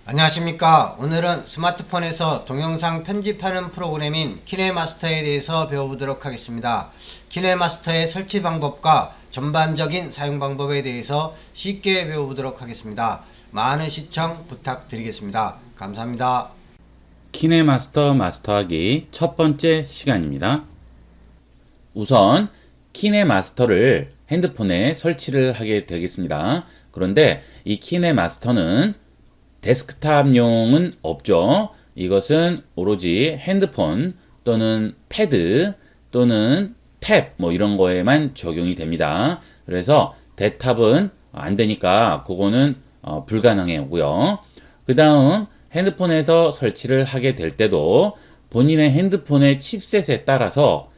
안녕하십니까. 오늘은 스마트폰에서 동영상 편집하는 프로그램인 키네마스터에 대해서 배워보도록 하겠습니다. 키네마스터의 설치 방법과 전반적인 사용 방법에 대해서 쉽게 배워보도록 하겠습니다. 많은 시청 부탁드리겠습니다. 감사합니다. 키네마스터 마스터하기 첫 번째 시간입니다. 우선 키네마스터를 핸드폰에 설치를 하게 되겠습니다. 그런데 이 키네마스터는 데스크탑용은 없죠. 이것은 오로지 핸드폰 또는 패드 또는 탭 뭐 이런 거에만 적용이 됩니다. 그래서 데스크탑은 안 되니까 그거는 불가능하고요. 그 다음 핸드폰에서 설치를 하게 될 때도 본인의 핸드폰의 칩셋에 따라서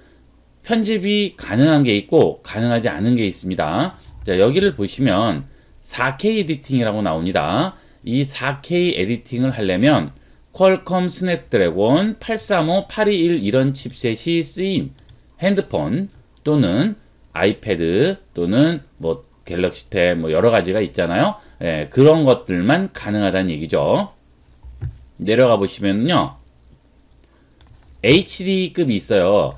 편집이 가능한 게 있고 가능하지 않은 게 있습니다. 자, 여기를 보시면 4K 에디팅이라고 나옵니다. 이 4K 에디팅을 하려면 퀄컴 스냅드래곤 835, 821 이런 칩셋이 쓰인 핸드폰 또는 아이패드 또는 뭐 갤럭시 탭 뭐 여러 가지가 있잖아요. 예, 그런 것들만 가능하다는 얘기죠. 내려가 보시면요. HD급이 있어요.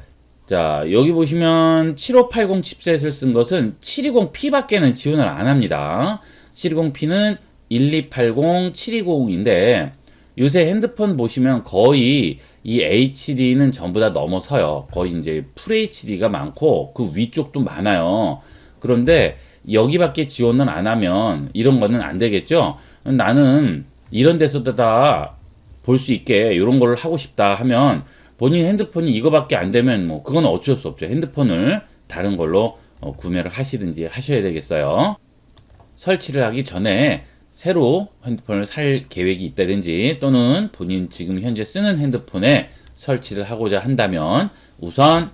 자, 여기 보시면 7580 칩셋을 쓴 것은 720P밖에는 지원을 안 합니다. 720P는 1280, 720인데 요새 핸드폰 보시면 거의 이 HD는 전부 다 넘어서요. 거의 이제 FHD가 많고 그 위쪽도 많아요. 그런데 여기밖에 지원을 안 하면 이런 거는 안 되겠죠. 나는 이런 데서도 다 볼 수 있게 이런 걸 하고 싶다 하면 본인 핸드폰이 이거밖에 안 되면 뭐 그건 어쩔 수 없죠. 핸드폰을 다른 걸로 구매를 하시든지 하셔야 되겠어요. 설치를 하기 전에 새로 핸드폰을 살 계획이 있다든지 또는 본인 지금 현재 쓰는 핸드폰에 설치를 하고자 한다면 우선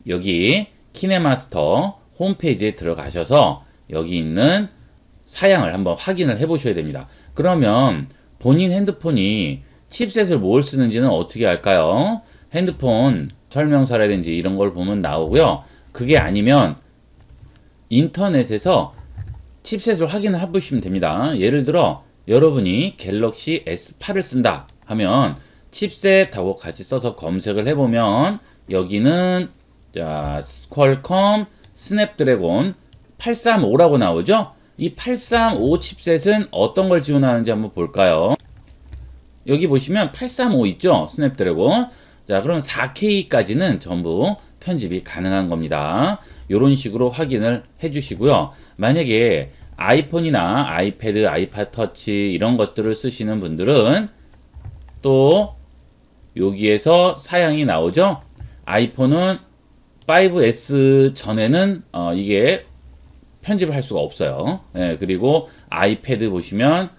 여기 키네마스터 홈페이지에 들어가셔서 여기 있는 사양을 한번 확인을 해 보셔야 됩니다. 그러면 본인 핸드폰이 칩셋을 뭘 쓰는지는 어떻게 알까요? 핸드폰 설명서라든지 이런 걸 보면 나오고요. 그게 아니면 인터넷에서 칩셋을 확인을 해보시면 됩니다. 예를 들어 여러분이 갤럭시 S8을 쓴다 하면 칩셋하고 같이 써서 검색을 해보면 여기는 자, 퀄컴 스냅드래곤 835라고 나오죠? 이 835 칩셋은 어떤 걸 지원하는지 한번 볼까요? 여기 보시면 835 있죠? 스냅드래곤. 자, 그럼 4K까지는 전부 편집이 가능한 겁니다. 이런 식으로 확인을 해주시고요. 만약에 아이폰이나 아이패드, 아이팟 터치 이런 것들을 쓰시는 분들은 또 여기에서 사양이 나오죠? 아이폰은 5S 전에는 이게 편집을 할 수가 없어요. 예, 그리고 아이패드 보시면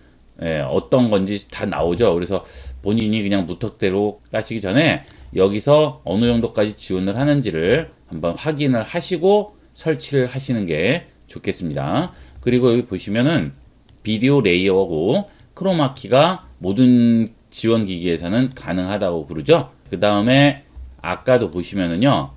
예, 어떤 건지 다 나오죠. 그래서 본인이 그냥 무턱대로 까시기 전에 여기서 어느 정도까지 지원을 하는지를 한번 확인을 하시고 설치를 하시는 게 좋겠습니다. 그리고 여기 보시면은 비디오 레이어고 크로마키가 모든 지원 기기에서는 가능하다고 부르죠. 그 다음에 아까도 보시면은요.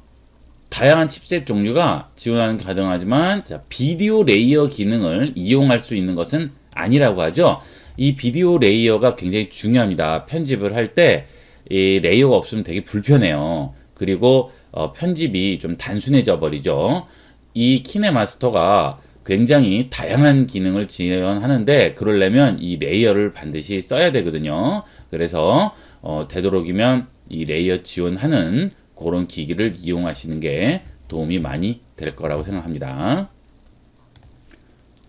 다양한 칩셋 종류가 지원하는 가능하지만 자, 비디오 레이어 기능을 이용할 수 있는 것은 아니라고 하죠. 이 비디오 레이어가 굉장히 중요합니다. 편집을 할 때 이 레이어가 없으면 되게 불편해요. 그리고 편집이 좀 단순해져 버리죠. 이 키네마스터가 굉장히 다양한 기능을 지원하는데 그러려면 이 레이어를 반드시 써야 되거든요. 그래서 되도록이면 이 레이어 지원하는 그런 기기를 이용하시는 게 도움이 많이 될 거라고 생각합니다.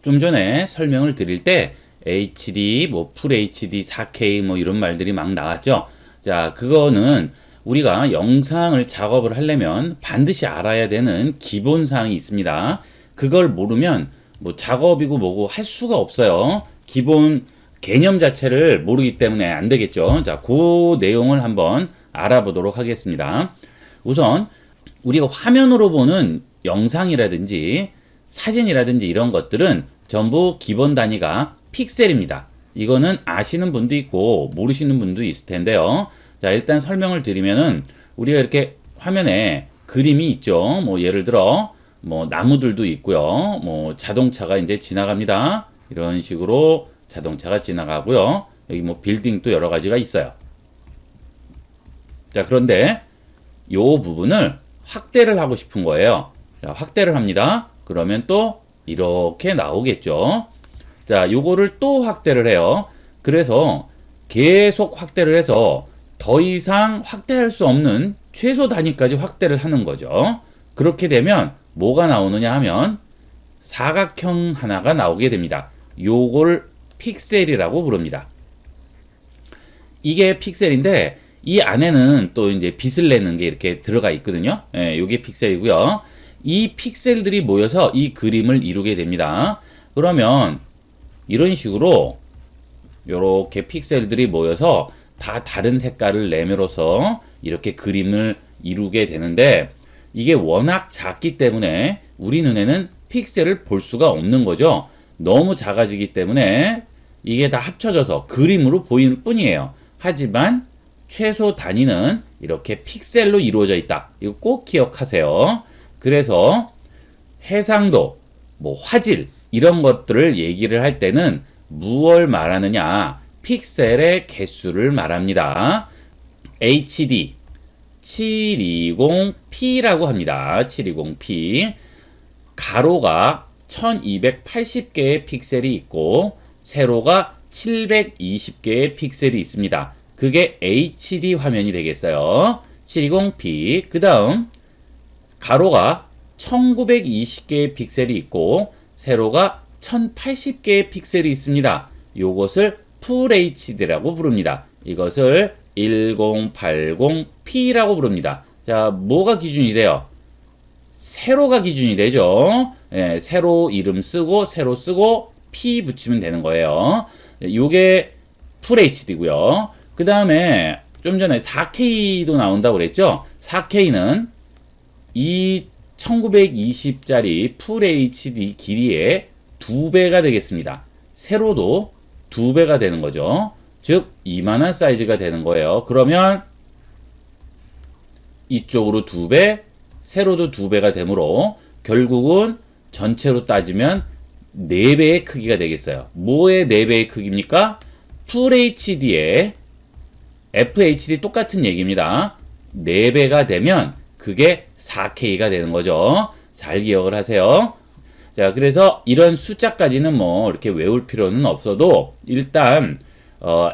좀 전에 설명을 드릴 때 HD, 뭐 FHD, 4K 뭐 이런 말들이 막 나왔죠. 자, 그거는 우리가 영상을 작업을 하려면 반드시 알아야 되는 기본 사항이 있습니다. 그걸 모르면 뭐 작업이고 뭐고 할 수가 없어요. 기본 개념 자체를 모르기 때문에 안 되겠죠. 자, 그 내용을 한번 알아보도록 하겠습니다. 우선 우리가 화면으로 보는 영상이라든지 사진이라든지 이런 것들은 전부 기본 단위가 픽셀입니다. 이거는 아시는 분도 있고 모르시는 분도 있을 텐데요. 자, 일단 설명을 드리면은 우리가 이렇게 화면에 그림이 있죠. 뭐 예를 들어 뭐 나무들도 있고요. 뭐 자동차가 이제 지나갑니다. 이런 식으로 자동차가 지나가고요. 여기 뭐 빌딩도 여러 가지가 있어요. 자, 그런데 요 부분을 확대를 하고 싶은 거예요. 자, 확대를 합니다. 그러면 또 이렇게 나오겠죠. 자, 요거를 또 확대를 해요. 그래서 계속 확대를 해서 더 이상 확대할 수 없는 최소 단위까지 확대를 하는 거죠. 그렇게 되면 뭐가 나오느냐 하면 사각형 하나가 나오게 됩니다. 요걸 픽셀이라고 부릅니다. 이게 픽셀인데 이 안에는 또 이제 빛을 내는 게 이렇게 들어가 있거든요. 예, 요게 픽셀이고요. 이 픽셀들이 모여서 이 그림을 이루게 됩니다. 그러면 이런 식으로 요렇게 픽셀들이 모여서 다 다른 색깔을 내밀어서 이렇게 그림을 이루게 되는데 이게 워낙 작기 때문에 우리 눈에는 픽셀을 볼 수가 없는 거죠. 너무 작아지기 때문에 이게 다 합쳐져서 그림으로 보일 뿐이에요. 하지만 최소 단위는 이렇게 픽셀로 이루어져 있다. 이거 꼭 기억하세요. 그래서 해상도, 뭐 화질 이런 것들을 얘기를 할 때는 무엇을 말하느냐? 픽셀의 개수를 말합니다. HD 720p라고 합니다. 720p. 가로가 1280개의 픽셀이 있고 세로가 720개의 픽셀이 있습니다. 그게 HD 화면이 되겠어요. 720p. 그 다음 가로가 1920개의 픽셀이 있고 세로가 1080개의 픽셀이 있습니다. 요것을 풀 HD라고 부릅니다. 이것을 1080p라고 부릅니다. 자, 뭐가 기준이 돼요? 세로가 기준이 되죠. 예, 세로 이름 쓰고 세로 쓰고 P 붙이면 되는 거예요. 요게 풀 HD고요. 그 다음에 좀 전에 4K도 나온다고 그랬죠. 4K는 이 1920짜리 풀 HD 길이의 2배가 되겠습니다. 세로도 2배가 되는 거죠. 즉 이만한 사이즈가 되는 거예요. 그러면 이쪽으로 2배, 세로도 2배가 되므로 결국은 전체로 따지면 4배의 크기가 되겠어요. 뭐의 4배의 크기입니까? 풀 HD에 FHD 똑같은 얘기입니다. 4배가 되면 그게 4K가 되는 거죠. 잘 기억을 하세요. 자, 그래서 이런 숫자까지는 뭐 이렇게 외울 필요는 없어도 일단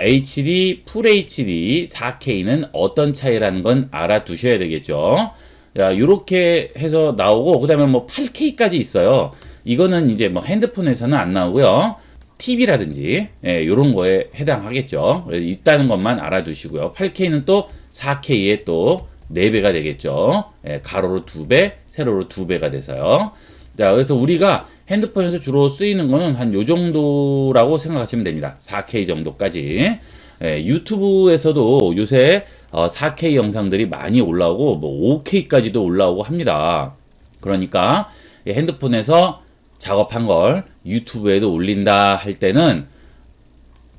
HD, 풀 HD, 4K는 어떤 차이라는 건 알아두셔야 되겠죠. 자, 요렇게 해서 나오고 그다음에 뭐 8K까지 있어요. 이거는 이제 뭐 핸드폰에서는 안 나오고요. TV라든지 예, 요런 거에 해당하겠죠. 있다는 것만 알아두시고요. 8K는 또 4K의 또 4배가 되겠죠. 예, 가로로 2배, 세로로 2배가 돼서요. 자, 그래서 우리가 핸드폰에서 주로 쓰이는 거는 한 요 정도라고 생각하시면 됩니다. 4K 정도까지. 예, 유튜브에서도 요새 4K 영상들이 많이 올라오고 뭐 5K까지도 올라오고 합니다. 그러니까 핸드폰에서 작업한 걸 유튜브에도 올린다 할 때는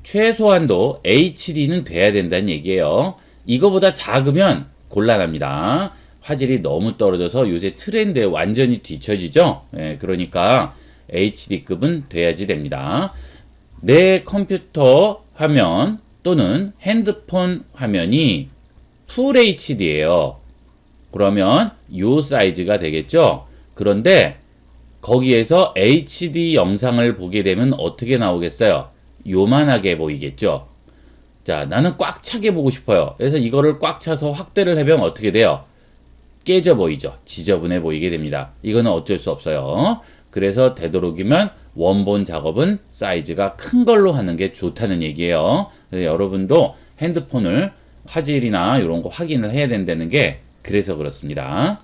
최소한도 HD는 돼야 된다는 얘기예요. 이거보다 작으면 곤란합니다. 화질이 너무 떨어져서 요새 트렌드에 완전히 뒤처지죠. 예, 그러니까 HD급은 돼야지 됩니다. 내 컴퓨터 화면 또는 핸드폰 화면이 풀 HD예요. 그러면 요 사이즈가 되겠죠. 그런데 거기에서 HD 영상을 보게 되면 어떻게 나오겠어요? 요만하게 보이겠죠. 자, 나는 꽉 차게 보고 싶어요. 그래서 이거를 꽉 차서 확대를 해보면 어떻게 돼요? 깨져 보이죠. 지저분해 보이게 됩니다. 이거는 어쩔 수 없어요. 그래서 되도록이면 원본 작업은 사이즈가 큰 걸로 하는 게 좋다는 얘기예요. 그래서 여러분도 핸드폰을 화질이나 이런 거 확인을 해야 된다는 게 그래서 그렇습니다.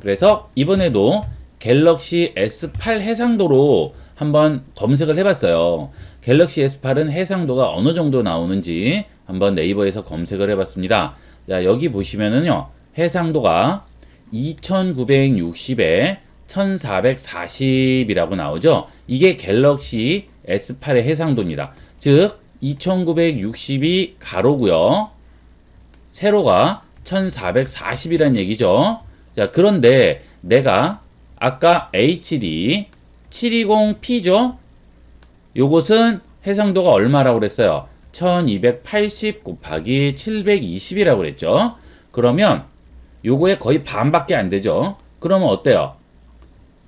그래서 이번에도 갤럭시 S8 해상도로 한번 검색을 해봤어요. 갤럭시 S8은 해상도가 어느 정도 나오는지 한번 네이버에서 검색을 해봤습니다. 자, 여기 보시면은요, 해상도가 2960에 1440이라고 나오죠. 이게 갤럭시 S8의 해상도입니다. 즉 2960이 가로고요. 세로가 1440이란 얘기죠. 자, 그런데 내가 아까 HD 720p죠. 요것은 해상도가 얼마라고 그랬어요? 1280 곱하기 720이라고 그랬죠. 그러면 요거의 거의 반밖에 안 되죠. 그러면 어때요?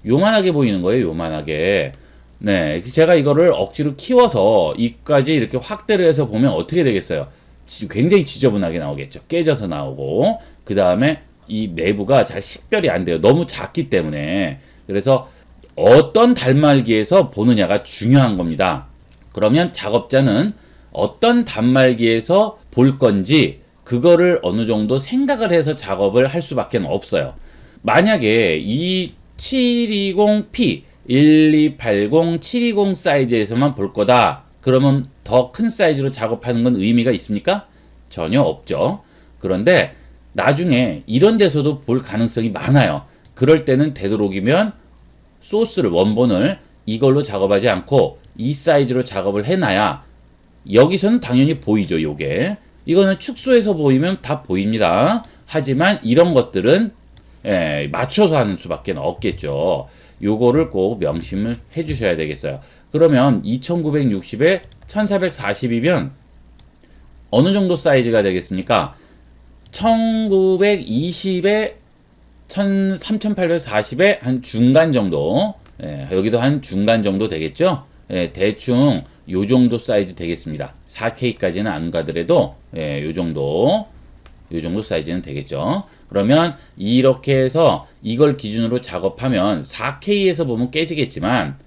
요만하게 보이는 거예요. 요만하게. 네, 제가 이거를 억지로 키워서 이까지 이렇게 확대를 해서 보면 어떻게 되겠어요? 굉장히 지저분하게 나오겠죠. 깨져서 나오고, 그 다음에 이 내부가 잘 식별이 안 돼요. 너무 작기 때문에. 그래서 어떤 단말기에서 보느냐가 중요한 겁니다. 그러면 작업자는 어떤 단말기에서 볼 건지 그거를 어느 정도 생각을 해서 작업을 할 수밖에 없어요. 만약에 이 720p 1280 720 사이즈에서만 볼 거다. 그러면 더 큰 사이즈로 작업하는 건 의미가 있습니까? 전혀 없죠. 그런데 나중에 이런 데서도 볼 가능성이 많아요. 그럴 때는 되도록이면 소스를, 원본을 이걸로 작업하지 않고 이 사이즈로 작업을 해놔야 여기서는 당연히 보이죠. 요게 이거는 축소해서 보이면 다 보입니다. 하지만 이런 것들은 맞춰서 하는 수밖에 없겠죠. 요거를 꼭 명심을 해 주셔야 되겠어요. 그러면 2960에 1440이면 어느 정도 사이즈가 되겠습니까? 1920에 3840에 한 중간 정도, 여기도 한 중간 정도 되겠죠? 대충 요 정도 사이즈 되겠습니다. 4K까지는 안 가더라도 요 정도 사이즈는 되겠죠. 그러면 이렇게 해서 이걸 기준으로 작업하면 4K에서 보면 깨지겠지만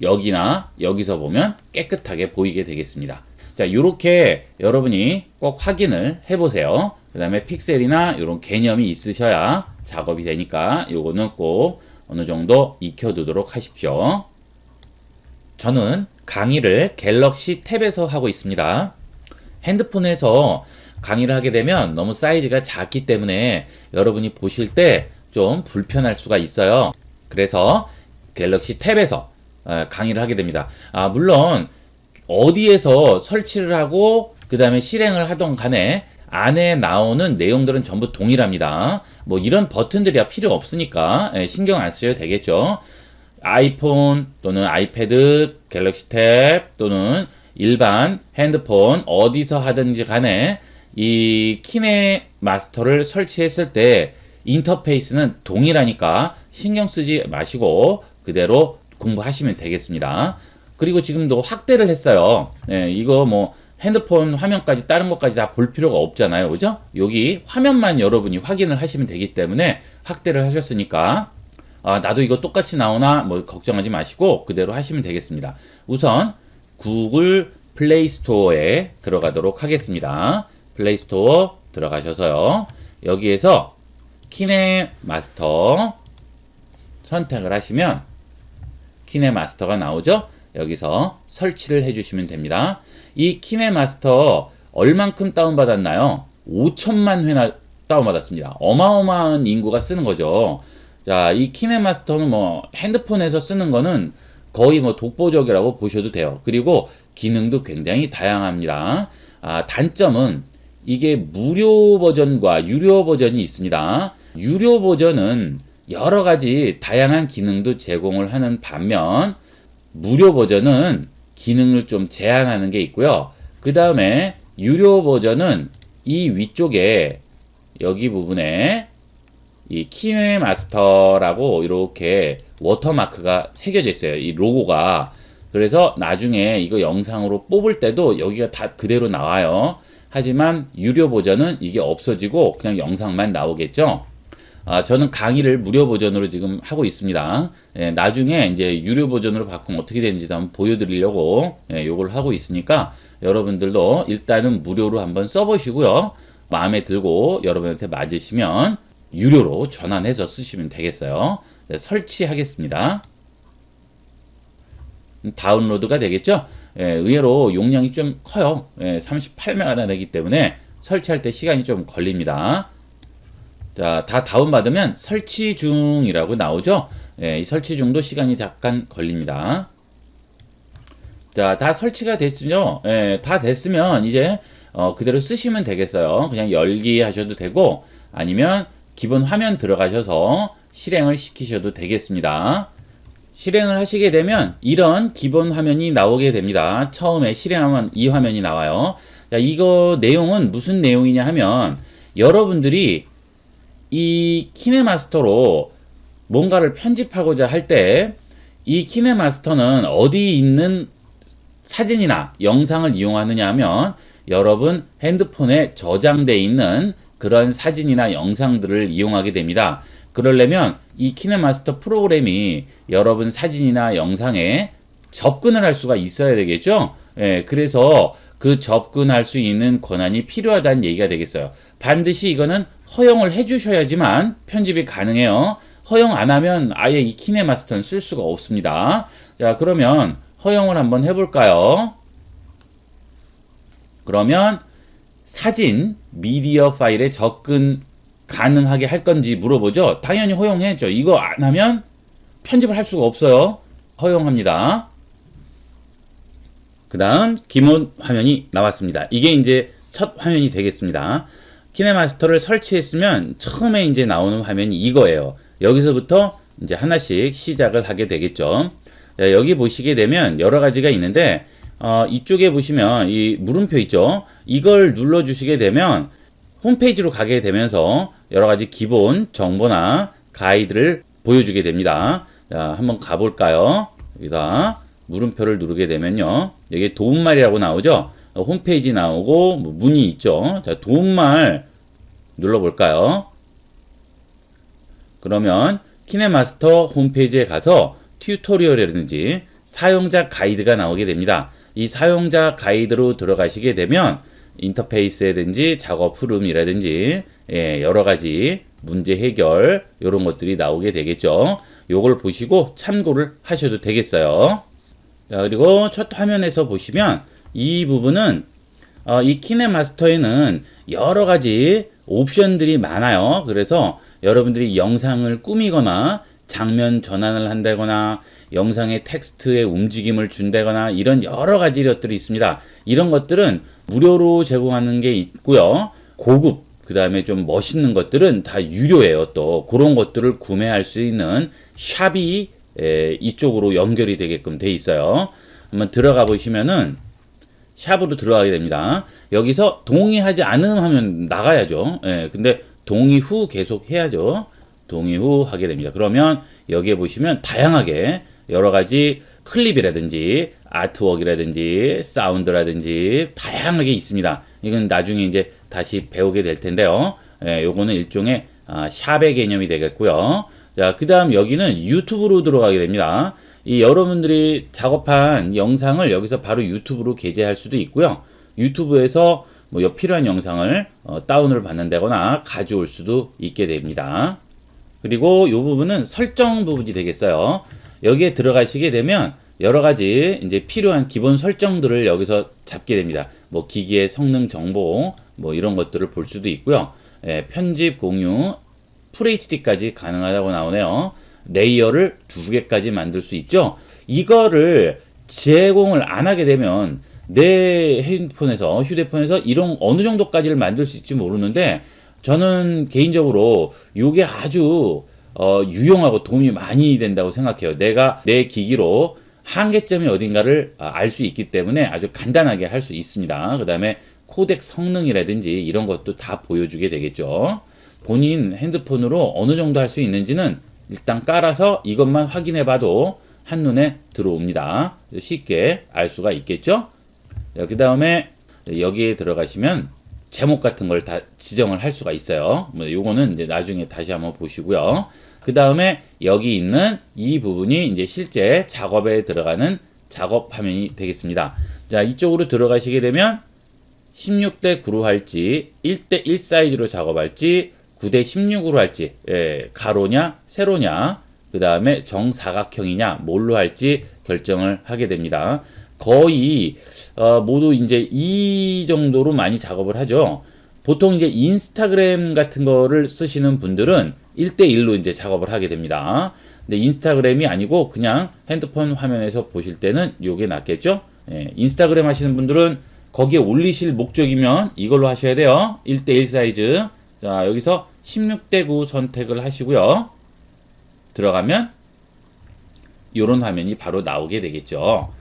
여기나 여기서 보면 깨끗하게 보이게 되겠습니다. 자, 요렇게 여러분이 꼭 확인을 해보세요. 그 다음에 픽셀이나 이런 개념이 있으셔야 작업이 되니까 요거는 꼭 어느 정도 익혀두도록 하십시오. 저는 강의를 갤럭시 탭에서 하고 있습니다. 핸드폰에서 강의를 하게 되면 너무 사이즈가 작기 때문에 여러분이 보실 때 좀 불편할 수가 있어요. 그래서 갤럭시 탭에서 강의를 하게 됩니다. 물론 어디에서 설치를 하고 그 다음에 실행을 하던 간에 안에 나오는 내용들은 전부 동일합니다. 뭐 이런 버튼들이 필요 없으니까 신경 안 쓰셔도 되겠죠. 아이폰 또는 아이패드, 갤럭시 탭 또는 일반 핸드폰 어디서 하든지 간에 이 키네 마스터를 설치했을 때 인터페이스는 동일하니까 신경 쓰지 마시고 그대로 공부하시면 되겠습니다. 그리고 지금도 확대를 했어요. 이거 뭐 핸드폰 화면까지 다른 것까지 다 볼 필요가 없잖아요. 그죠? 여기 화면만 여러분이 확인을 하시면 되기 때문에 확대를 하셨으니까 나도 이거 똑같이 나오나 뭐 걱정하지 마시고 그대로 하시면 되겠습니다. 우선 구글 플레이 스토어에 들어가도록 하겠습니다. 플레이 스토어 들어가셔서요. 여기에서 키네 마스터 선택을 하시면 키네 마스터가 나오죠? 여기서 설치를 해주시면 됩니다. 이 키네 마스터 얼만큼 다운받았나요? 5천만 회나 다운받았습니다. 어마어마한 인구가 쓰는 거죠. 자, 이 키네 마스터는 뭐 핸드폰에서 쓰는 거는 거의 뭐 독보적이라고 보셔도 돼요. 그리고 기능도 굉장히 다양합니다. 단점은 이게 무료 버전과 유료 버전이 있습니다. 유료 버전은 여러 가지 다양한 기능도 제공을 하는 반면 무료 버전은 기능을 좀 제한하는 게 있고요. 그 다음에 유료 버전은 이 위쪽에 여기 부분에 이 키네 마스터라고 이렇게 워터마크가 새겨져 있어요. 이 로고가. 그래서 나중에 이거 영상으로 뽑을 때도 여기가 다 그대로 나와요. 하지만 유료 버전은 이게 없어지고 그냥 영상만 나오겠죠. 저는 강의를 무료 버전으로 지금 하고 있습니다. 나중에 이제 유료 버전으로 바꾸면 어떻게 되는지 한번 보여드리려고 요걸 하고 있으니까 여러분들도 일단은 무료로 한번 써보시고요. 마음에 들고 여러분한테 맞으시면 유료로 전환해서 쓰시면 되겠어요. 설치하겠습니다. 다운로드가 되겠죠? 의외로 용량이 좀 커요. 38메가나 되기 때문에 설치할 때 시간이 좀 걸립니다. 자, 다 다운받으면 설치 중이라고 나오죠? 이 설치 중도 시간이 잠깐 걸립니다. 자, 다 설치가 됐죠? 다 됐으면 이제 그대로 쓰시면 되겠어요. 그냥 열기 하셔도 되고 아니면 기본 화면 들어가셔서 실행을 시키셔도 되겠습니다. 실행을 하시게 되면 이런 기본 화면이 나오게 됩니다. 처음에 실행하면 이 화면이 나와요. 자, 이거 내용은 무슨 내용이냐 하면 여러분들이 이 키네마스터로 뭔가를 편집하고자 할 때 이 키네마스터는 어디에 있는 사진이나 영상을 이용하느냐 하면 여러분 핸드폰에 저장되어 있는 그런 사진이나 영상들을 이용하게 됩니다. 그러려면 이 키네마스터 프로그램이 여러분 사진이나 영상에 접근을 할 수가 있어야 되겠죠? 예, 그래서 그 접근할 수 있는 권한이 필요하다는 얘기가 되겠어요. 반드시 이거는 허용을 해주셔야지만 편집이 가능해요. 허용 안 하면 아예 이 키네마스터는 쓸 수가 없습니다. 자, 그러면 허용을 한번 해볼까요? 그러면 사진, 미디어 파일에 접근 가능하게 할 건지 물어보죠. 당연히 허용해야죠. 이거 안 하면 편집을 할 수가 없어요. 허용합니다. 그 다음 기본 화면이 나왔습니다. 이게 이제 첫 화면이 되겠습니다. 키네마스터를 설치했으면 처음에 이제 나오는 화면이 이거예요. 여기서부터 이제 하나씩 시작을 하게 되겠죠. 자, 여기 보시게 되면 여러 가지가 있는데 이쪽에 보시면 이 물음표 있죠. 이걸 눌러 주시게 되면 홈페이지로 가게 되면서 여러 가지 기본 정보나 가이드를 보여주게 됩니다. 자, 한번 가볼까요? 여기다 물음표를 누르게 되면요. 여기 도움말이라고 나오죠. 홈페이지 나오고 뭐 문이 있죠. 자, 도움말 눌러볼까요? 그러면 키네마스터 홈페이지에 가서 튜토리얼이라든지 사용자 가이드가 나오게 됩니다. 이 사용자 가이드로 들어가시게 되면 인터페이스라든지 작업 흐름이라든지 여러 가지 문제 해결 이런 것들이 나오게 되겠죠. 요걸 보시고 참고를 하셔도 되겠어요. 자, 그리고 첫 화면에서 보시면 이 부분은 이 키네마스터에는 여러 가지 옵션들이 많아요. 그래서 여러분들이 영상을 꾸미거나 장면 전환을 한다거나 영상의 텍스트의 움직임을 준다거나 이런 여러 가지 것들이 있습니다. 이런 것들은 무료로 제공하는 게 있고요. 고급 그 다음에 좀 멋있는 것들은 다 유료예요. 또 그런 것들을 구매할 수 있는 샵이 이쪽으로 연결이 되게끔 돼 있어요. 한번 들어가 보시면은 샵으로 들어가게 됩니다. 여기서 동의하지 않음 하면 나가야죠. 근데 동의 후 계속 해야죠. 동의 후 하게 됩니다. 그러면 여기에 보시면 다양하게 여러 가지 클립이라든지 아트웍이라든지 사운드라든지 다양하게 있습니다. 이건 나중에 이제 다시 배우게 될 텐데요. 요거는 일종의 샵의 개념이 되겠고요. 자, 그 다음 여기는 유튜브로 들어가게 됩니다. 이 여러분들이 작업한 영상을 여기서 바로 유튜브로 게재할 수도 있고요. 유튜브에서 뭐 필요한 영상을 다운을 받는다거나 가져올 수도 있게 됩니다. 그리고 이 부분은 설정 부분이 되겠어요. 여기에 들어가시게 되면 여러 가지 이제 필요한 기본 설정들을 여기서 잡게 됩니다. 뭐 기기의 성능 정보 뭐 이런 것들을 볼 수도 있고요. 편집 공유 FHD까지 가능하다고 나오네요. 레이어를 2개까지 만들 수 있죠. 이거를 제공을 안 하게 되면 내 휴대폰에서 이런 어느 정도까지를 만들 수 있을지 모르는데 저는 개인적으로 이게 아주 유용하고 도움이 많이 된다고 생각해요. 내가 내 기기로 한계점이 어딘가를 알 수 있기 때문에 아주 간단하게 할 수 있습니다. 그 다음에 코덱 성능이라든지 이런 것도 다 보여주게 되겠죠. 본인 핸드폰으로 어느 정도 할 수 있는지는 일단 깔아서 이것만 확인해 봐도 한눈에 들어옵니다. 쉽게 알 수가 있겠죠. 그 다음에 여기에 들어가시면 제목 같은 걸 다 지정을 할 수가 있어요. 요거는 이제 나중에 다시 한번 보시고요. 그 다음에 여기 있는 이 부분이 이제 실제 작업에 들어가는 작업 화면이 되겠습니다. 자, 이쪽으로 들어가시게 되면 16대 9로 할지 1대 1 사이즈로 작업할지 9대 16으로 할지 가로냐 세로냐 그 다음에 정사각형이냐 뭘로 할지 결정을 하게 됩니다. 거의 모두 이제 이 정도로 많이 작업을 하죠. 보통 이제 인스타그램 같은 거를 쓰시는 분들은 1대1로 이제 작업을 하게 됩니다. 근데 인스타그램이 아니고 그냥 핸드폰 화면에서 보실 때는 요게 낫겠죠? 인스타그램 하시는 분들은 거기에 올리실 목적이면 이걸로 하셔야 돼요. 1대1 사이즈. 자, 여기서 16대 9 선택을 하시고요. 들어가면 이런 화면이 바로 나오게 되겠죠.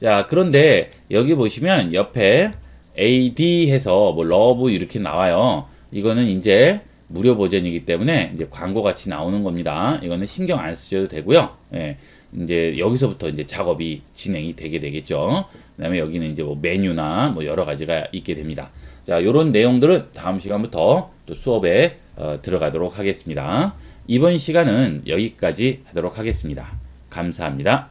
자, 그런데 여기 보시면 옆에 AD 해서 뭐 러브 이렇게 나와요. 이거는 이제 무료 버전이기 때문에 이제 광고 같이 나오는 겁니다. 이거는 신경 안 쓰셔도 되고요. 예, 이제 여기서부터 이제 작업이 진행이 되게 되겠죠. 그다음에 여기는 이제 뭐 메뉴나 뭐 여러 가지가 있게 됩니다. 자, 요런 내용들은 다음 시간부터 또 수업에 들어가도록 하겠습니다. 이번 시간은 여기까지 하도록 하겠습니다. 감사합니다.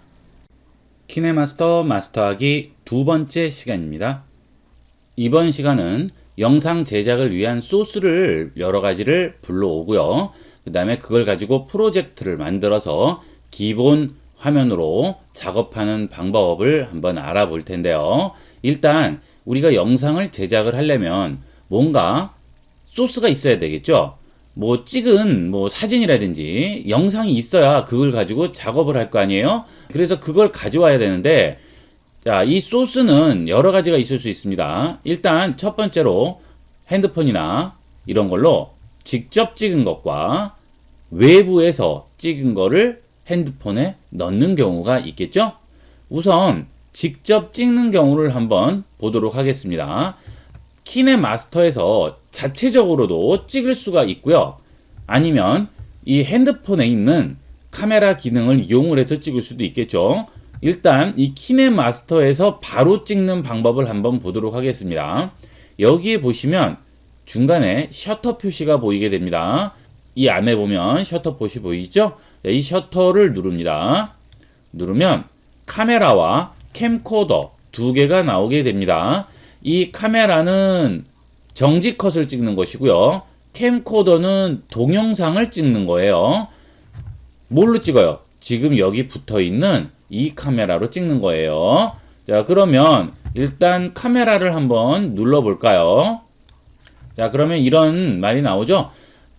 키네마스터 마스터하기 두 번째 시간입니다. 이번 시간은 영상 제작을 위한 소스를 여러 가지를 불러오고요. 그 다음에 그걸 가지고 프로젝트를 만들어서 기본 화면으로 작업하는 방법을 한번 알아볼 텐데요. 일단 우리가 영상을 제작을 하려면 뭔가 소스가 있어야 되겠죠. 뭐 찍은 뭐 사진이라든지 영상이 있어야 그걸 가지고 작업을 할 거 아니에요. 그래서 그걸 가져와야 되는데, 자, 이 소스는 여러 가지가 있을 수 있습니다. 일단 첫 번째로 핸드폰이나 이런 걸로 직접 찍은 것과 외부에서 찍은 거를 핸드폰에 넣는 경우가 있겠죠. 우선 직접 찍는 경우를 한번 보도록 하겠습니다. 키네마스터에서 자체적으로도 찍을 수가 있고요. 아니면 이 핸드폰에 있는 카메라 기능을 이용을 해서 찍을 수도 있겠죠. 일단 이 키네마스터에서 바로 찍는 방법을 한번 보도록 하겠습니다. 여기에 보시면 중간에 셔터 표시가 보이게 됩니다. 이 안에 보면 셔터 표시 보이죠? 이 셔터를 누릅니다. 누르면 카메라와 캠코더 두 개가 나오게 됩니다. 이 카메라는 정지 컷을 찍는 것이고요. 캠코더는 동영상을 찍는 거예요. 뭘로 찍어요? 지금 여기 붙어 있는 이 카메라로 찍는 거예요. 자, 그러면 일단 카메라를 한번 눌러 볼까요? 자, 그러면 이런 말이 나오죠.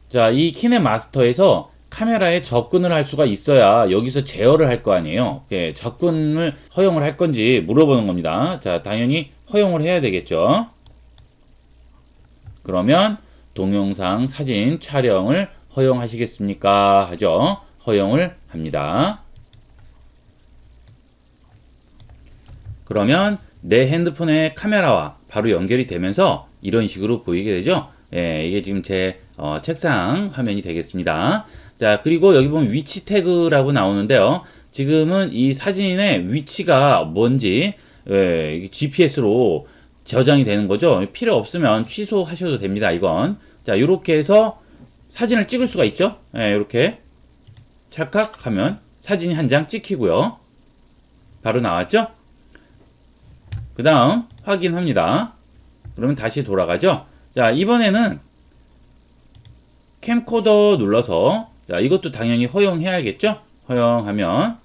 자, 이 키네마스터에서 카메라에 접근을 할 수가 있어야 여기서 제어를 할 거 아니에요. 예, 접근을 허용을 할 건지 물어보는 겁니다. 자, 당연히 허용을 해야 되겠죠. 그러면 동영상, 사진 촬영을 허용하시겠습니까? 하죠. 허용을 합니다. 그러면 내 핸드폰의 카메라와 바로 연결이 되면서 이런 식으로 보이게 되죠. 예, 이게 지금 제 책상 화면이 되겠습니다. 자, 그리고 여기 보면 위치 태그라고 나오는데요. 지금은 이 사진의 위치가 뭔지 GPS로 저장이 되는 거죠. 필요 없으면 취소하셔도 됩니다. 이건. 자, 이렇게 해서 사진을 찍을 수가 있죠. 이렇게 찰칵하면 사진이 한 장 찍히고요. 바로 나왔죠. 그 다음 확인합니다. 그러면 다시 돌아가죠. 자, 이번에는 캠코더 눌러서, 자, 이것도 당연히 허용해야겠죠. 허용하면,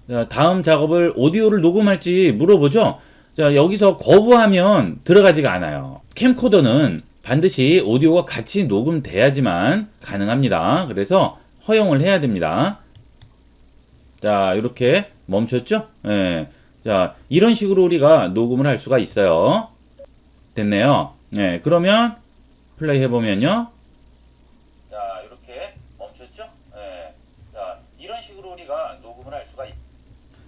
자, 다음 작업을 오디오를 녹음할지 물어보죠. 자, 여기서 거부하면 들어가지가 않아요. 캠코더는 반드시 오디오가 같이 녹음돼야지만 가능합니다. 그래서 허용을 해야 됩니다. 자, 이렇게 멈췄죠? 예. 자, 이런 식으로 우리가 녹음을 할 수가 있어요. 됐네요. 예. 그러면 플레이 해보면요. 자, 이렇게 멈췄죠? 예. 자, 이런 식으로 우리가 녹음을 할 수가 있어요.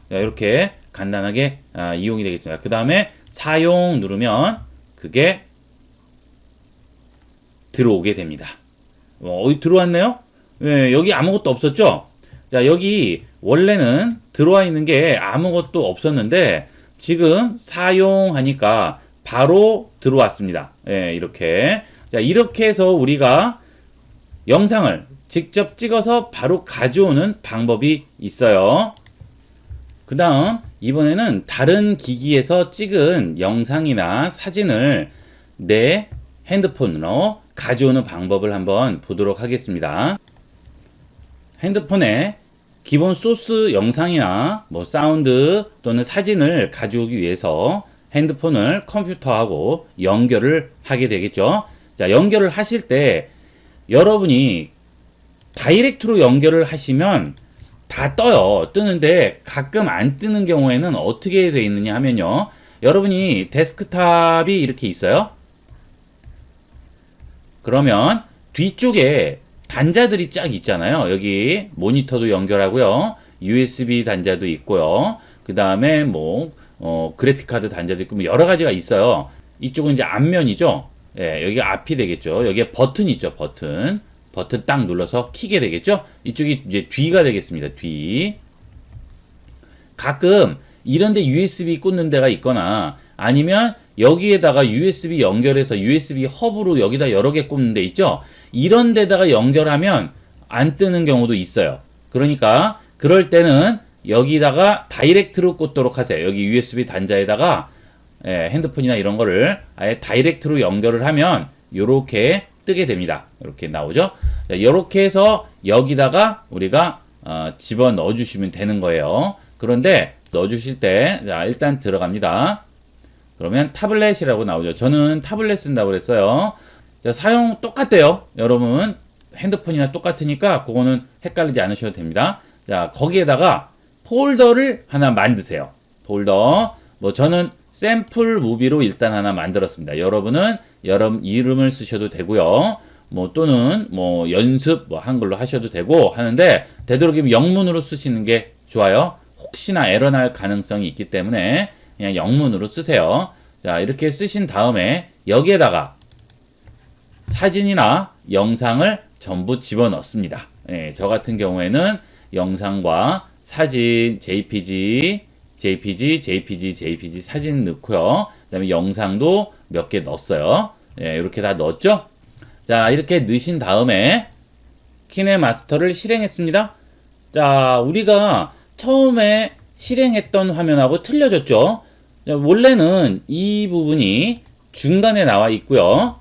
자, 이렇게 간단하게 이용이 되겠습니다. 그 다음에 사용 누르면 그게 들어오게 됩니다. 들어왔네요? 예, 여기 아무것도 없었죠? 자, 여기 원래는 들어와 있는 게 아무것도 없었는데 지금 사용하니까 바로 들어왔습니다. 예, 이렇게. 자, 이렇게 해서 우리가 영상을 직접 찍어서 바로 가져오는 방법이 있어요. 그 다음 이번에는 다른 기기에서 찍은 영상이나 사진을 내 핸드폰으로 가져오는 방법을 한번 보도록 하겠습니다. 핸드폰에 기본 소스 영상이나 뭐 사운드 또는 사진을 가져오기 위해서 핸드폰을 컴퓨터하고 연결을 하게 되겠죠. 자, 연결을 하실 때 여러분이 다이렉트로 연결을 하시면 다 떠요. 뜨는데 가끔 안 뜨는 경우에는 어떻게 되어 있느냐 하면요. 여러분이 데스크탑이 이렇게 있어요. 그러면 뒤쪽에 단자들이 쫙 있잖아요. 여기 모니터도 연결하고요. USB 단자도 있고요. 그 다음에 그래픽카드 단자도 있고, 여러 가지가 있어요. 이쪽은 이제 앞면이죠. 예, 여기가 앞이 되겠죠. 여기에 버튼 있죠, 버튼. 버튼 딱 눌러서 키게 되겠죠. 이쪽이 이제 뒤가 되겠습니다, 뒤. 가끔 이런데 USB 꽂는 데가 있거나 아니면 여기에다가 USB 연결해서 USB 허브로 여기다 여러 개 꽂는 데 있죠. 이런 데다가 연결하면 안 뜨는 경우도 있어요. 그러니까 그럴 때는 여기다가 다이렉트로 꽂도록 하세요. 여기 USB 단자에다가 핸드폰이나 이런 거를 아예 다이렉트로 연결을 하면 요렇게 뜨게 됩니다. 이렇게 나오죠. 이렇게 해서 여기다가 우리가 집어 넣어 주시면 되는 거예요. 그런데 넣어 주실 때 일단 들어갑니다. 그러면 타블렛이라고 나오죠. 저는 타블렛 쓴다고 그랬어요. 사용 똑같대요. 여러분 핸드폰이나 똑같으니까 그거는 헷갈리지 않으셔도 됩니다. 자, 거기에다가 폴더를 하나 만드세요. 폴더. 저는 샘플 무비로 일단 하나 만들었습니다. 여러분은 여러분 이름을 쓰셔도 되고요. 또는 연습 한글로 하셔도 되고 하는데 되도록이면 영문으로 쓰시는 게 좋아요. 혹시나 에러 날 가능성이 있기 때문에 그냥 영문으로 쓰세요. 자, 이렇게 쓰신 다음에 여기에다가 사진이나 영상을 전부 집어넣습니다. 예, 저 같은 경우에는 영상과 사진, JPG 사진 넣고요. 그 다음에 영상도 몇 개 넣었어요. 예, 이렇게 다 넣었죠? 자, 이렇게 넣으신 다음에 키네마스터를 실행했습니다. 자, 우리가 처음에 실행했던 화면하고 틀려졌죠? 자, 원래는 이 부분이 중간에 나와 있고요.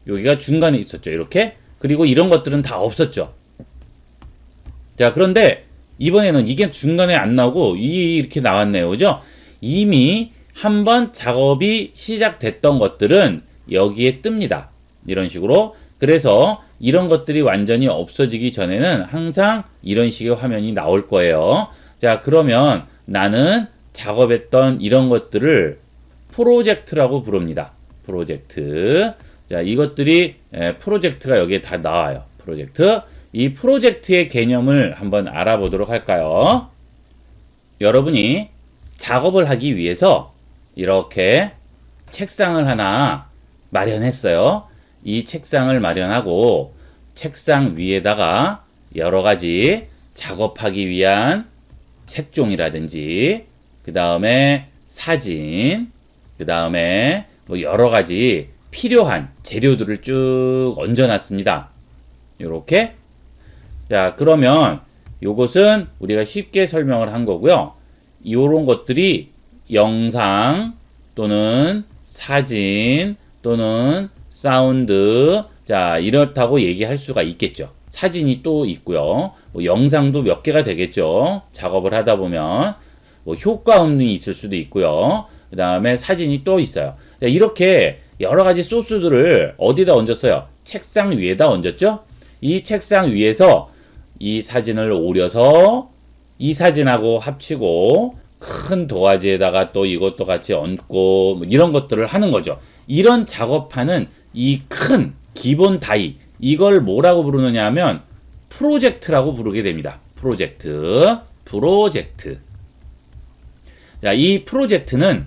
여기가 중간에 있었죠. 이렇게. 그리고 이런 것들은 다 없었죠. 자, 그런데 이번에는 이게 중간에 안 나오고 이렇게 나왔네요. 그죠? 이미 한번 작업이 시작됐던 것들은 여기에 뜹니다. 이런 식으로. 그래서 이런 것들이 완전히 없어지기 전에는 항상 이런 식의 화면이 나올 거예요. 자, 그러면 나는 작업했던 이런 것들을 프로젝트라고 부릅니다. 프로젝트. 자, 이것들이 프로젝트가 여기에 다 나와요. 프로젝트. 이 프로젝트의 개념을 한번 알아보도록 할까요? 여러분이 작업을 하기 위해서 이렇게 책상을 하나 마련했어요. 이 책상을 마련하고 책상 위에다가 여러 가지 작업하기 위한 색종이라든지 그 다음에 사진, 그 다음에 여러 가지 필요한 재료들을 쭉 얹어놨습니다. 요렇게. 자, 그러면 요것은 우리가 쉽게 설명을 한 거고요. 요런 것들이 영상 또는 사진 또는 사운드, 자, 이렇다고 얘기할 수가 있겠죠. 사진이 또 있고요. 영상도 몇 개가 되겠죠. 작업을 하다 보면 효과음이 있을 수도 있고요. 그 다음에 사진이 또 있어요. 자, 이렇게 여러 가지 소스들을 어디다 얹었어요? 책상 위에다 얹었죠? 이 책상 위에서 이 사진을 오려서 이 사진하고 합치고 큰 도화지에다가 또 이것도 같이 얹고 이런 것들을 하는 거죠. 이런 작업하는 이 큰 기본 다이, 이걸 뭐라고 부르느냐 하면 프로젝트라고 부르게 됩니다. 프로젝트. 자, 이 프로젝트는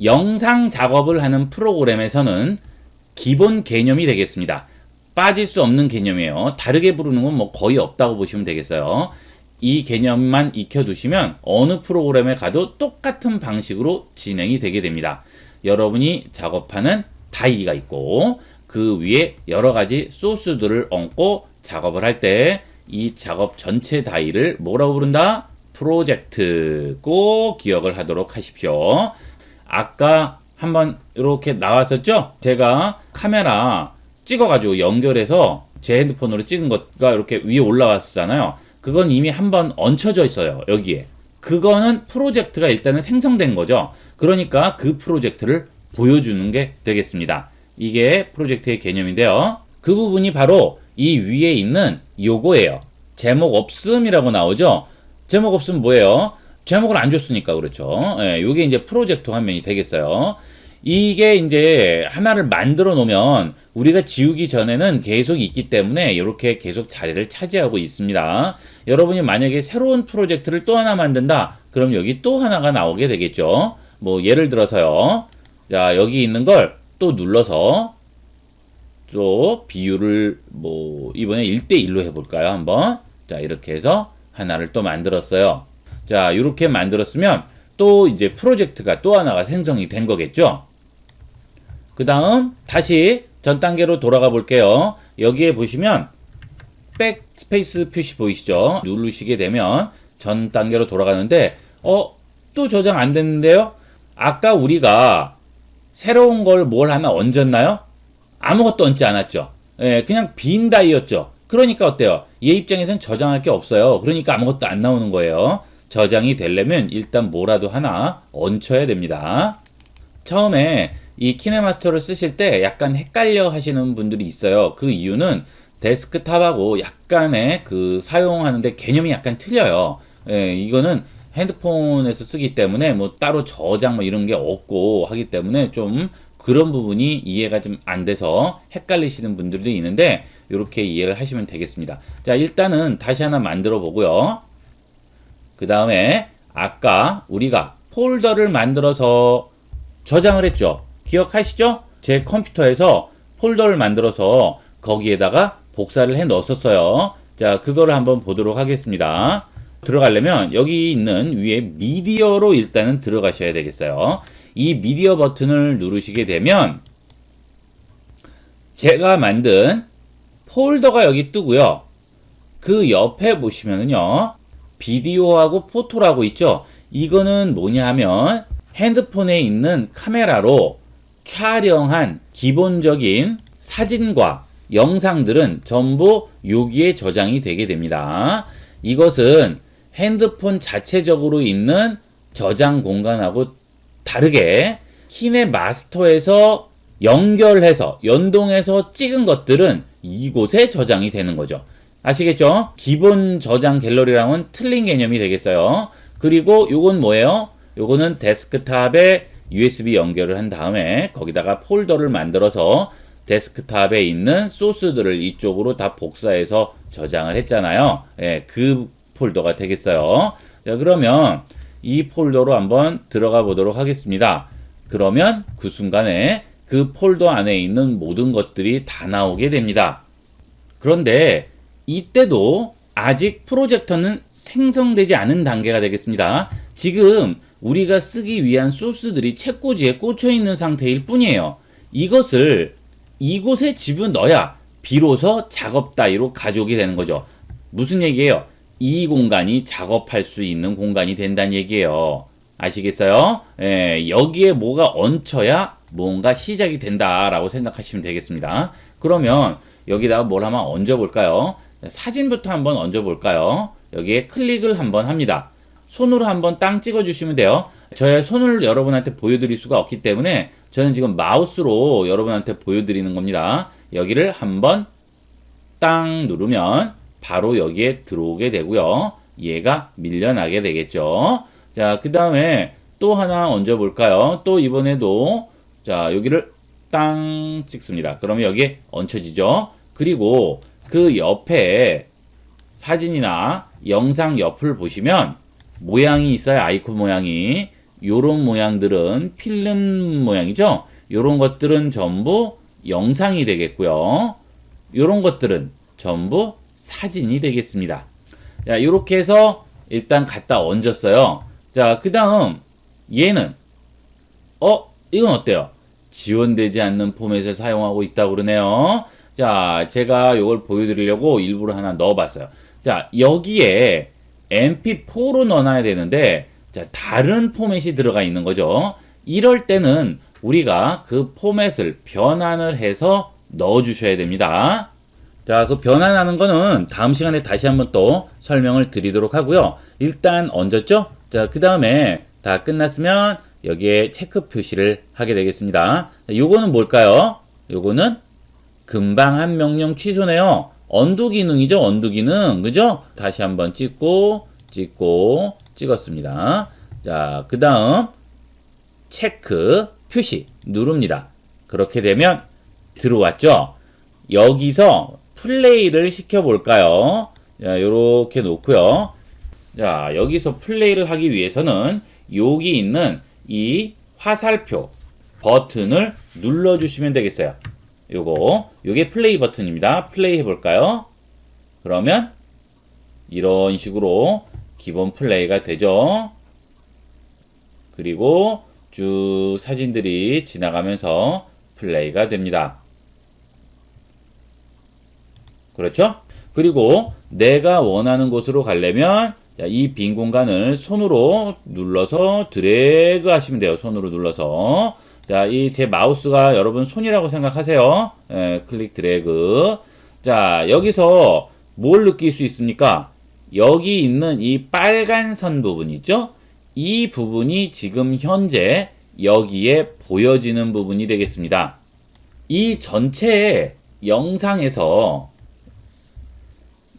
영상 작업을 하는 프로그램에서는 기본 개념이 되겠습니다. 빠질 수 없는 개념이에요. 다르게 부르는 건 거의 없다고 보시면 되겠어요. 이 개념만 익혀두시면 어느 프로그램에 가도 똑같은 방식으로 진행이 되게 됩니다. 여러분이 작업하는 다이가 있고 그 위에 여러 가지 소스들을 얹고 작업을 할 때 이 작업 전체 다이를 뭐라고 부른다? 프로젝트. 꼭 기억을 하도록 하십시오. 아까 한번 이렇게 나왔었죠? 제가 카메라 찍어가지고 연결해서 제 핸드폰으로 찍은 것가 이렇게 위에 올라왔잖아요. 그건 이미 한번 얹혀져 있어요. 여기에. 그거는 프로젝트가 일단은 생성된 거죠. 그러니까 그 프로젝트를 보여주는 게 되겠습니다. 이게 프로젝트의 개념인데요. 그 부분이 바로 이 위에 있는 요거예요. 제목 없음이라고 나오죠. 제목 없음 뭐예요? 제목을 안 줬으니까 그렇죠. 예, 요게 이제 프로젝트 화면이 되겠어요. 이게 이제 하나를 만들어 놓으면 우리가 지우기 전에는 계속 있기 때문에 이렇게 계속 자리를 차지하고 있습니다. 여러분이 만약에 새로운 프로젝트를 또 하나 만든다. 그럼 여기 또 하나가 나오게 되겠죠. 뭐 예를 들어서요. 자, 여기 있는 걸 또 눌러서 또 비율을 뭐 이번에 1대1로 해볼까요? 한번. 자, 이렇게 해서 하나를 또 만들었어요. 자, 이렇게 만들었으면 또 이제 프로젝트가 또 하나가 생성이 된 거겠죠. 그 다음 다시 전 단계로 돌아가 볼게요. 여기에 보시면 백스페이스 표시 보이시죠? 누르시게 되면 전 단계로 돌아가는데 또 저장 안 됐는데요? 아까 우리가 새로운 걸 뭘 하나 얹었나요? 아무것도 얹지 않았죠. 예, 그냥 빈 다이였죠. 그러니까 어때요? 얘 입장에선 저장할 게 없어요. 그러니까 아무것도 안 나오는 거예요. 저장이 되려면 일단 뭐라도 하나 얹혀야 됩니다. 처음에 이 키네마스터를 쓰실 때 약간 헷갈려 하시는 분들이 있어요. 그 이유는 데스크탑하고 약간의 그 사용하는데 개념이 약간 틀려요. 예, 이거는 핸드폰에서 쓰기 때문에 뭐 따로 저장 뭐 이런 게 없고 하기 때문에 좀 그런 부분이 이해가 좀 안 돼서 헷갈리시는 분들도 있는데 이렇게 이해를 하시면 되겠습니다. 자, 일단은 다시 하나 만들어 보고요. 그 다음에 아까 우리가 폴더를 만들어서 저장을 했죠. 기억하시죠? 제 컴퓨터에서 폴더를 만들어서 거기에다가 복사를 해 넣었었어요. 자, 그거를 한번 보도록 하겠습니다. 들어가려면 여기 있는 위에 미디어로 일단은 들어가셔야 되겠어요. 이 미디어 버튼을 누르시게 되면 제가 만든 폴더가 여기 뜨고요. 그 옆에 보시면은요. 비디오하고 포토라고 있죠. 이거는 뭐냐 하면 핸드폰에 있는 카메라로 촬영한 기본적인 사진과 영상들은 전부 여기에 저장이 되게 됩니다. 이것은 핸드폰 자체적으로 있는 저장 공간하고 다르게 키네마스터에서 연결해서 연동해서 찍은 것들은 이곳에 저장이 되는 거죠. 아시겠죠? 기본 저장 갤러리랑은 틀린 개념이 되겠어요. 그리고 요건 뭐예요? 요거는 데스크탑에 USB 연결을 한 다음에 거기다가 폴더를 만들어서 데스크탑에 있는 소스들을 이쪽으로 다 복사해서 저장을 했잖아요. 예, 그 폴더가 되겠어요. 자, 그러면 이 폴더로 한번 들어가 보도록 하겠습니다. 그러면 그 순간에 그 폴더 안에 있는 모든 것들이 다 나오게 됩니다. 그런데 이때도 아직 프로젝터는 생성되지 않은 단계가 되겠습니다. 지금 우리가 쓰기 위한 소스들이 책꽂이에 꽂혀 있는 상태일 뿐이에요. 이것을 이곳에 집어넣어야 비로소 작업 따위로 가져오게 되는 거죠. 무슨 얘기예요? 이 공간이 작업할 수 있는 공간이 된다는 얘기예요. 아시겠어요? 예, 여기에 뭐가 얹혀야 뭔가 시작이 된다라고 생각하시면 되겠습니다. 그러면 여기다가 뭘 한번 얹어볼까요? 사진부터 한번 얹어볼까요? 여기에 클릭을 한번 합니다. 손으로 한번 땅 찍어주시면 돼요. 저의 손을 여러분한테 보여드릴 수가 없기 때문에 저는 지금 마우스로 여러분한테 보여드리는 겁니다. 여기를 한번 땅 누르면 바로 여기에 들어오게 되고요. 얘가 밀려나게 되겠죠. 자, 그 다음에 또 하나 얹어 볼까요? 또 이번에도 자, 여기를 땅 찍습니다. 그러면 여기에 얹혀지죠. 그리고 그 옆에 사진이나 영상 옆을 보시면 모양이 있어요. 아이콘 모양이. 요런 모양들은 필름 모양이죠. 요런 것들은 전부 영상이 되겠고요. 요런 것들은 전부 사진이 되겠습니다. 자, 요렇게 해서 일단 갖다 얹었어요. 자, 그 다음 얘는 이건 어때요? 지원되지 않는 포맷을 사용하고 있다고 그러네요. 자, 제가 요걸 보여드리려고 일부러 하나 넣어봤어요. 자, 여기에 mp4로 넣어놔야 되는데 자, 다른 포맷이 들어가 있는 거죠. 이럴 때는 우리가 그 포맷을 변환을 해서 넣어주셔야 됩니다. 자, 그 변환하는 거는 다음 시간에 다시 한번 또 설명을 드리도록 하고요. 일단 얹었죠? 자, 그 다음에 다 끝났으면 여기에 체크 표시를 하게 되겠습니다. 요거는 뭘까요? 요거는 금방 한 명령 취소네요. 언두 기능이죠. 언두 기능. 그죠? 다시 한번 찍고 찍었습니다. 자, 그 다음 체크 표시 누릅니다. 그렇게 되면 들어왔죠? 여기서 플레이를 시켜볼까요? 자, 요렇게 놓고요. 자, 여기서 플레이를 하기 위해서는 여기 있는 이 화살표 버튼을 눌러주시면 되겠어요. 요게 플레이 버튼입니다. 플레이 해볼까요? 그러면 이런 식으로 기본 플레이가 되죠. 그리고 쭉 사진들이 지나가면서 플레이가 됩니다. 그렇죠? 그리고 내가 원하는 곳으로 가려면 이 빈 공간을 손으로 눌러서 드래그 하시면 돼요. 손으로 눌러서. 자, 이 제 마우스가 여러분 손이라고 생각하세요. 클릭 드래그. 자, 여기서 뭘 느낄 수 있습니까? 여기 있는 이 빨간 선 부분 있죠? 이 부분이 지금 현재 여기에 보여지는 부분이 되겠습니다. 이 전체 영상에서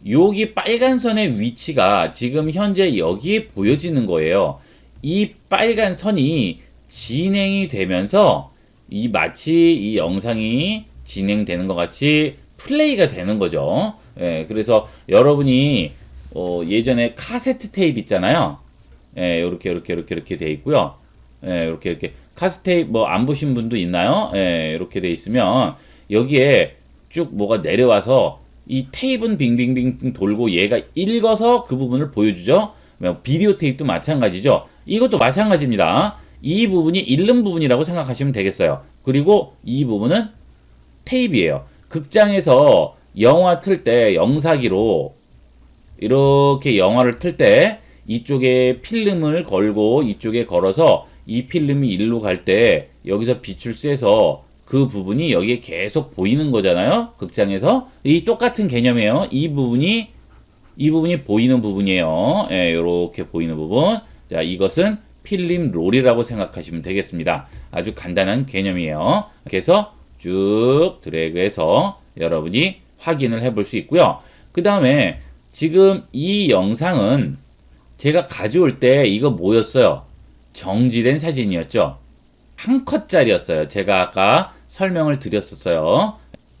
여기 빨간 선의 위치가 지금 현재 여기에 보여지는 거예요. 이 빨간 선이 진행이 되면서 마치 이 영상이 진행되는 것 같이 플레이가 되는 거죠. 그래서 여러분이 예전에 카세트 테이프 있잖아요. 요렇게 돼 있고요. 이렇게 카세트 테이프 뭐 안 보신 분도 있나요? 이렇게 돼 있으면 여기에 쭉 뭐가 내려와서 이 테이프는 빙빙빙 돌고 얘가 읽어서 그 부분을 보여주죠. 비디오 테이프도 마찬가지죠. 이것도 마찬가지입니다. 이 부분이 읽는 부분이라고 생각하시면 되겠어요. 그리고 이 부분은 테이프예요. 극장에서 영화 틀 때 영사기로 이렇게 영화를 틀 때 이쪽에 필름을 걸고 이쪽에 걸어서 이 필름이 일로 갈 때 여기서 빛을 쐬서 그 부분이 여기에 계속 보이는 거잖아요. 극장에서. 이 똑같은 개념이에요. 이 부분이 보이는 부분이에요. 요렇게 보이는 부분. 자, 이것은 필름 롤이라고 생각하시면 되겠습니다. 아주 간단한 개념이에요. 그래서 쭉 드래그해서 여러분이 확인을 해볼 수 있고요. 그 다음에 지금 이 영상은 제가 가져올 때 이거 뭐였어요? 정지된 사진이었죠. 한 컷짜리였어요. 제가 아까 설명을 드렸었어요.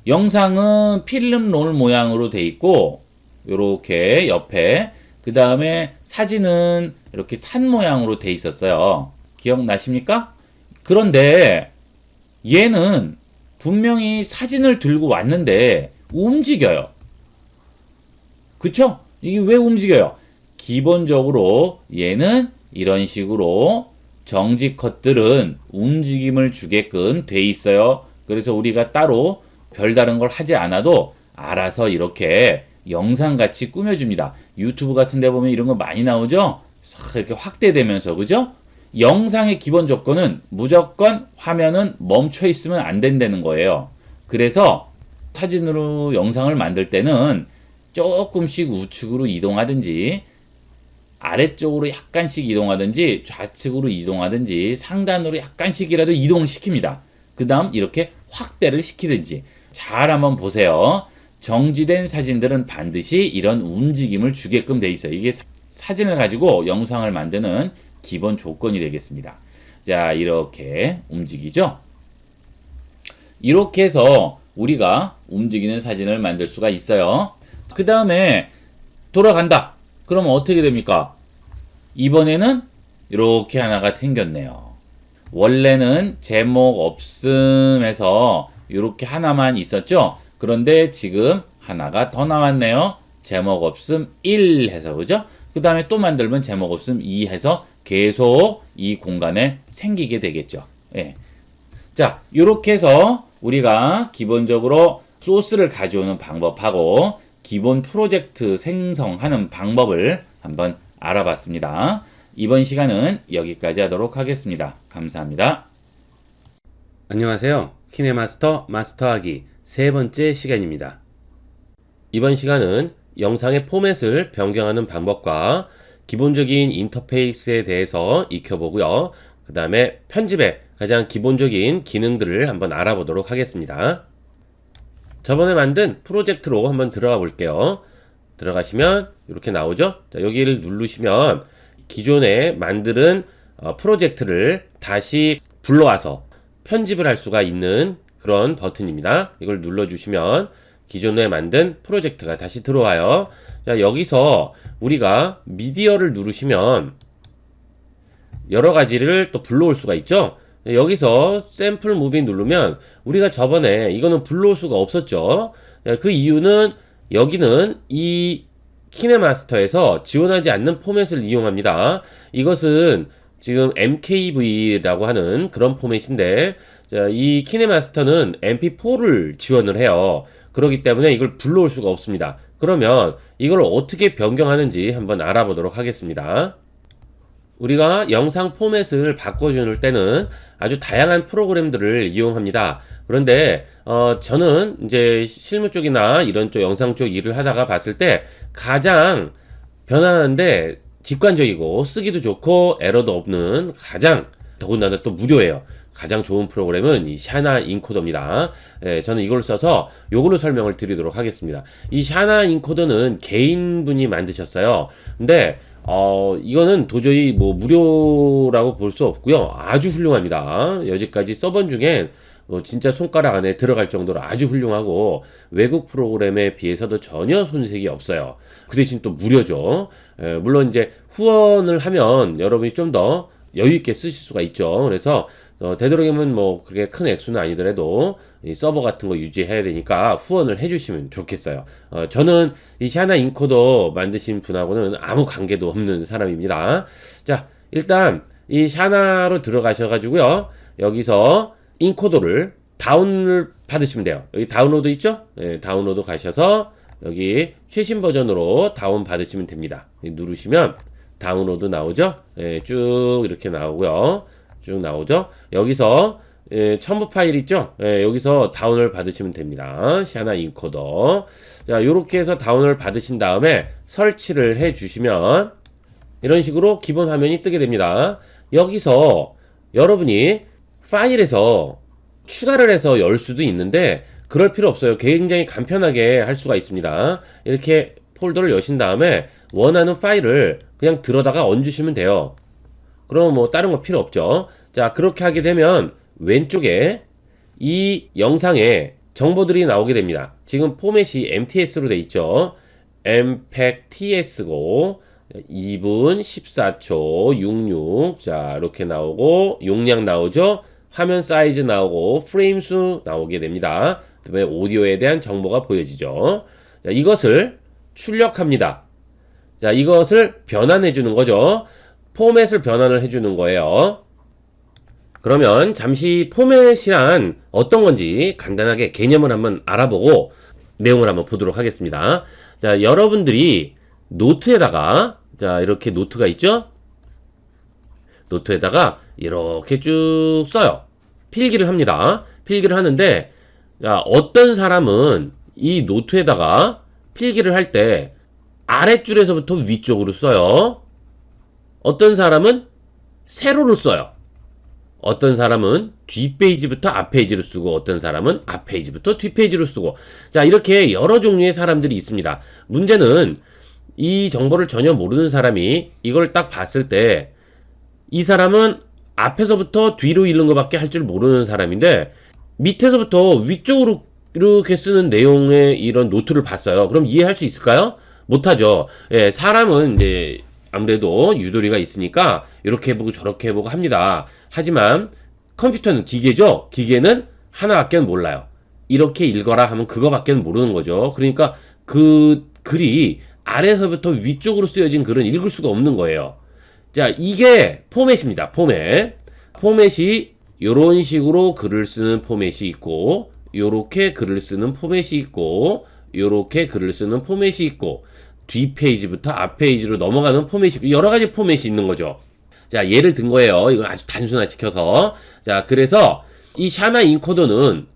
영상은 필름 롤 모양으로 돼 있고 요렇게 옆에 그 다음에 사진은 이렇게 산 모양으로 돼 있었어요. 기억나십니까? 그런데 얘는 분명히 사진을 들고 왔는데 움직여요. 그쵸? 이게 왜 움직여요? 기본적으로 얘는 이런 식으로 정지 컷들은 움직임을 주게끔 돼 있어요. 그래서 우리가 따로 별다른 걸 하지 않아도 알아서 이렇게 영상같이 꾸며줍니다. 유튜브 같은 데 보면 이런 거 많이 나오죠? 이렇게 확대되면서, 그죠? 영상의 기본 조건은 무조건 화면은 멈춰 있으면 안 된다는 거예요. 그래서 사진으로 영상을 만들 때는 조금씩 우측으로 이동하든지 아래쪽으로 약간씩 이동하든지 좌측으로 이동하든지 상단으로 약간씩이라도 이동을 시킵니다. 그 다음 이렇게 확대를 시키든지. 잘 한번 보세요. 정지된 사진들은 반드시 이런 움직임을 주게끔 돼 있어요. 이게 사진을 가지고 영상을 만드는 기본 조건이 되겠습니다. 자, 이렇게 움직이죠. 이렇게 해서 우리가 움직이는 사진을 만들 수가 있어요. 그 다음에 돌아간다. 그러면 어떻게 됩니까? 이번에는 이렇게 하나가 생겼네요. 원래는 제목 없음에서 이렇게 하나만 있었죠? 그런데 지금 하나가 더 나왔네요. 제목 없음 1 해서, 그죠? 그 다음에 또 만들면 제목 없음 2 해서 계속 이 공간에 생기게 되겠죠. 예. 자, 이렇게 해서 우리가 기본적으로 소스를 가져오는 방법하고 기본 프로젝트 생성하는 방법을 한번 알아봤습니다. 이번 시간은 여기까지 하도록 하겠습니다. 감사합니다. 안녕하세요. 키네마스터 마스터하기 세 번째 시간입니다. 이번 시간은 영상의 포맷을 변경하는 방법과 기본적인 인터페이스에 대해서 익혀보고요. 그 다음에 편집의 가장 기본적인 기능들을 한번 알아보도록 하겠습니다. 저번에 만든 프로젝트로 한번 들어가 볼게요. 들어가시면 이렇게 나오죠. 자, 여기를 누르시면 기존에 만든 프로젝트를 다시 불러와서 편집을 할 수가 있는 그런 버튼입니다. 이걸 눌러주시면 기존에 만든 프로젝트가 다시 들어와요. 자, 여기서 우리가 미디어를 누르시면 여러 가지를 또 불러올 수가 있죠. 여기서 샘플 무비 누르면 우리가 저번에 이거는 불러올 수가 없었죠. 그 이유는 여기는 이 키네마스터에서 지원하지 않는 포맷을 이용합니다. 이것은 지금 MKV라고 하는 그런 포맷인데, 자, 이 키네마스터는 MP4를 지원을 해요. 그렇기 때문에 이걸 불러올 수가 없습니다. 그러면 이걸 어떻게 변경하는지 한번 알아보도록 하겠습니다. 우리가 영상 포맷을 바꿔줄 때는 아주 다양한 프로그램들을 이용합니다. 그런데 저는 이제 실무 쪽이나 이런 쪽 영상 쪽 일을 하다가 봤을 때 가장 편안한데 직관적이고 쓰기도 좋고 에러도 없는 가장, 더군다나 또 무료예요. 가장 좋은 프로그램은 이 샤나 인코더입니다. 예, 저는 이걸 써서 요걸로 설명을 드리도록 하겠습니다. 이 샤나 인코더는 개인분이 만드셨어요. 근데 이거는 도저히 뭐 무료라고 볼 수 없고요. 아주 훌륭합니다. 여지까지 써본 중엔 진짜 손가락 안에 들어갈 정도로 아주 훌륭하고 외국 프로그램에 비해서도 전혀 손색이 없어요. 그 대신 또 무료죠. 물론 이제 후원을 하면 여러분이 좀 더 여유 있게 쓰실 수가 있죠. 그래서 되도록이면 뭐 그렇게 큰 액수는 아니더라도 이 서버 같은 거 유지해야 되니까 후원을 해주시면 좋겠어요. 저는 이 샤나 인코더 만드신 분하고는 아무 관계도 없는 사람입니다. 자, 일단 이 샤나로 들어가셔가지고요. 여기서 인코더를 다운을 받으시면 돼요. 여기 다운로드 있죠? 네, 다운로드 가셔서 여기 최신 버전으로 다운 받으시면 됩니다. 누르시면 다운로드 나오죠? 네, 쭉 이렇게 나오고요. 쭉 나오죠? 여기서 첨부 파일 있죠? 여기서 다운을 받으시면 됩니다. 샤나 인코더. 자, 요렇게 해서 다운을 받으신 다음에 설치를 해 주시면 이런 식으로 기본 화면이 뜨게 됩니다. 여기서 여러분이 파일에서 추가를 해서 열 수도 있는데 그럴 필요 없어요. 굉장히 간편하게 할 수가 있습니다. 이렇게 폴더를 여신 다음에 원하는 파일을 그냥 들어다가 얹으시면 돼요. 그럼 뭐 다른 거 필요 없죠. 자, 그렇게 하게 되면 왼쪽에 이 영상에 정보들이 나오게 됩니다. 지금 포맷이 MTS로 돼 있죠. MPEG-TS고 2분 14초 66. 자, 이렇게 나오고 용량 나오죠. 화면 사이즈 나오고 프레임 수 나오게 됩니다. 그다음에 오디오에 대한 정보가 보여지죠. 자, 이것을 출력합니다. 자, 이것을 변환해 주는 거죠. 포맷을 변환을 해 주는 거예요. 그러면 잠시 포맷이란 어떤 건지 간단하게 개념을 한번 알아보고 내용을 한번 보도록 하겠습니다. 자, 여러분들이 노트에다가, 자, 이렇게 노트가 있죠? 노트에다가 이렇게 쭉 써요. 필기를 합니다. 필기를 하는데, 자, 어떤 사람은 이 노트에다가 필기를 할 때 아랫줄에서부터 위쪽으로 써요. 어떤 사람은 세로로 써요. 어떤 사람은 뒷페이지부터 앞페이지로 쓰고 어떤 사람은 앞페이지부터 뒷페이지로 쓰고, 자, 이렇게 여러 종류의 사람들이 있습니다. 문제는 이 정보를 전혀 모르는 사람이 이걸 딱 봤을 때 이 사람은 앞에서부터 뒤로 읽는 것밖에 할 줄 모르는 사람인데 밑에서부터 위쪽으로 이렇게 쓰는 내용의 이런 노트를 봤어요. 그럼 이해할 수 있을까요? 못하죠. 예, 사람은 이제 아무래도 유도리가 있으니까 이렇게 해보고 저렇게 해보고 합니다. 하지만 컴퓨터는 기계죠. 기계는 하나밖에 몰라요. 이렇게 읽어라 하면 그거밖에 모르는 거죠. 그러니까 그 글이 아래서부터 위쪽으로 쓰여진 글은 읽을 수가 없는 거예요. 자, 이게 포맷입니다. 포맷이 요런 식으로 글을 쓰는 포맷이 있고, 요렇게 글을 쓰는 포맷이 있고, 요렇게 글을 쓰는 포맷이 있고, 뒷페이지부터 앞페이지로 넘어가는 포맷이, 여러 가지 포맷이 있는 거죠. 자, 예를 든 거예요. 이거 아주 단순화시켜서. 자, 그래서 이 샤나 인코더는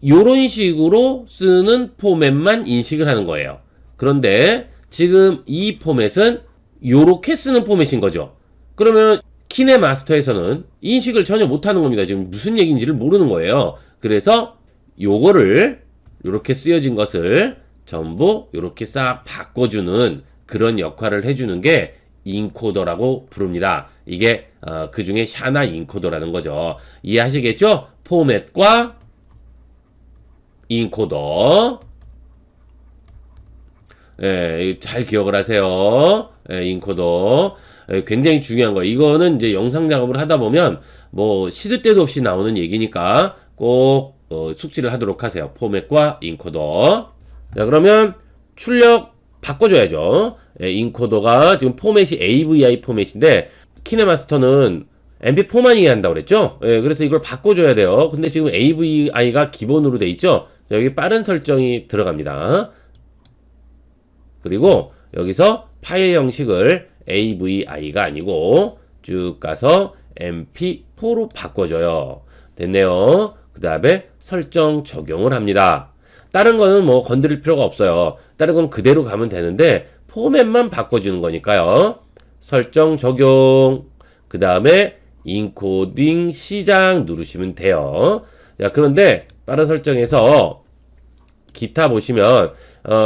요런 식으로 쓰는 포맷만 인식을 하는 거예요. 그런데 지금 이 포맷은 요렇게 쓰는 포맷인 거죠. 그러면 키네마스터에서는 인식을 전혀 못하는 겁니다. 지금 무슨 얘기인지를 모르는 거예요. 그래서 요거를 요렇게 쓰여진 것을 전부 요렇게 싹 바꿔주는 그런 역할을 해주는 게 인코더라고 부릅니다. 이게 그 중에 샤나 인코더라는 거죠. 이해하시겠죠? 포맷과 인코더. 예, 잘 기억을 하세요. 예, 인코더. 예, 굉장히 중요한 거예요. 이거는 이제 영상 작업을 하다 보면 뭐 시도 때도 없이 나오는 얘기니까 꼭 숙지를 하도록 하세요. 포맷과 인코더. 자, 그러면 출력 바꿔줘야죠. 예, 인코더가 지금 포맷이 AVI 포맷인데 키네마스터는 MP4만 이해한다고 그랬죠? 예, 그래서 이걸 바꿔줘야 돼요. 근데 지금 AVI가 기본으로 돼 있죠? 자, 여기 빠른 설정이 들어갑니다. 그리고 여기서 파일 형식을 AVI가 아니고 쭉 가서 MP4로 바꿔줘요. 됐네요. 그 다음에 설정 적용을 합니다. 다른 거는 뭐 건드릴 필요가 없어요. 다른 건 그대로 가면 되는데 포맷만 바꿔주는 거니까요. 설정 적용, 그 다음에 인코딩 시작 누르시면 돼요. 자, 그런데 빠른 설정에서 기타 보시면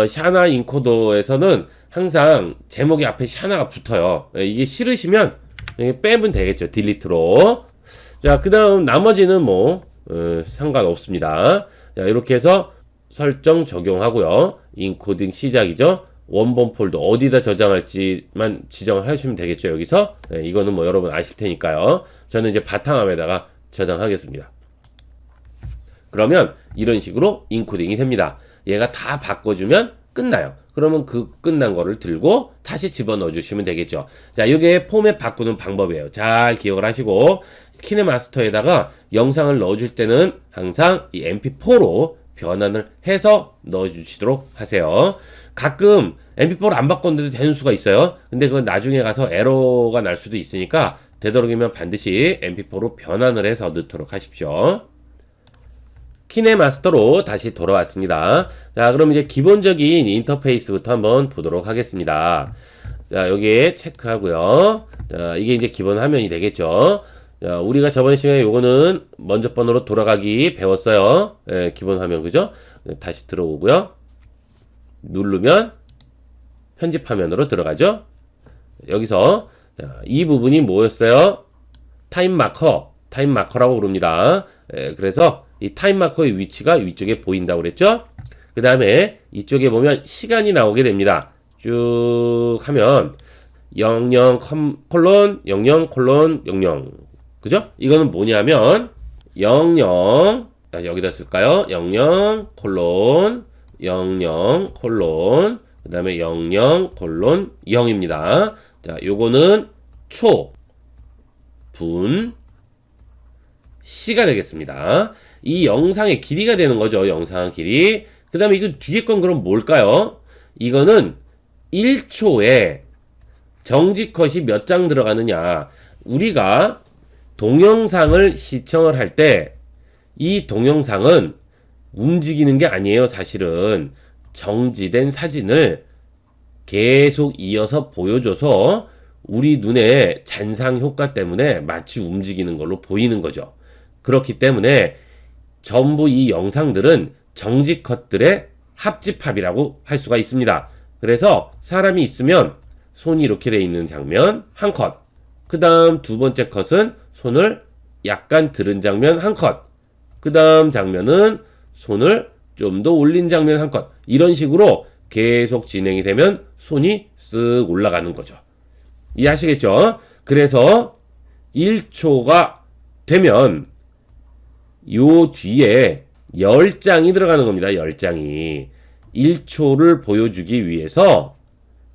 샤나 인코더에서는 항상 제목이 앞에 샤나가 붙어요. 이게 싫으시면 빼면 되겠죠. 딜리트로. 자, 그 다음 나머지는 뭐 상관없습니다. 자, 이렇게 해서 설정 적용하고요. 인코딩 시작이죠. 원본 폴더 어디다 저장할지만 지정을 하시면 되겠죠. 여기서 이거는 뭐 여러분 아실 테니까요. 저는 이제 바탕화면에다가 저장하겠습니다. 그러면 이런 식으로 인코딩이 됩니다. 얘가 다 바꿔주면 끝나요. 그러면 그 끝난 거를 들고 다시 집어넣어 주시면 되겠죠. 자, 이게 포맷 바꾸는 방법이에요. 잘 기억을 하시고 키네마스터에다가 영상을 넣어줄 때는 항상 이 MP4로 변환을 해서 넣어주시도록 하세요. 가끔 MP4를 안 바꿨는데도 되는 수가 있어요. 근데 그건 나중에 가서 에러가 날 수도 있으니까 되도록이면 반드시 MP4로 변환을 해서 넣도록 하십시오. 키네마스터로 다시 돌아왔습니다. 자, 그럼 이제 기본적인 인터페이스부터 한번 보도록 하겠습니다. 자, 여기에 체크하고요. 자, 이게 이제 기본 화면이 되겠죠. 자, 우리가 저번 시간에 요거는 먼저 번호로 돌아가기 배웠어요. 예, 기본 화면, 그죠? 다시 들어오고요. 누르면 편집 화면으로 들어가죠. 여기서 자, 이 부분이 뭐였어요? 타임 마커라고 부릅니다. 예, 그래서 이 타임 마커의 위치가 위쪽에 보인다고 그랬죠? 그 다음에 이쪽에 보면 시간이 나오게 됩니다. 쭉 하면 00 콜론 00 그죠? 이거는 뭐냐면 00 여기다 쓸까요? 00 콜론 그 다음에 00 콜론 0입니다. 자, 요거는 초, 분, 시가 되겠습니다. 이 영상의 길이가 되는 거죠. 영상 길이. 그 다음에 이거 뒤에 건 그럼 뭘까요? 이거는 1초에 정지컷이 몇 장 들어가느냐. 우리가 동영상을 시청을 할 때 이 동영상은 움직이는 게 아니에요. 사실은 정지된 사진을 계속 이어서 보여줘서 우리 눈에 잔상 효과 때문에 마치 움직이는 걸로 보이는 거죠. 그렇기 때문에 전부 이 영상들은 정지 컷들의 합집합이라고 할 수가 있습니다. 그래서 사람이 있으면 손이 이렇게 돼 있는 장면 한 컷, 그 다음 두 번째 컷은 손을 약간 들은 장면 한 컷, 그 다음 장면은 손을 좀 더 올린 장면 한 컷, 이런 식으로 계속 진행이 되면 손이 쓱 올라가는 거죠. 이해하시겠죠? 그래서 1초가 되면 요 뒤에 10장이 들어가는 겁니다. 10장이. 1초를 보여주기 위해서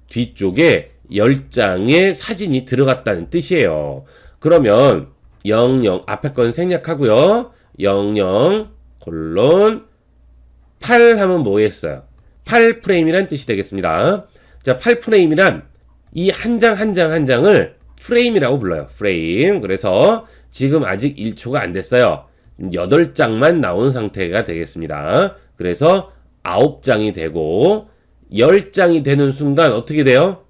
뒤쪽에 10장의 사진이 들어갔다는 뜻이에요. 그러면 00 앞에 건 생략하고요. 00 콜론 8 하면 뭐겠어요? 8프레임이란 뜻이 되겠습니다. 자, 8프레임이란 이 한 장 한 장 한 장을 프레임이라고 불러요. 프레임. 그래서 지금 아직 1초가 안 됐어요. 8장만 나온 상태가 되겠습니다. 그래서 9장이 되고 10장이 되는 순간 어떻게 돼요?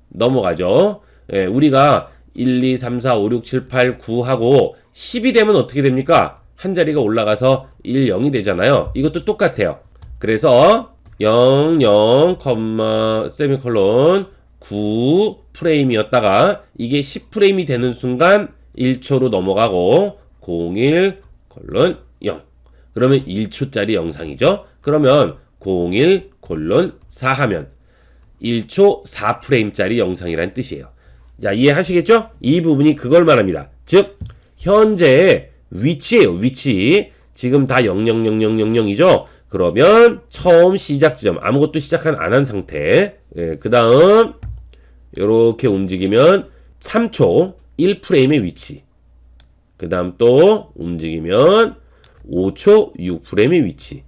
넘어가죠. 예, 우리가 1, 2, 3, 4, 5, 6, 7, 8, 9 하고 10이 되면 어떻게 됩니까? 한 자리가 올라가서 1, 0이 되잖아요. 이것도 똑같아요. 그래서 0, 0, 세미콜론 9프레임이었다가 이게 10프레임이 되는 순간 1초로 넘어가고 01:0 그러면 1초짜리 영상이죠. 그러면 01:4 하면 1초 4프레임짜리 영상이란 뜻이에요. 자, 이해하시겠죠? 이 부분이 그걸 말합니다. 즉 현재의 위치예요. 위치. 지금 다 00000이죠. 그러면 처음 시작 지점 아무것도 시작한 안 한 상태. 그 다음 이렇게 움직이면 3초 1프레임의 위치. 그 다음 또 움직이면 5초 6프레임의 위치.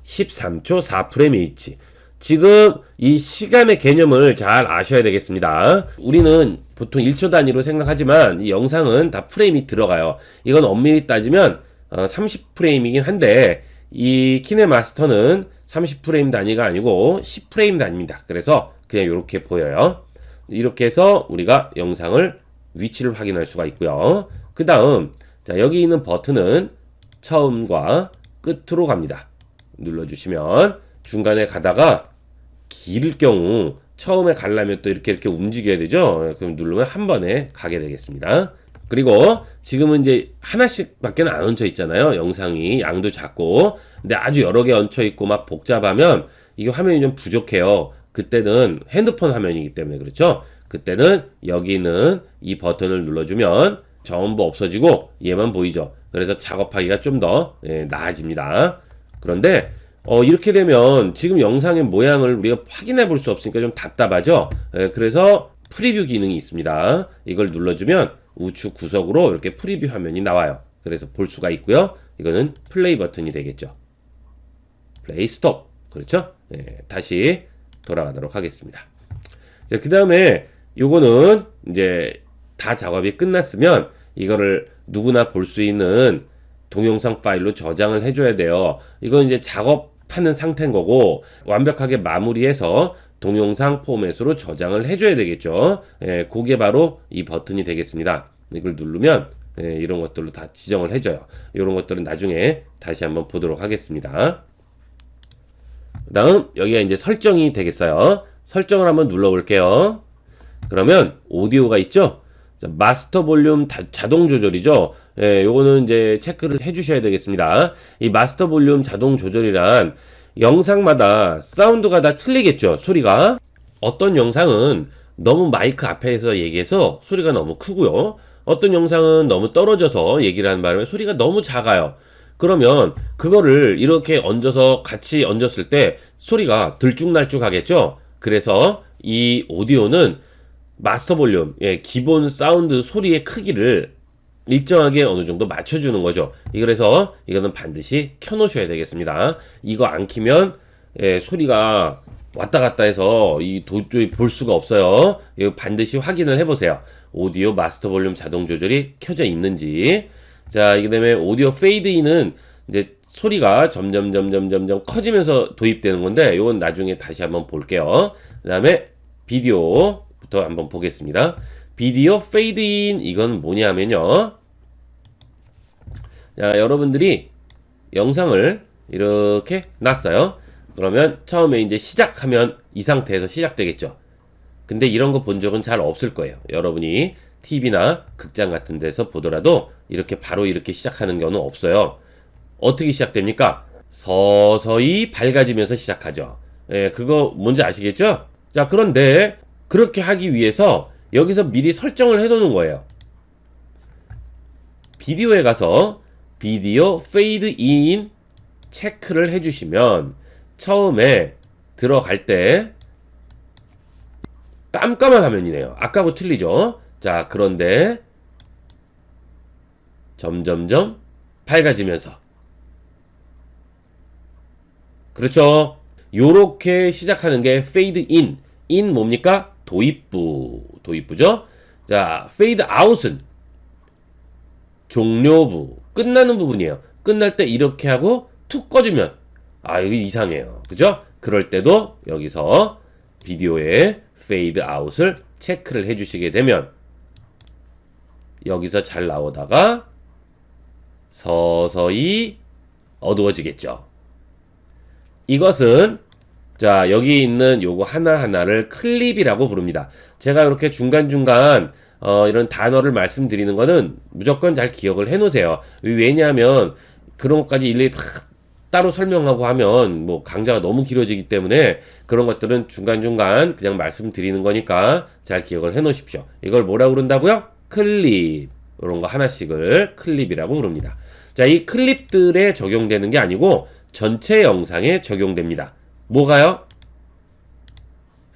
13초 4프레임의 위치. 지금 이 시간의 개념을 잘 아셔야 되겠습니다. 우리는 보통 1초 단위로 생각하지만 이 영상은 다 프레임이 들어가요. 이건 엄밀히 따지면 30프레임이긴 한데 이 키네마스터는 30프레임 단위가 아니고 10프레임 단위입니다. 그래서 그냥 이렇게 보여요. 이렇게 해서 우리가 영상을 위치를 확인할 수가 있고요. 그 다음 자 여기 있는 버튼은 처음과 끝으로 갑니다. 눌러주시면 중간에 가다가 길 경우 처음에 가려면 또 이렇게 움직여야 되죠. 그럼 누르면 한 번에 가게 되겠습니다. 그리고 지금은 이제 하나씩 밖에 안 얹혀 있잖아요. 영상이 양도 작고. 근데 아주 여러 개 얹혀 있고 막 복잡하면 이게 화면이 좀 부족해요. 그때는 핸드폰 화면이기 때문에 그렇죠. 그때는 여기 있는 이 버튼을 눌러주면 전부 없어지고 얘만 보이죠. 그래서 작업하기가 좀 더 나아집니다. 그런데 이렇게 되면 지금 영상의 모양을 우리가 확인해 볼 수 없으니까 좀 답답하죠. 그래서 프리뷰 기능이 있습니다. 이걸 눌러주면 우측 구석으로 이렇게 프리뷰 화면이 나와요. 그래서 볼 수가 있고요. 이거는 플레이 버튼이 되겠죠. 플레이 스톱. 그렇죠? 다시 돌아가도록 하겠습니다. 자, 그 다음에 요거는 이제 다 작업이 끝났으면 이거를 누구나 볼 수 있는 동영상 파일로 저장을 해줘야 돼요. 이건 이제 작업하는 상태인 거고 완벽하게 마무리해서 동영상 포맷으로 저장을 해줘야 되겠죠. 그게 바로 이 버튼이 되겠습니다. 이걸 누르면 이런 것들로 다 지정을 해줘요. 이런 것들은 나중에 다시 한번 보도록 하겠습니다. 그 다음 여기가 이제 설정이 되겠어요. 설정을 한번 눌러볼게요. 그러면 오디오가 있죠. 마스터 볼륨 자동 조절이죠. 요거는 이제 체크를 해주셔야 되겠습니다. 이 마스터 볼륨 자동 조절이란 영상마다 사운드가 다 틀리겠죠. 소리가. 어떤 영상은 너무 마이크 앞에서 얘기해서 소리가 너무 크고요. 어떤 영상은 너무 떨어져서 얘기를 하는 바람에 소리가 너무 작아요. 그러면 그거를 이렇게 얹어서 같이 얹었을 때 소리가 들쭉날쭉 하겠죠. 그래서 이 오디오는 마스터 볼륨, 기본 사운드 소리의 크기를 일정하게 어느 정도 맞춰주는 거죠. 그래서 이거는 반드시 켜놓으셔야 되겠습니다. 이거 안 켜면 소리가 왔다 갔다 해서 도저히 볼 수가 없어요. 이거 반드시 확인을 해보세요. 오디오 마스터 볼륨 자동 조절이 켜져 있는지. 자, 그 다음에 오디오 페이드인은 이제 소리가 점점 커지면서 도입되는 건데 이건 나중에 다시 한번 볼게요. 그 다음에 비디오부터 한번 보겠습니다. 비디오 페이드인 이건 뭐냐면요. 자, 여러분들이 영상을 이렇게 놨어요. 그러면 처음에 이제 시작하면 이 상태에서 시작되겠죠. 근데 이런 거 본 적은 잘 없을 거예요. 여러분이 TV나 극장 같은 데서 보더라도 이렇게 바로 이렇게 시작하는 경우는 없어요. 어떻게 시작됩니까? 서서히 밝아지면서 시작하죠. 그거 뭔지 아시겠죠? 자, 그런데 그렇게 하기 위해서 여기서 미리 설정을 해놓는 거예요. 비디오에 가서 비디오 페이드 인 체크를 해주시면 처음에 들어갈 때 깜깜한 화면이네요. 아까하고 틀리죠? 자, 그런데 점점점 밝아지면서 그렇죠? 요렇게 시작하는 게 페이드 인. 인 뭡니까? 도입부죠? 자, 페이드 아웃은 종료부, 끝나는 부분이에요. 끝날 때 이렇게 하고 툭 꺼주면 여기 이상해요. 그죠? 그럴 때도 여기서 비디오에 페이드 아웃을 체크를 해주시게 되면 여기서 잘 나오다가 서서히 어두워지겠죠. 이것은 자, 여기 있는 요거 하나하나를 클립이라고 부릅니다. 제가 이렇게 중간중간 이런 단어를 말씀드리는 거는 무조건 잘 기억을 해 놓으세요. 왜냐하면 그런 것까지 일일이 다 따로 설명하고 하면 뭐 강좌가 너무 길어지기 때문에 그런 것들은 중간중간 그냥 말씀드리는 거니까 잘 기억을 해 놓으십시오. 이걸 뭐라고 그런다고요? 클립. 이런 거 하나씩을 클립이라고 부릅니다. 자, 이 클립들에 적용되는 게 아니고 전체 영상에 적용됩니다. 뭐가요?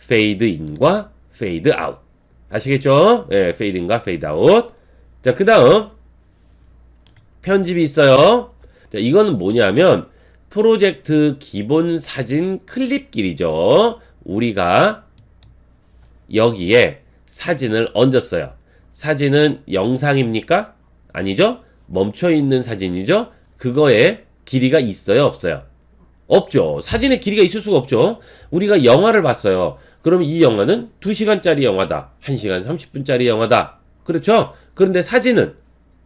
페이드 인과 페이드 아웃. 아시겠죠? 예, 페이드 인과 페이드 아웃. 자, 그 다음 편집이 있어요. 자, 이거는 뭐냐면 프로젝트 기본 사진 클립길이죠. 우리가 여기에 사진을 얹었어요. 사진은 영상입니까? 아니죠? 멈춰있는 사진이죠? 그거에 길이가 있어요? 없어요? 없죠. 사진에 길이가 있을 수가 없죠. 우리가 영화를 봤어요. 그럼 이 영화는 2시간짜리 영화다. 1시간 30분짜리 영화다. 그렇죠? 그런데 사진은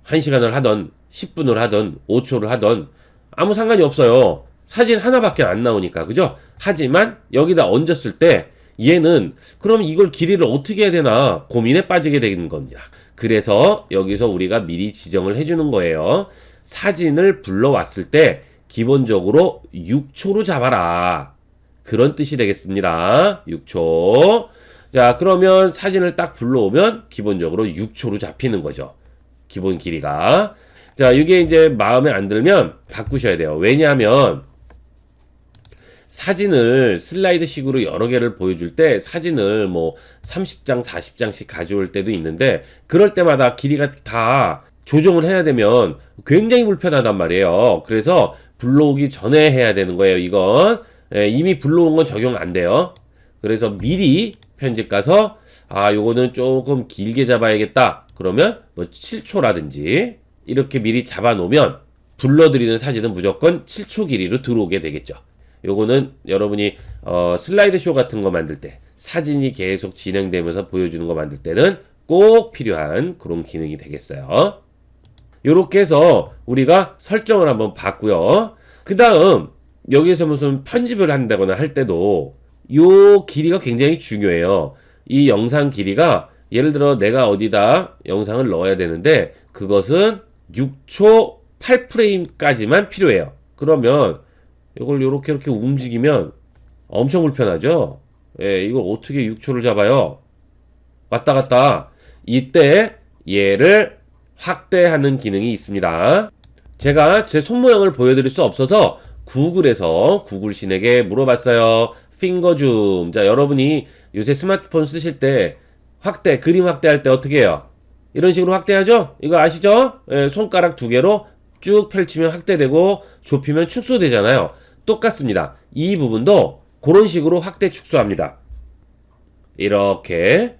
1시간을 하던 10분을 하던 5초를 하던 아무 상관이 없어요. 사진 하나밖에 안 나오니까. 그죠? 하지만 여기다 얹었을 때 얘는 그럼 이걸 길이를 어떻게 해야 되나 고민에 빠지게 되는 겁니다. 그래서 여기서 우리가 미리 지정을 해주는 거예요. 사진을 불러왔을 때 기본적으로 6초로 잡아라. 그런 뜻이 되겠습니다. 6초. 자, 그러면 사진을 딱 불러오면 기본적으로 6초로 잡히는 거죠. 기본 길이가. 자, 이게 이제 마음에 안 들면 바꾸셔야 돼요. 왜냐하면 사진을 슬라이드식으로 여러 개를 보여줄 때 사진을 뭐 30장, 40장씩 가져올 때도 있는데 그럴 때마다 길이가 다 조정을 해야 되면 굉장히 불편하단 말이에요. 그래서 불러오기 전에 해야 되는 거예요, 이건. 예, 이미 불러온 건 적용 안 돼요. 그래서 미리 편집 가서 요거는 조금 길게 잡아야겠다. 그러면 뭐 7초라든지 이렇게 미리 잡아 놓으면 불러드리는 사진은 무조건 7초 길이로 들어오게 되겠죠. 요거는 여러분이 슬라이드 쇼 같은 거 만들 때 사진이 계속 진행되면서 보여주는 거 만들 때는 꼭 필요한 그런 기능이 되겠어요. 요렇게 해서 우리가 설정을 한번 봤고요. 그 다음 여기서 무슨 편집을 한다거나 할 때도 요 길이가 굉장히 중요해요. 이 영상 길이가 예를 들어 내가 어디다 영상을 넣어야 되는데 그것은 6초 8프레임까지만 필요해요. 그러면 이걸 이렇게 움직이면 엄청 불편하죠. 예, 이걸 어떻게 6초를 잡아요? 왔다 갔다. 이때 얘를 확대하는 기능이 있습니다. 제가 제 손모양을 보여드릴 수 없어서 구글에서 구글신에게 물어봤어요. 핑거줌. 자, 여러분이 요새 스마트폰 쓰실 때 확대, 그림 확대할 때 어떻게 해요? 이런 식으로 확대하죠? 이거 아시죠? 예, 손가락 2개로 쭉 펼치면 확대되고 좁히면 축소되잖아요. 똑같습니다. 이 부분도 그런 식으로 확대 축소합니다. 이렇게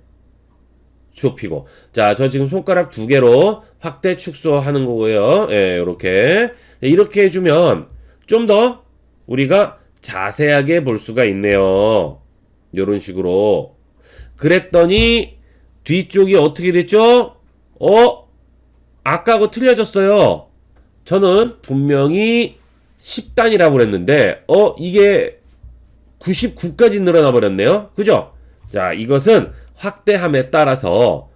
좁히고. 자, 저 지금 손가락 2개로 확대 축소하는 거고요. 예, 이렇게 해주면 좀 더 우리가 자세하게 볼 수가 있네요. 이런 식으로. 그랬더니 뒤쪽이 어떻게 됐죠? 아까하고 틀려졌어요. 저는 분명히 10단이라고 그랬는데 이게 99까지 늘어나 버렸네요. 그죠? 자, 이것은 확대함에 따라서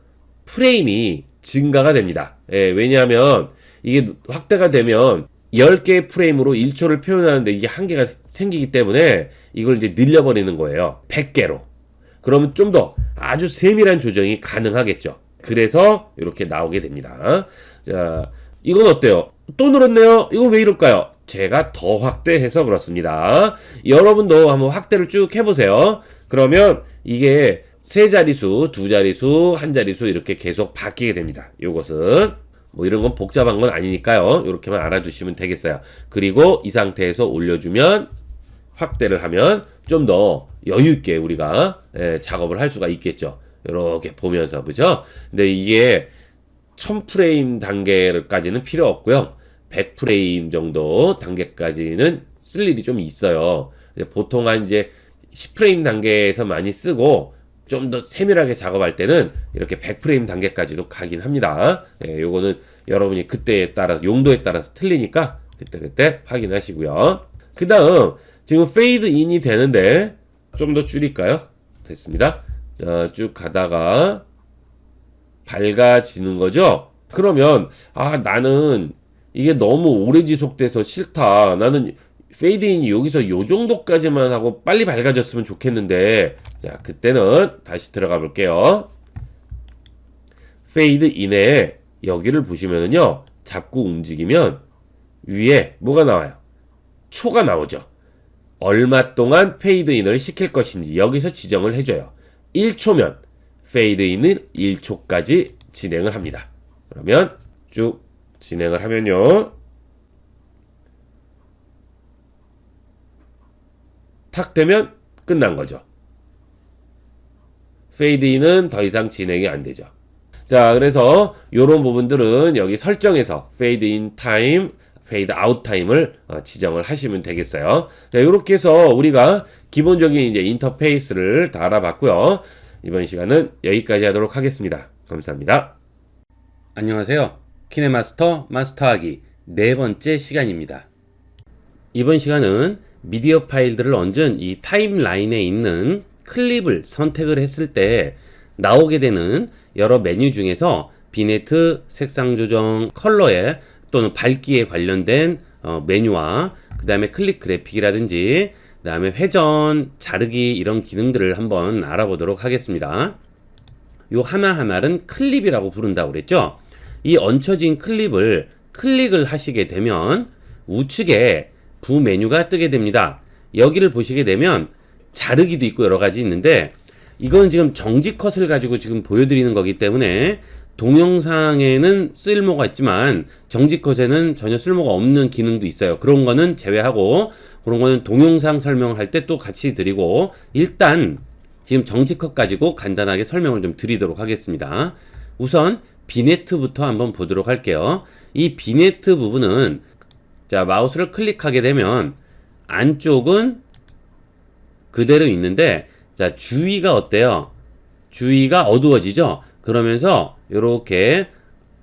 프레임이 증가가 됩니다. 예, 왜냐하면 이게 확대가 되면 10개의 프레임으로 1초를 표현하는데 이게 한계가 생기기 때문에 이걸 이제 늘려버리는 거예요. 100개로. 그러면 좀 더 아주 세밀한 조정이 가능하겠죠. 그래서 이렇게 나오게 됩니다. 자, 이건 어때요? 또 늘었네요. 이건 왜 이럴까요? 제가 더 확대해서 그렇습니다. 여러분도 한번 확대를 쭉 해보세요. 그러면 이게 3자리수, 2자리수, 1자리수 이렇게 계속 바뀌게 됩니다. 요것은 뭐 이런 건 복잡한 건 아니니까요. 이렇게만 알아두시면 되겠어요. 그리고 이 상태에서 올려주면 확대를 하면 좀 더 여유있게 우리가 작업을 할 수가 있겠죠. 이렇게 보면서, 그죠? 근데 이게 1000프레임 단계까지는 필요 없고요. 100프레임 정도 단계까지는 쓸 일이 좀 있어요. 보통 한 이제 10프레임 단계에서 많이 쓰고 좀 더 세밀하게 작업할 때는 이렇게 100프레임 단계까지도 가긴 합니다. 요거는 여러분이 그때에 따라서 용도에 따라서 틀리니까 그때 확인하시고요. 그 다음 지금 페이드 인이 되는데 좀 더 줄일까요? 됐습니다. 자, 쭉 가다가 밝아지는 거죠. 그러면 나는 이게 너무 오래 지속돼서 싫다. 나는 페이드인이 여기서 요 정도까지만 하고 빨리 밝아졌으면 좋겠는데, 자, 그때는 다시 들어가 볼게요. 페이드인에 여기를 보시면은요, 잡고 움직이면 위에 뭐가 나와요? 초가 나오죠. 얼마 동안 페이드인을 시킬 것인지 여기서 지정을 해줘요. 1초면 페이드인을 1초까지 진행을 합니다. 그러면 쭉 진행을 하면요, 탁 되면 끝난 거죠. 페이드인은 더 이상 진행이 안 되죠. 자, 그래서 이런 부분들은 여기 설정에서 페이드인 타임, 페이드 아웃 타임을 지정을 하시면 되겠어요. 자, 이렇게 해서 우리가 기본적인 이제 인터페이스를 다 알아봤고요. 이번 시간은 여기까지 하도록 하겠습니다. 감사합니다. 안녕하세요. 키네마스터 마스터하기 네 번째 시간입니다. 이번 시간은 미디어 파일들을 얹은 이 타임라인에 있는 클립을 선택을 했을 때 나오게 되는 여러 메뉴 중에서 비네트, 색상 조정, 컬러에 또는 밝기에 관련된 메뉴와 그 다음에 클립 그래픽이라든지 그 다음에 회전, 자르기 이런 기능들을 한번 알아보도록 하겠습니다. 요 하나하나는 클립이라고 부른다고 그랬죠. 이 얹혀진 클립을 클릭을 하시게 되면 우측에 부 메뉴가 뜨게 됩니다. 여기를 보시게 되면 자르기도 있고 여러 가지 있는데, 이건 지금 정지 컷을 가지고 지금 보여드리는 거기 때문에 동영상에는 쓸모가 있지만 정지 컷에는 전혀 쓸모가 없는 기능도 있어요. 그런 거는 제외하고, 그런 거는 동영상 설명을 할 때 또 같이 드리고, 일단 지금 정지 컷 가지고 간단하게 설명을 좀 드리도록 하겠습니다. 우선 비네트부터 한번 보도록 할게요. 이 비네트 부분은, 자, 마우스를 클릭하게 되면 안쪽은 그대로 있는데, 자, 주위가 어때요? 주위가 어두워지죠? 그러면서 이렇게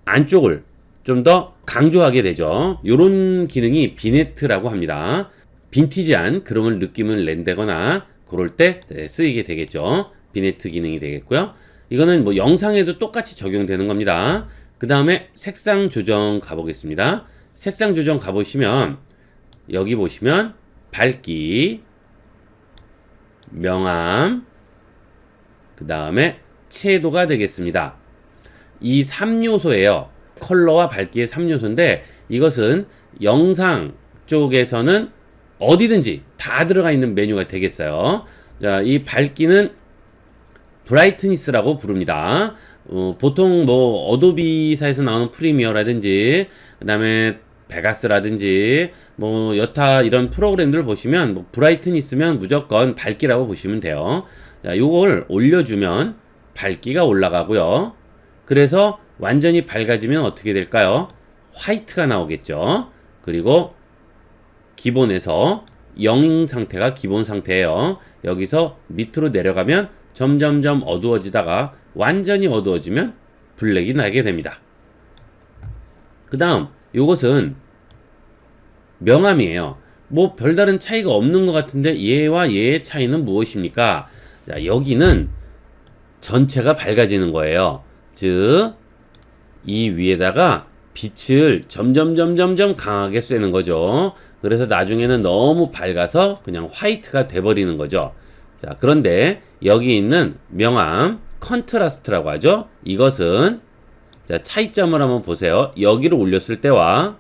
안쪽을 좀 더 강조하게 되죠. 이런 기능이 비네트라고 합니다. 빈티지한 그런 느낌을 낸다거나 그럴 때 쓰이게 되겠죠. 비네트 기능이 되겠고요. 이거는 뭐 영상에도 똑같이 적용되는 겁니다. 그 다음에 색상 조정 가보겠습니다. 색상 조정 가보시면 여기 보시면 밝기, 명암, 그 다음에 채도가 되겠습니다. 이 3요소예요. 컬러와 밝기의 3요소인데 이것은 영상 쪽에서는 어디든지 다 들어가 있는 메뉴가 되겠어요. 자, 이 밝기는 브라이트니스라고 부릅니다. 보통 뭐 어도비사에서 나오는 프리미어라든지 그 다음에 베가스라든지 뭐 여타 이런 프로그램들 보시면 뭐 브라이트니스면 무조건 밝기라고 보시면 돼요. 자, 요걸 올려주면 밝기가 올라가고요. 그래서 완전히 밝아지면 어떻게 될까요? 화이트가 나오겠죠. 그리고 기본에서 0 상태가 기본 상태예요. 여기서 밑으로 내려가면 점점점 어두워지다가 완전히 어두워지면 블랙이 나게 됩니다. 그 다음 요것은 명암이에요. 뭐 별다른 차이가 없는 것 같은데 얘와 얘의 차이는 무엇입니까? 자, 여기는 전체가 밝아지는 거예요. 즉, 이 위에다가 빛을 점점 강하게 쐬는 거죠. 그래서 나중에는 너무 밝아서 그냥 화이트가 돼버리는 거죠. 자, 그런데 여기 있는 명암, 컨트라스트라고 하죠. 이것은, 자, 차이점을 한번 보세요. 여기를 올렸을 때와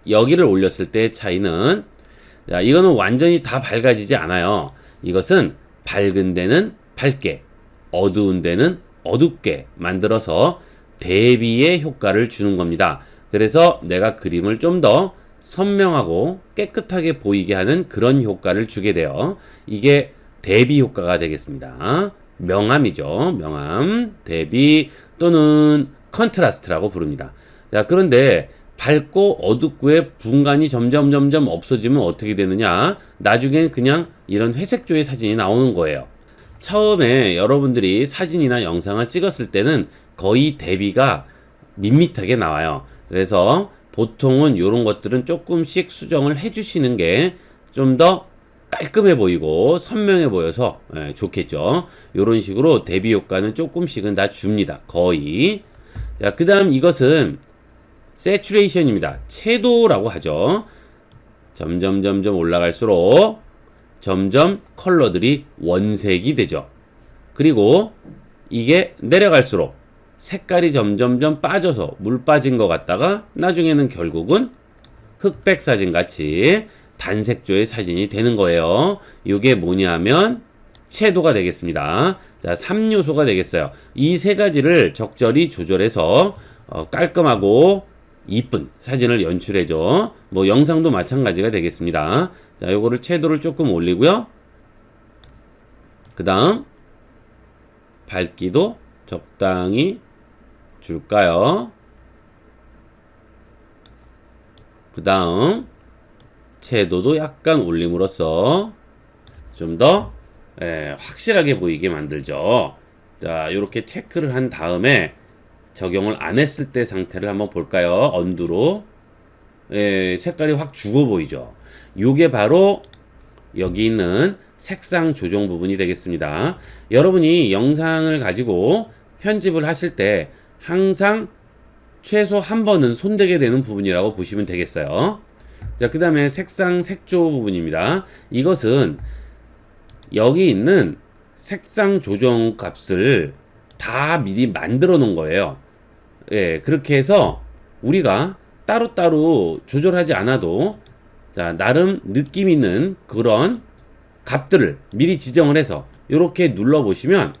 여기를 올렸을 때의 차이는, 자, 이거는 완전히 다 밝아지지 않아요. 이것은 밝은 데는 밝게, 어두운 데는 어둡게 만들어서 대비의 효과를 주는 겁니다. 그래서 내가 그림을 좀 더 선명하고 깨끗하게 보이게 하는 그런 효과를 주게 돼요. 이게 대비 효과가 되겠습니다. 명암이죠. 명암, 대비 또는 컨트라스트라고 부릅니다. 자, 그런데 밝고 어둡고의 분간이 점점 없어지면 어떻게 되느냐? 나중에 그냥 이런 회색조의 사진이 나오는 거예요. 처음에 여러분들이 사진이나 영상을 찍었을 때는 거의 대비가 밋밋하게 나와요. 그래서 보통은 이런 것들은 조금씩 수정을 해주시는 게 좀 더 깔끔해 보이고 선명해 보여서 좋겠죠. 이런 식으로 대비 효과는 조금씩은 다 줍니다. 거의. 자, 그 다음 이것은 세츄레이션입니다. 채도라고 하죠. 점점 올라갈수록 점점 컬러들이 원색이 되죠. 그리고 이게 내려갈수록 색깔이 점점 빠져서 물 빠진 것 같다가 나중에는 결국은 흑백 사진 같이 단색조의 사진이 되는 거예요. 이게 뭐냐면 채도가 되겠습니다. 자, 3요소가 되겠어요. 이 세 가지를 적절히 조절해서 깔끔하고 이쁜 사진을 연출해줘. 뭐 영상도 마찬가지가 되겠습니다. 자, 요거를 채도를 조금 올리고요. 그 다음 밝기도 적당히 줄까요? 그 다음 채도도 약간 올림으로써 좀 더 확실하게 보이게 만들죠. 자, 이렇게 체크를 한 다음에 적용을 안 했을 때 상태를 한번 볼까요? 언두로 색깔이 확 죽어 보이죠. 요게 바로 여기 있는 색상 조정 부분이 되겠습니다. 여러분이 영상을 가지고 편집을 하실 때 항상 최소 한 번은 손대게 되는 부분이라고 보시면 되겠어요. 자, 그 다음에 색상 색조 부분입니다. 이것은 여기 있는 색상 조정 값을 다 미리 만들어 놓은 거예요. 그렇게 해서 우리가 따로따로 조절하지 않아도 자, 나름 느낌 있는 그런 값들을 미리 지정을 해서 이렇게 눌러 보시면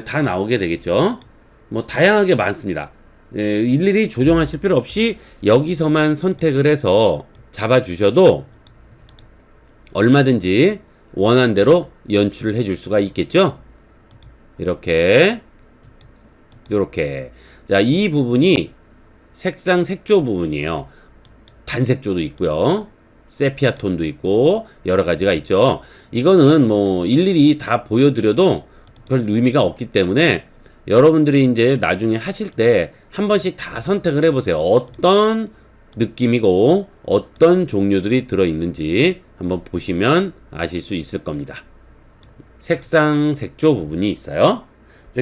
다 나오게 되겠죠. 뭐 다양하게 많습니다. 일일이 조정하실 필요 없이 여기서만 선택을 해서 잡아 주셔도 얼마든지 원하는 대로 연출을 해줄 수가 있겠죠. 이렇게 자, 이 부분이 색상 색조 부분이에요. 단색조도 있고요, 세피아 톤도 있고 여러 가지가 있죠. 이거는 뭐 일일이 다 보여드려도 별 의미가 없기 때문에 여러분들이 이제 나중에 하실 때 한 번씩 다 선택을 해보세요. 어떤 느낌이고 어떤 종류들이 들어있는지 한번 보시면 아실 수 있을 겁니다. 색상 색조 부분이 있어요.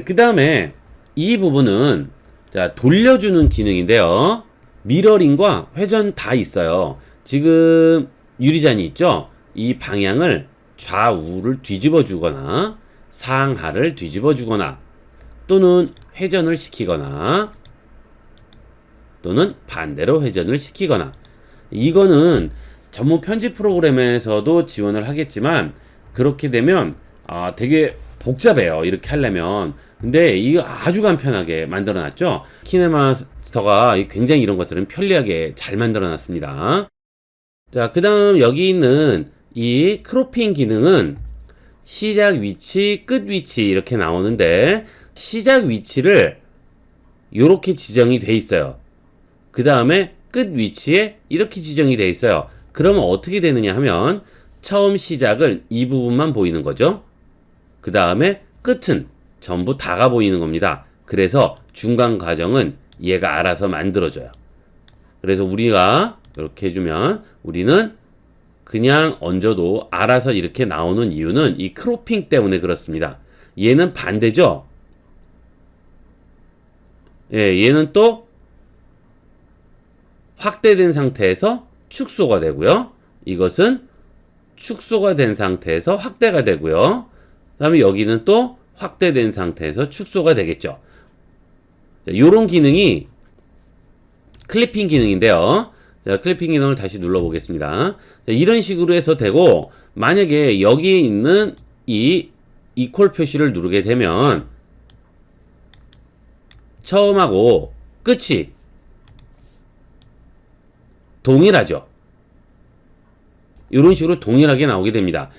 그 다음에 이 부분은 자, 돌려주는 기능인데요. 미러링과 회전 다 있어요. 지금 유리잔이 있죠? 이 방향을 좌우를 뒤집어 주거나 상하를 뒤집어 주거나 또는 회전을 시키거나 또는 반대로 회전을 시키거나, 이거는 전문 편집 프로그램에서도 지원을 하겠지만 그렇게 되면 되게 복잡해요. 이렇게 하려면. 근데 이거 아주 간편하게 만들어 놨죠. 키네마스터가 굉장히 이런 것들은 편리하게 잘 만들어 놨습니다. 자, 그 다음 여기 있는 이 크로핑 기능은 시작 위치, 끝 위치 이렇게 나오는데 시작 위치를 이렇게 지정이 돼 있어요. 그 다음에 끝 위치에 이렇게 지정이 돼 있어요. 그러면 어떻게 되느냐 하면 처음 시작은 이 부분만 보이는 거죠. 그 다음에 끝은 전부 다가 보이는 겁니다. 그래서 중간 과정은 얘가 알아서 만들어줘요. 그래서 우리가 이렇게 해주면 우리는 그냥 얹어도 알아서 이렇게 나오는 이유는 이 크로핑 때문에 그렇습니다. 얘는 반대죠. 얘는 또 확대된 상태에서 축소가 되고요. 이것은 축소가 된 상태에서 확대가 되고요. 그 다음에 여기는 또 확대된 상태에서 축소가 되겠죠. 이런 기능이 클리핑 기능인데요. 자, 클리핑 기능을 다시 눌러보겠습니다. 자, 이런 식으로 해서 되고, 만약에 여기에 있는 이 이퀄 표시를 누르게 되면 처음하고 끝이 동일하죠. 이런 식으로 동일하게 나오게 됩니다.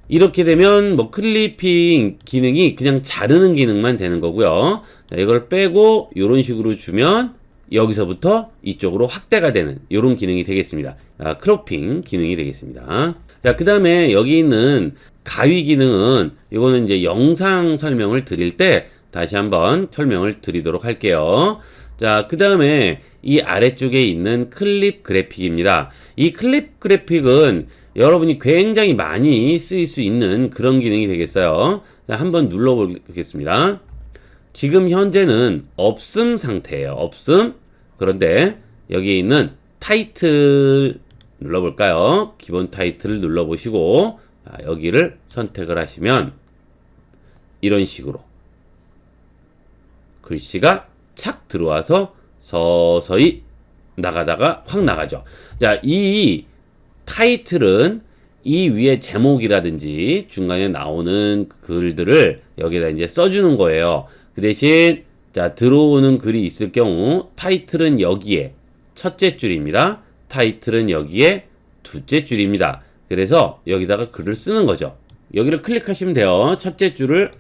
이렇게 되면 뭐 클리핑 기능이 그냥 자르는 기능만 되는 거고요. 자, 이걸 빼고 이런 식으로 주면 여기서부터 이쪽으로 확대가 되는 이런 기능이 되겠습니다. 크로핑 기능이 되겠습니다. 자, 그 다음에 여기 있는 가위 기능은 이거는 이제 영상 설명을 드릴 때 다시 한번 설명을 드리도록 할게요. 자, 그 다음에 이 아래쪽에 있는 클립 그래픽입니다. 이 클립 그래픽은 여러분이 굉장히 많이 쓰일 수 있는 그런 기능이 되겠어요. 자, 한번 눌러보겠습니다. 지금 현재는 없음 상태예요. 없음. 그런데 여기에 있는 타이틀 눌러볼까요? 기본 타이틀을 눌러보시고 여기를 선택을 하시면 이런 식으로 글씨가 착 들어와서 서서히 나가다가 확 나가죠. 자, 이 타이틀은 이 위에 제목이라든지 중간에 나오는 글들을 여기다 이제 써주는 거예요. 그 대신 자, 들어오는 글이 있을 경우 타이틀은 여기에 첫째 줄입니다. 타이틀은 여기에 둘째 줄입니다. 그래서 여기다가 글을 쓰는 거죠. 여기를 클릭하시면 돼요. 첫째 줄을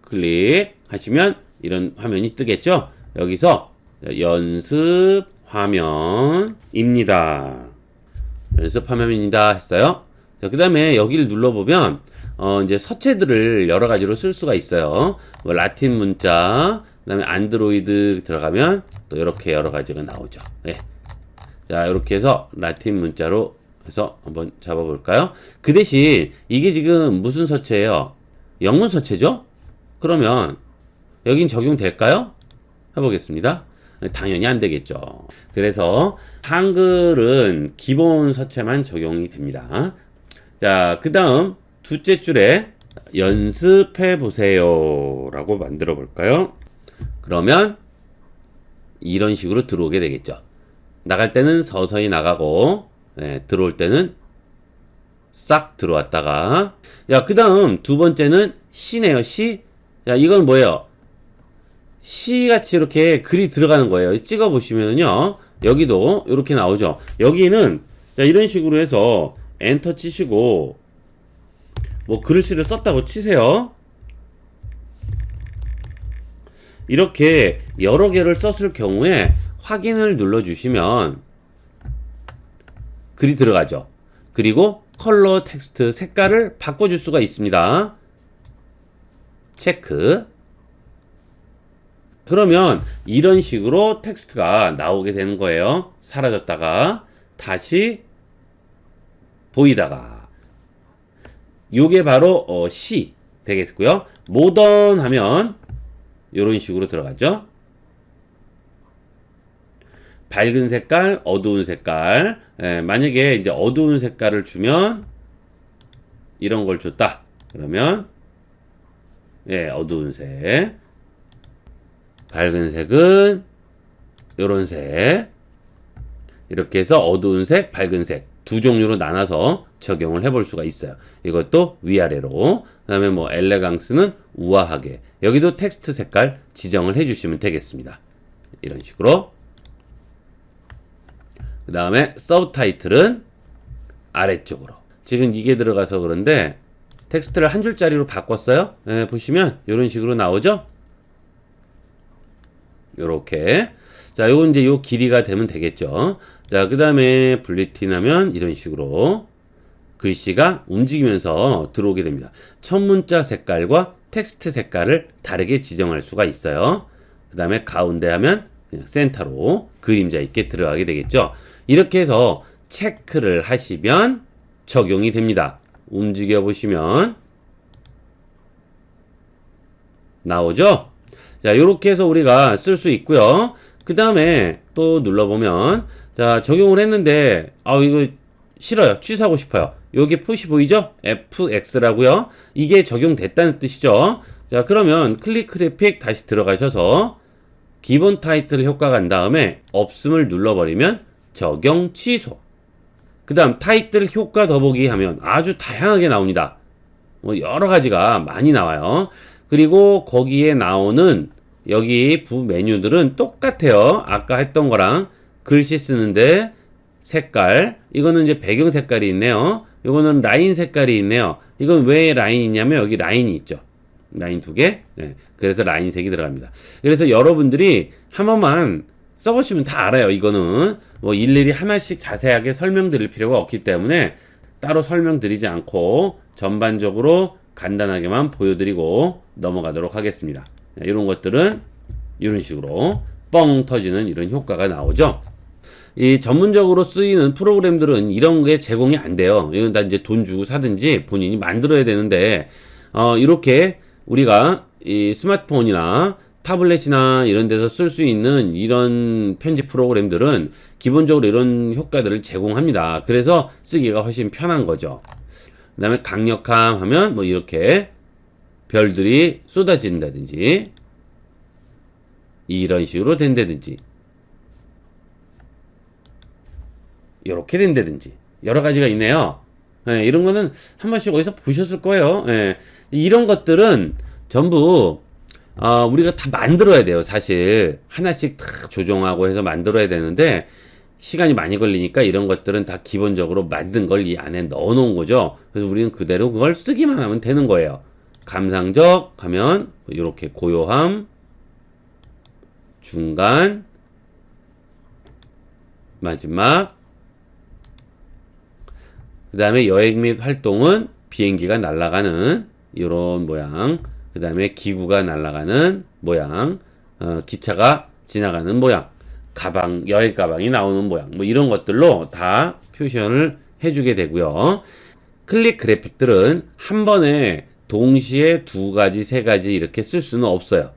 클릭하시면 이런 화면이 뜨겠죠. 여기서 연습 화면입니다. 연습 화면입니다 했어요. 자, 그 다음에 여기를 눌러보면 이제 서체들을 여러 가지로 쓸 수가 있어요. 뭐 라틴 문자, 그 다음에 안드로이드 들어가면 또 이렇게 여러 가지가 나오죠. 네. 자, 이렇게 해서 라틴 문자로 해서 한번 잡아볼까요? 그 대신 이게 지금 무슨 서체예요? 영문 서체죠? 그러면 여긴 적용될까요? 해보겠습니다. 당연히 안 되겠죠. 그래서 한글은 기본 서체만 적용이 됩니다. 자, 그 다음 둘째 줄에 연습해 보세요 라고 만들어 볼까요? 그러면 이런 식으로 들어오게 되겠죠. 나갈 때는 서서히 나가고 들어올 때는 싹 들어왔다가 자, 그 다음 두 번째는 시네요. 시. 자, 이건 뭐예요? 시 같이 이렇게 글이 들어가는 거예요. 찍어 보시면요, 여기도 이렇게 나오죠. 여기는 자, 이런 식으로 해서 엔터 치시고 뭐 글씨를 썼다고 치세요. 이렇게 여러 개를 썼을 경우에 확인을 눌러 주시면 글이 들어가죠. 그리고 컬러 텍스트 색깔을 바꿔줄 수가 있습니다. 체크. 그러면 이런 식으로 텍스트가 나오게 되는 거예요. 사라졌다가 다시 보이다가. 요게 바로 시 되겠고요. 모던 하면 이런 식으로 들어가죠. 밝은 색깔, 어두운 색깔. 만약에 이제 어두운 색깔을 주면 이런 걸 줬다. 그러면 어두운 색. 밝은 색은 요런 색. 이렇게 해서 어두운 색, 밝은 색 두 종류로 나눠서 적용을 해볼 수가 있어요. 이것도 위아래로. 그 다음에 뭐 엘레강스는 우아하게. 여기도 텍스트 색깔 지정을 해주시면 되겠습니다. 이런 식으로. 그 다음에 서브타이틀은 아래쪽으로. 지금 이게 들어가서 그런데 텍스트를 한 줄짜리로 바꿨어요. 보시면 이런 식으로 나오죠. 요렇게. 자, 요건 이제 요 길이가 되면 되겠죠. 자, 그 다음에 블리틴 하면 이런 식으로 글씨가 움직이면서 들어오게 됩니다. 첫 문자 색깔과 텍스트 색깔을 다르게 지정할 수가 있어요. 그 다음에 가운데 하면 그냥 센터로 그림자 있게 들어가게 되겠죠. 이렇게 해서 체크를 하시면 적용이 됩니다. 움직여 보시면 나오죠? 자, 요렇게 해서 우리가 쓸 수 있고요. 그 다음에 또 눌러보면, 자, 적용을 했는데, 이거 싫어요. 취소하고 싶어요. 여기 표시 보이죠? FX라고요. 이게 적용됐다는 뜻이죠. 자, 그러면 클릭 그래픽 다시 들어가셔서 기본 타이틀 효과 간 다음에 없음을 눌러버리면 적용 취소. 그 다음 타이틀 효과 더보기 하면 아주 다양하게 나옵니다. 뭐 여러 가지가 많이 나와요. 그리고 거기에 나오는 여기 부 메뉴들은 똑같아요. 아까 했던 거랑 글씨 쓰는데 색깔, 이거는 이제 배경 색깔이 있네요. 이거는 라인 색깔이 있네요. 이건 왜 라인이 있냐면 여기 라인이 있죠. 라인 두 개. 그래서 라인색이 들어갑니다. 그래서 여러분들이 한 번만 써보시면 다 알아요. 이거는 뭐 일일이 하나씩 자세하게 설명드릴 필요가 없기 때문에 따로 설명드리지 않고 전반적으로 간단하게만 보여드리고 넘어가도록 하겠습니다. 이런 것들은 이런 식으로 뻥 터지는 이런 효과가 나오죠. 이 전문적으로 쓰이는 프로그램들은 이런 게 제공이 안 돼요. 이건 다 이제 돈 주고 사든지 본인이 만들어야 되는데, 이렇게 우리가 이 스마트폰이나 타블렛이나 이런 데서 쓸 수 있는 이런 편집 프로그램들은 기본적으로 이런 효과들을 제공합니다. 그래서 쓰기가 훨씬 편한 거죠. 그 다음에 강력함 하면 뭐 이렇게 별들이 쏟아진다든지 이런 식으로 된다든지 이렇게 된다든지 여러 가지가 있네요. 예, 이런 거는 한 번씩 어디서 보셨을 거예요. 예, 이런 것들은 전부 우리가 다 만들어야 돼요. 사실 하나씩 다 조정하고 해서 만들어야 되는데 시간이 많이 걸리니까 이런 것들은 다 기본적으로 만든 걸 이 안에 넣어 놓은 거죠. 그래서 우리는 그대로 그걸 쓰기만 하면 되는 거예요. 감상적 하면 이렇게 고요함, 중간, 마지막, 그 다음에 여행 및 활동은 비행기가 날아가는 이런 모양, 그 다음에 기구가 날아가는 모양, 기차가 지나가는 모양, 가방, 여행 가방이 나오는 모양, 뭐 이런 것들로 다 표현을 해주게 되고요. 클릭 그래픽들은 한 번에 동시에 두 가지, 세 가지 이렇게 쓸 수는 없어요.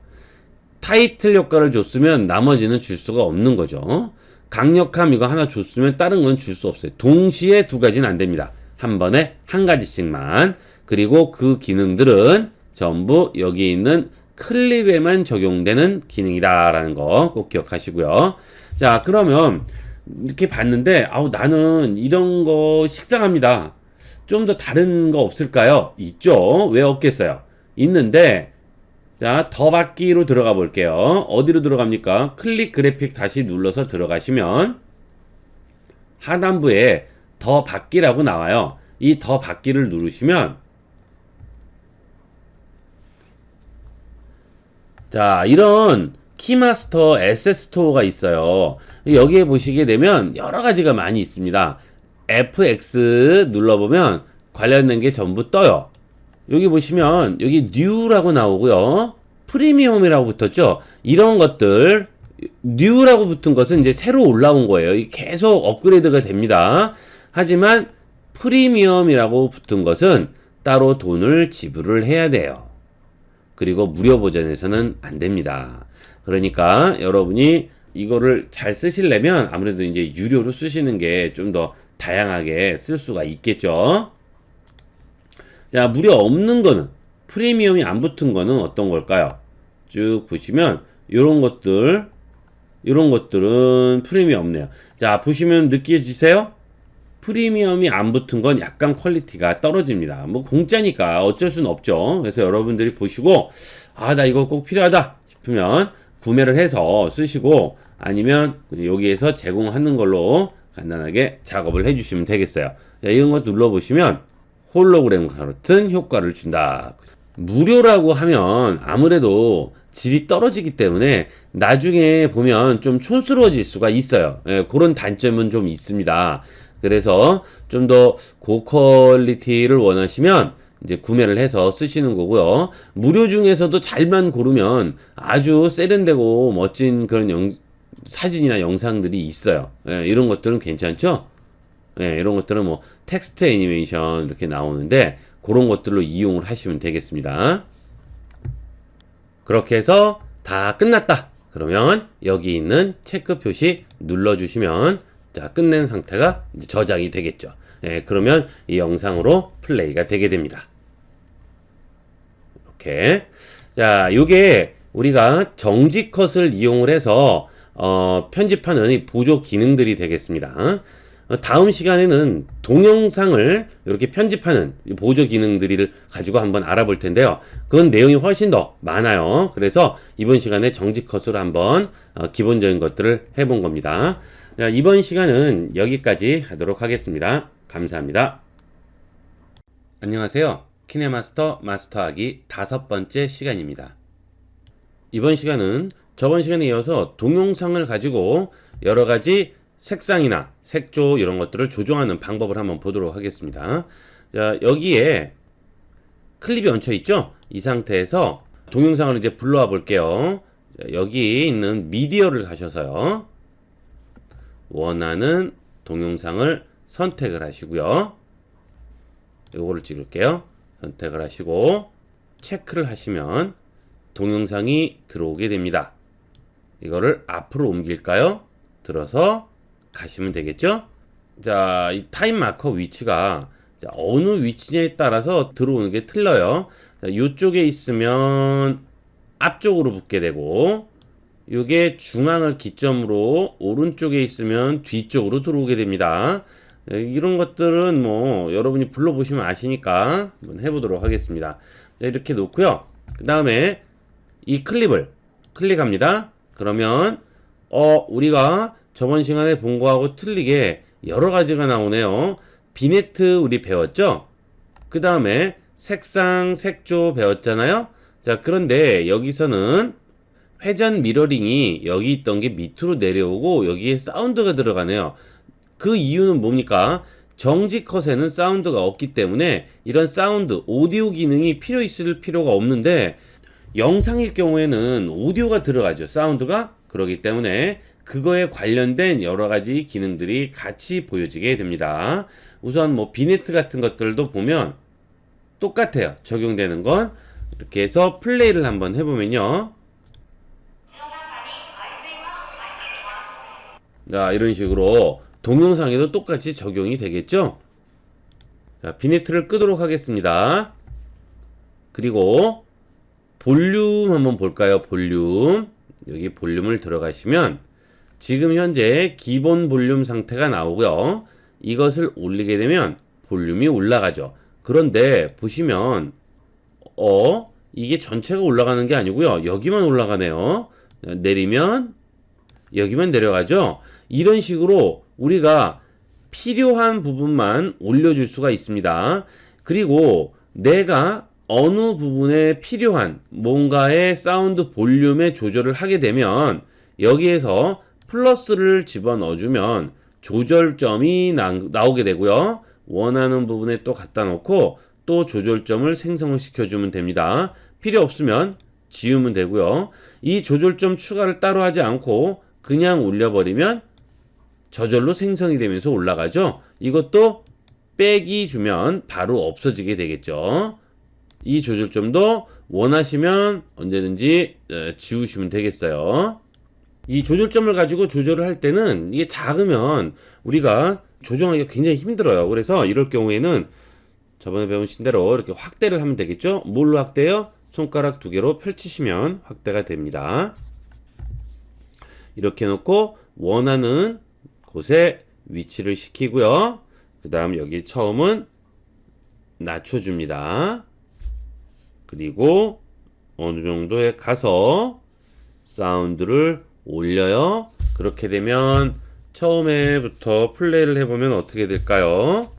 타이틀 효과를 줬으면 나머지는 줄 수가 없는 거죠. 강력함 이거 하나 줬으면 다른 건 줄 수 없어요. 동시에 두 가지는 안 됩니다. 한 번에 한 가지씩만. 그리고 그 기능들은 전부 여기 있는 클립에만 적용되는 기능이다라는 거 꼭 기억하시고요. 자, 그러면 이렇게 봤는데 나는 이런 거 식상합니다. 좀 더 다른 거 없을까요? 있죠. 왜 없겠어요? 있는데 자, 더 받기로 들어가 볼게요. 어디로 들어갑니까? 클릭 그래픽 다시 눌러서 들어가시면 하단부에 더 받기라고 나와요. 이 더 받기를 누르시면 자, 이런 키마스터 에셋 스토어가 있어요. 여기에 보시게 되면 여러 가지가 많이 있습니다. FX 눌러보면 관련된 게 전부 떠요. 여기 보시면 여기 뉴라고 나오고요. 프리미엄이라고 붙었죠. 이런 것들 뉴라고 붙은 것은 이제 새로 올라온 거예요. 계속 업그레이드가 됩니다. 하지만 프리미엄이라고 붙은 것은 따로 돈을 지불을 해야 돼요. 그리고 무료 버전에서는 안 됩니다. 그러니까 여러분이 이거를 잘 쓰시려면 아무래도 이제 유료로 쓰시는 게 좀 더 다양하게 쓸 수가 있겠죠. 자, 무료 없는 거는 프리미엄이 안 붙은 거는 어떤 걸까요? 쭉 보시면 이런 것들은 프리미엄 없네요. 자, 보시면 느껴지세요? 프리미엄이 안 붙은 건 약간 퀄리티가 떨어집니다. 뭐 공짜니까 어쩔 수는 없죠. 그래서 여러분들이 보시고 나 이거 꼭 필요하다 싶으면 구매를 해서 쓰시고 아니면 여기에서 제공하는 걸로 간단하게 작업을 해주시면 되겠어요. 자, 이런 거 눌러보시면 홀로그램 같은 효과를 준다. 무료라고 하면 아무래도 질이 떨어지기 때문에 나중에 보면 좀 촌스러워질 수가 있어요. 그런 단점은 좀 있습니다. 그래서 좀 더 고퀄리티를 원하시면 이제 구매를 해서 쓰시는 거고요. 무료 중에서도 잘만 고르면 아주 세련되고 멋진 그런 사진이나 영상들이 있어요. 이런 것들은 괜찮죠? 이런 것들은 뭐 텍스트 애니메이션 이렇게 나오는데 그런 것들로 이용을 하시면 되겠습니다. 그렇게 해서 다 끝났다. 그러면 여기 있는 체크 표시 눌러주시면 자, 끝낸 상태가 이제 저장이 되겠죠. 그러면 이 영상으로 플레이가 되게 됩니다. 이렇게. 자, 요게 우리가 정지 컷을 이용을 해서 편집하는 이 보조 기능들이 되겠습니다. 다음 시간에는 동영상을 이렇게 편집하는 보조 기능들을 가지고 한번 알아볼 텐데요. 그건 내용이 훨씬 더 많아요. 그래서 이번 시간에 정지 컷으로 한번 기본적인 것들을 해본 겁니다. 자, 이번 시간은 여기까지 하도록 하겠습니다. 감사합니다. 안녕하세요. 키네마스터 마스터하기 5번째 시간입니다. 이번 시간은 저번 시간에 이어서 동영상을 가지고 여러 가지 색상이나 색조 이런 것들을 조정하는 방법을 한번 보도록 하겠습니다. 자, 여기에 클립이 얹혀 있죠? 이 상태에서 동영상을 이제 불러와 볼게요. 자, 여기 있는 미디어를 가셔서요. 원하는 동영상을 선택을 하시고요. 요거를 찍을게요. 선택을 하시고 체크를 하시면 동영상이 들어오게 됩니다. 이거를 앞으로 옮길까요? 들어서 가시면 되겠죠? 자, 이 타임 마커 위치가 어느 위치냐에 따라서 들어오는 게 틀려요. 자, 이쪽에 있으면 앞쪽으로 붙게 되고, 요게 중앙을 기점으로 오른쪽에 있으면 뒤쪽으로 들어오게 됩니다. 이런 것들은 뭐 여러분이 불러보시면 아시니까 한번 해보도록 하겠습니다. 자, 이렇게 놓고요. 그 다음에 이 클립을 클릭합니다. 그러면 우리가 저번 시간에 본 거하고 틀리게 여러 가지가 나오네요. 비네트 우리 배웠죠? 그 다음에 색상, 색조 배웠잖아요? 자, 그런데 여기서는 회전 미러링이 여기 있던 게 밑으로 내려오고 여기에 사운드가 들어가네요. 그 이유는 뭡니까? 정지 컷에는 사운드가 없기 때문에 이런 사운드, 오디오 기능이 필요 있을 필요가 없는데 영상일 경우에는 오디오가 들어가죠. 사운드가. 그러기 때문에 그거에 관련된 여러 가지 기능들이 같이 보여지게 됩니다. 우선 뭐 비네트 같은 것들도 보면 똑같아요. 적용되는 건. 이렇게 해서 플레이를 한번 해보면요. 자, 이런 식으로 동영상에도 똑같이 적용이 되겠죠? 자, 비네트를 끄도록 하겠습니다. 그리고 볼륨 한번 볼까요? 볼륨. 여기 볼륨을 들어가시면 지금 현재 기본 볼륨 상태가 나오고요. 이것을 올리게 되면 볼륨이 올라가죠. 그런데 보시면 이게 전체가 올라가는 게 아니고요. 여기만 올라가네요. 내리면 여기만 내려가죠. 이런 식으로 우리가 필요한 부분만 올려줄 수가 있습니다. 그리고 내가 어느 부분에 필요한 뭔가의 사운드 볼륨의 조절을 하게 되면 여기에서 플러스를 집어넣어주면 조절점이 나오게 되고요. 원하는 부분에 또 갖다 놓고 또 조절점을 생성을 시켜주면 됩니다. 필요 없으면 지우면 되고요. 이 조절점 추가를 따로 하지 않고 그냥 올려버리면 저절로 생성이 되면서 올라가죠. 이것도 빼기 주면 바로 없어지게 되겠죠. 이 조절점도 원하시면 언제든지 지우시면 되겠어요. 이 조절점을 가지고 조절을 할 때는 이게 작으면 우리가 조정하기가 굉장히 힘들어요. 그래서 이럴 경우에는 저번에 배우신 대로 이렇게 확대를 하면 되겠죠. 뭘로 확대요? 손가락 2개로 펼치시면 확대가 됩니다. 이렇게 놓고 원하는 곳에 위치를 시키고요. 그 다음 여기 처음은 낮춰줍니다. 그리고 어느 정도에 가서 사운드를 올려요. 그렇게 되면 처음에부터 플레이를 해보면 어떻게 될까요?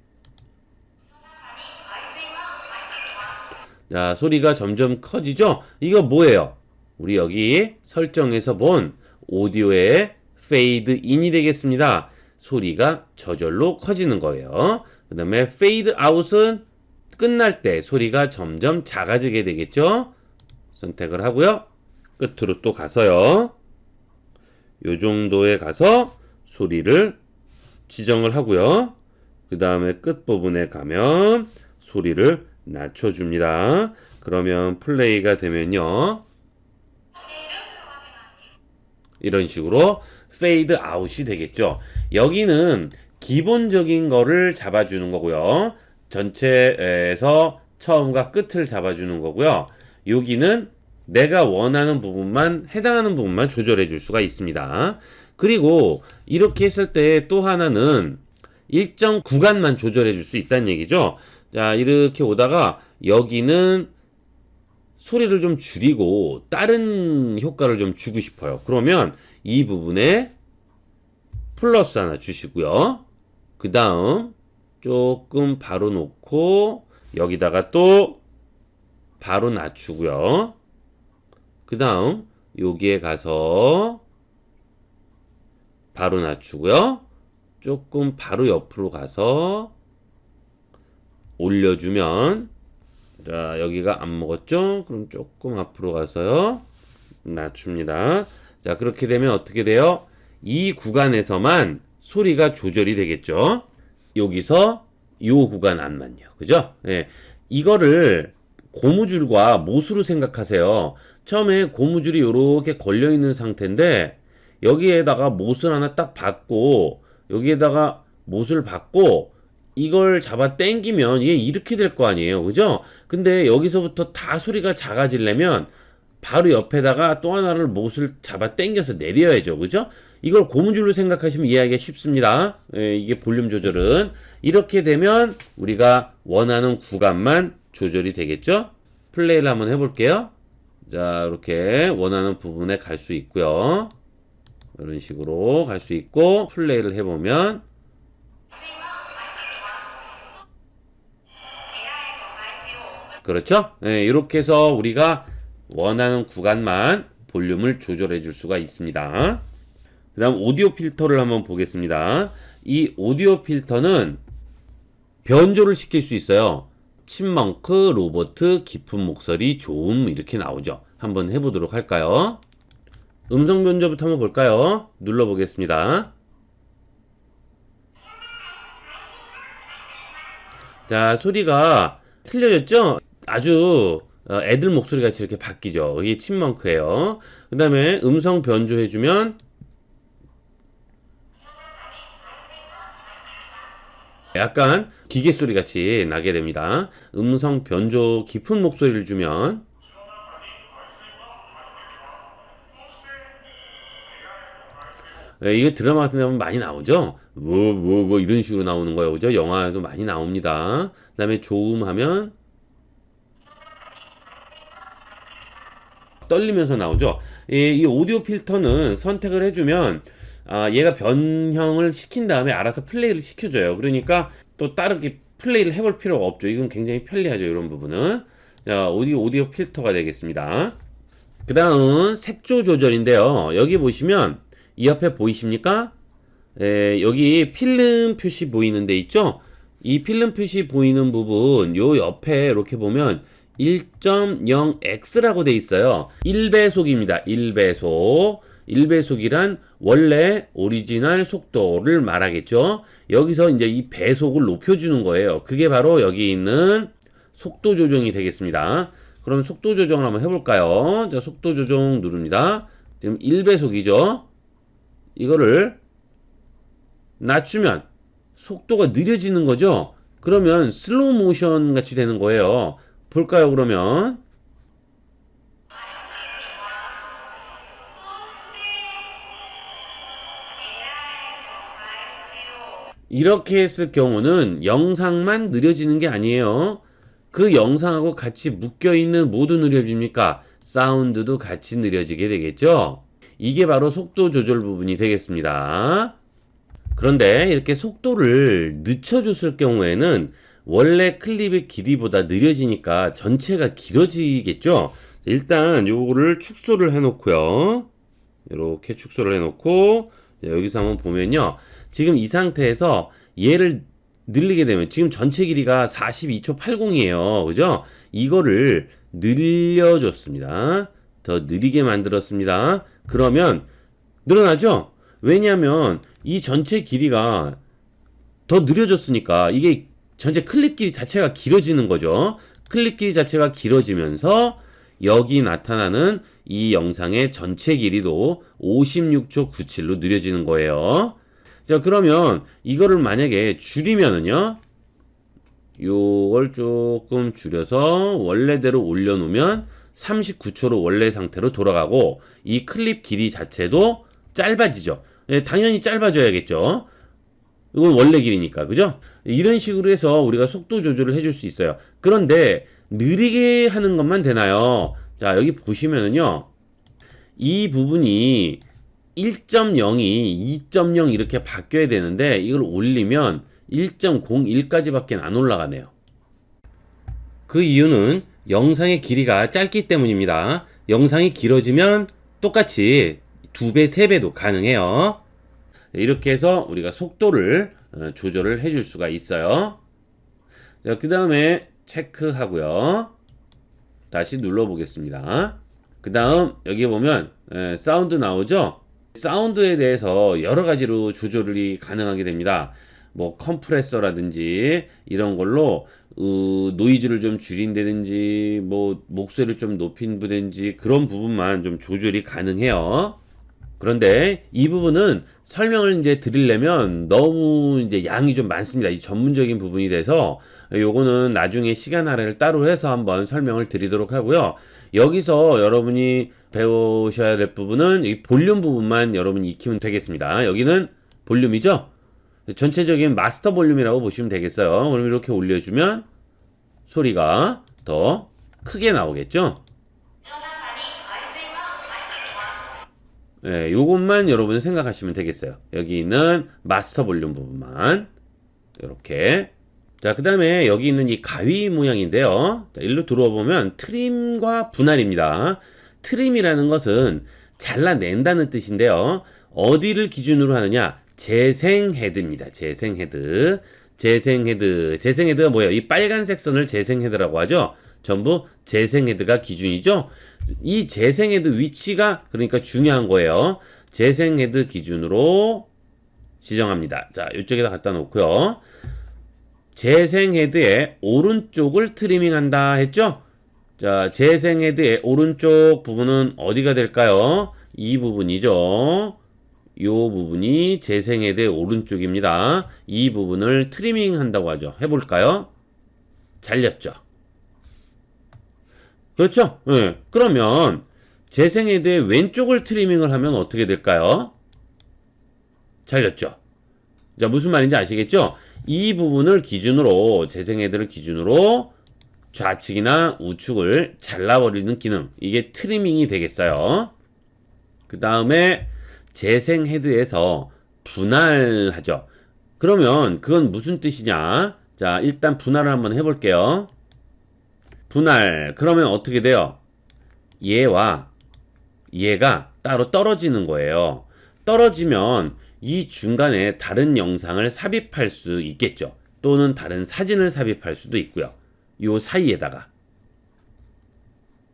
자, 소리가 점점 커지죠? 이거 뭐예요? 우리 여기 설정에서 본 오디오의 페이드 인이 되겠습니다. 소리가 저절로 커지는 거예요. 그 다음에 페이드 아웃은 끝날 때 소리가 점점 작아지게 되겠죠? 선택을 하고요. 끝으로 또 가서요. 요 정도에 가서 소리를 지정을 하고요. 그 다음에 끝부분에 가면 소리를 낮춰줍니다. 그러면 플레이가 되면요. 이런 식으로 페이드 아웃이 되겠죠. 여기는 기본적인 거를 잡아주는 거고요. 전체에서 처음과 끝을 잡아주는 거고요. 여기는 내가 원하는 부분만, 해당하는 부분만 조절해 줄 수가 있습니다. 그리고 이렇게 했을 때 또 하나는 일정 구간만 조절해 줄 수 있다는 얘기죠. 자, 이렇게 오다가 여기는 소리를 좀 줄이고 다른 효과를 좀 주고 싶어요. 그러면 이 부분에 플러스 하나 주시고요. 그 다음 조금 바로 놓고 여기다가 또 바로 낮추고요. 그 다음 여기에 가서 바로 낮추고요. 조금 바로 옆으로 가서 올려주면, 자, 여기가 안 먹었죠? 그럼 조금 앞으로 가서요. 낮춥니다. 자, 그렇게 되면 어떻게 돼요? 이 구간에서만 소리가 조절이 되겠죠. 여기서 요 구간 안만요. 그죠? 예. 이거를 고무줄과 못으로 생각하세요. 처음에 고무줄이 이렇게 걸려 있는 상태인데 여기에다가 못을 하나 딱 받고 여기에다가 못을 받고 이걸 잡아 당기면 이게 이렇게 될 거 아니에요. 그죠? 근데 여기서부터 다 소리가 작아지려면 바로 옆에다가 또 하나를 못을 잡아 당겨서 내려야죠. 그죠? 이걸 고무줄로 생각하시면 이해하기가 쉽습니다. 예, 이게 볼륨 조절은. 이렇게 되면 우리가 원하는 구간만 조절이 되겠죠? 플레이를 한번 해볼게요. 자, 이렇게 원하는 부분에 갈 수 있고요. 이런 식으로 갈 수 있고, 플레이를 해보면 그렇죠? 네, 이렇게 해서 우리가 원하는 구간만 볼륨을 조절해 줄 수가 있습니다. 그 다음 오디오 필터를 한번 보겠습니다. 이 오디오 필터는 변조를 시킬 수 있어요. 칩먼크, 로버트, 깊은 목소리, 좋음 이렇게 나오죠. 한번 해보도록 할까요? 음성 변조부터 한번 볼까요? 눌러보겠습니다. 자, 소리가 틀려졌죠? 아주 애들 목소리 같이 이렇게 바뀌죠. 이게 칩먼크예요. 그 다음에 음성 변조해주면 약간 기계 소리 같이 나게 됩니다. 음성 변조 깊은 목소리를 주면 이게 드라마 같은 데 보면 많이 나오죠? 뭐 이런 식으로 나오는 거예요. 그죠? 영화에도 많이 나옵니다. 그 다음에 조음하면 떨리면서 나오죠? 이 오디오 필터는 선택을 해주면 얘가 변형을 시킨 다음에 알아서 플레이를 시켜줘요. 그러니까 또 다르게 플레이를 해볼 필요가 없죠. 이건 굉장히 편리하죠. 이런 부분은. 자, 오디오 필터가 되겠습니다. 그 다음은 색조 조절인데요. 여기 보시면 이 옆에 보이십니까? 여기 필름 표시 보이는 데 있죠? 이 필름 표시 보이는 부분 요 옆에 이렇게 보면 1.0x라고 돼 있어요. 1배속입니다. 1배속. 1배속이란 원래 오리지널 속도를 말하겠죠. 여기서 이제 이 배속을 높여주는 거예요. 그게 바로 여기 있는 속도 조정이 되겠습니다. 그럼 속도 조정을 한번 해볼까요? 자, 속도 조정 누릅니다. 지금 1배속이죠. 이거를 낮추면 속도가 느려지는 거죠. 그러면 슬로우 모션 같이 되는 거예요. 볼까요, 그러면? 이렇게 했을 경우는 영상만 느려지는 게 아니에요. 그 영상하고 같이 묶여있는 뭐도 느려집니까? 사운드도 같이 느려지게 되겠죠? 이게 바로 속도 조절 부분이 되겠습니다. 그런데 이렇게 속도를 늦춰줬을 경우에는 원래 클립의 길이보다 느려지니까 전체가 길어지겠죠? 일단 요거를 축소를 해놓고요. 이렇게 축소를 해놓고 여기서 한번 보면요. 지금 이 상태에서 얘를 늘리게 되면 지금 전체 길이가 42초 80이에요. 그죠? 이거를 늘려줬습니다. 더 느리게 만들었습니다. 그러면 늘어나죠? 왜냐하면 이 전체 길이가 더 느려졌으니까 이게 전체 클립 길이 자체가 길어지는 거죠. 클립 길이 자체가 길어지면서 여기 나타나는 이 영상의 전체 길이도 56초 97로 느려지는 거예요. 자, 그러면 이거를 만약에 줄이면은요, 요걸 조금 줄여서 원래대로 올려놓으면 39초로 원래 상태로 돌아가고 이 클립 길이 자체도 짧아지죠. 당연히 짧아져야겠죠. 이건 원래 길이니까, 그죠? 이런 식으로 해서 우리가 속도 조절을 해줄 수 있어요. 그런데 느리게 하는 것만 되나요? 자, 여기 보시면은요, 이 부분이 1.0이 2.0 이렇게 바뀌어야 되는데 이걸 올리면 1.01까지밖에 안 올라가네요. 그 이유는 영상의 길이가 짧기 때문입니다. 영상이 길어지면 똑같이 2배, 3배도 가능해요. 이렇게 해서 우리가 속도를 조절을 해줄 수가 있어요. 그 다음에 체크하고요. 다시 눌러보겠습니다. 그 다음 여기 보면 사운드 나오죠? 사운드에 대해서 여러 가지로 조절이 가능하게 됩니다. 뭐 컴프레서라든지 이런 걸로 노이즈를 좀 줄인다든지 뭐 목소리를 좀 높인다든지 그런 부분만 좀 조절이 가능해요. 그런데 이 부분은 설명을 이제 드리려면 너무 이제 양이 좀 많습니다. 이 전문적인 부분이 돼서 요거는 나중에 시간 할애를 따로 해서 한번 설명을 드리도록 하고요. 여기서 여러분이 배우셔야 될 부분은 이 볼륨 부분만 여러분이 익히면 되겠습니다. 여기는 볼륨이죠? 전체적인 마스터 볼륨이라고 보시면 되겠어요. 그럼 이렇게 올려주면 소리가 더 크게 나오겠죠? 네, 요것만 여러분은 생각하시면 되겠어요. 여기 있는 마스터 볼륨 부분만 이렇게. 자, 그 다음에 여기 있는 이 가위 모양인데요. 자, 일로 들어와 보면 트림과 분할입니다. 트림이라는 것은 잘라낸다는 뜻인데요. 어디를 기준으로 하느냐? 재생 헤드입니다. 재생 헤드. 재생 헤드. 재생 헤드가 뭐예요? 이 빨간색 선을 재생 헤드라고 하죠. 전부 재생 헤드가 기준이죠. 이 재생 헤드 위치가 그러니까 중요한 거예요. 재생 헤드 기준으로 지정합니다. 자, 이쪽에다 갖다 놓고요. 재생 헤드의 오른쪽을 트리밍한다 했죠? 자, 재생 헤드의 오른쪽 부분은 어디가 될까요? 이 부분이죠. 요 부분이 재생 헤드의 오른쪽입니다. 이 부분을 트리밍 한다고 하죠. 해볼까요? 잘렸죠? 그렇죠? 네. 그러면 재생 헤드의 왼쪽을 트리밍을 하면 어떻게 될까요? 잘렸죠? 자, 무슨 말인지 아시겠죠? 이 부분을 기준으로, 재생 헤드를 기준으로 좌측이나 우측을 잘라버리는 기능. 이게 트리밍이 되겠어요. 그 다음에 재생 헤드에서 분할하죠. 그러면 그건 무슨 뜻이냐? 자, 일단 분할을 한번 해볼게요. 분할. 그러면 어떻게 돼요? 얘와 얘가 따로 떨어지는 거예요. 떨어지면 이 중간에 다른 영상을 삽입할 수 있겠죠. 또는 다른 사진을 삽입할 수도 있고요. 요 사이에다가.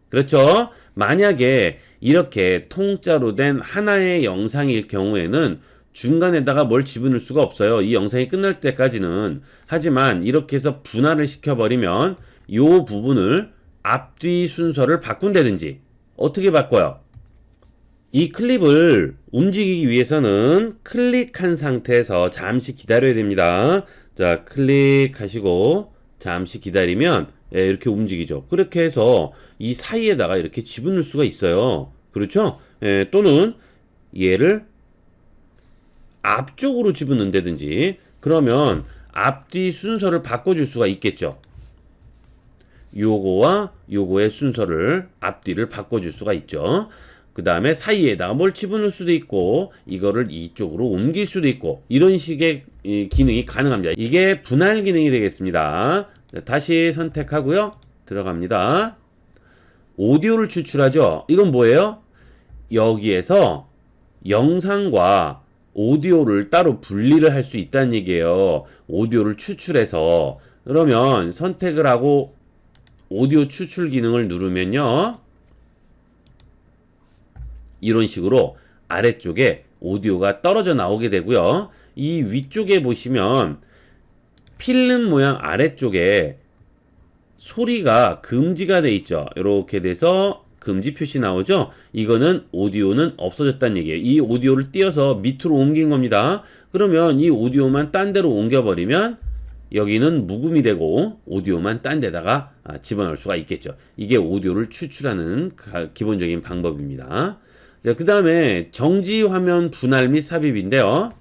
그렇죠? 만약에 이렇게 통짜로 된 하나의 영상일 경우에는 중간에다가 뭘 집어넣을 수가 없어요. 이 영상이 끝날 때까지는. 하지만 이렇게 해서 분할을 시켜버리면 요 부분을 앞뒤 순서를 바꾼다든지 어떻게 바꿔요? 이 클립을 움직이기 위해서는 클릭한 상태에서 잠시 기다려야 됩니다. 자, 클릭하시고 잠시 기다리면 이렇게 움직이죠. 그렇게 해서 이 사이에다가 이렇게 집어넣을 수가 있어요. 그렇죠? 또는 얘를 앞쪽으로 집어넣는다든지 그러면 앞뒤 순서를 바꿔줄 수가 있겠죠. 요거와 요거의 순서를 앞뒤를 바꿔줄 수가 있죠. 그 다음에 사이에다가 뭘 집어넣을 수도 있고 이거를 이쪽으로 옮길 수도 있고 이런 식의 기능이 가능합니다. 이게 분할 기능이 되겠습니다. 자, 다시 선택하고요. 들어갑니다. 오디오를 추출하죠. 이건 뭐예요? 여기에서 영상과 오디오를 따로 분리를 할 수 있다는 얘기예요. 오디오를 추출해서. 그러면 선택을 하고 오디오 추출 기능을 누르면요. 이런 식으로 아래쪽에 오디오가 떨어져 나오게 되고요. 이 위쪽에 보시면 필름 모양 아래쪽에 소리가 금지가 돼 있죠. 이렇게 돼서 금지 표시 나오죠. 이거는 오디오는 없어졌다는 얘기예요. 이 오디오를 띄어서 밑으로 옮긴 겁니다. 그러면 이 오디오만 딴 데로 옮겨버리면 여기는 묵음이 되고 오디오만 딴 데다가 집어넣을 수가 있겠죠. 이게 오디오를 추출하는 기본적인 방법입니다. 자, 그 다음에 정지 화면 분할 및 삽입인데요.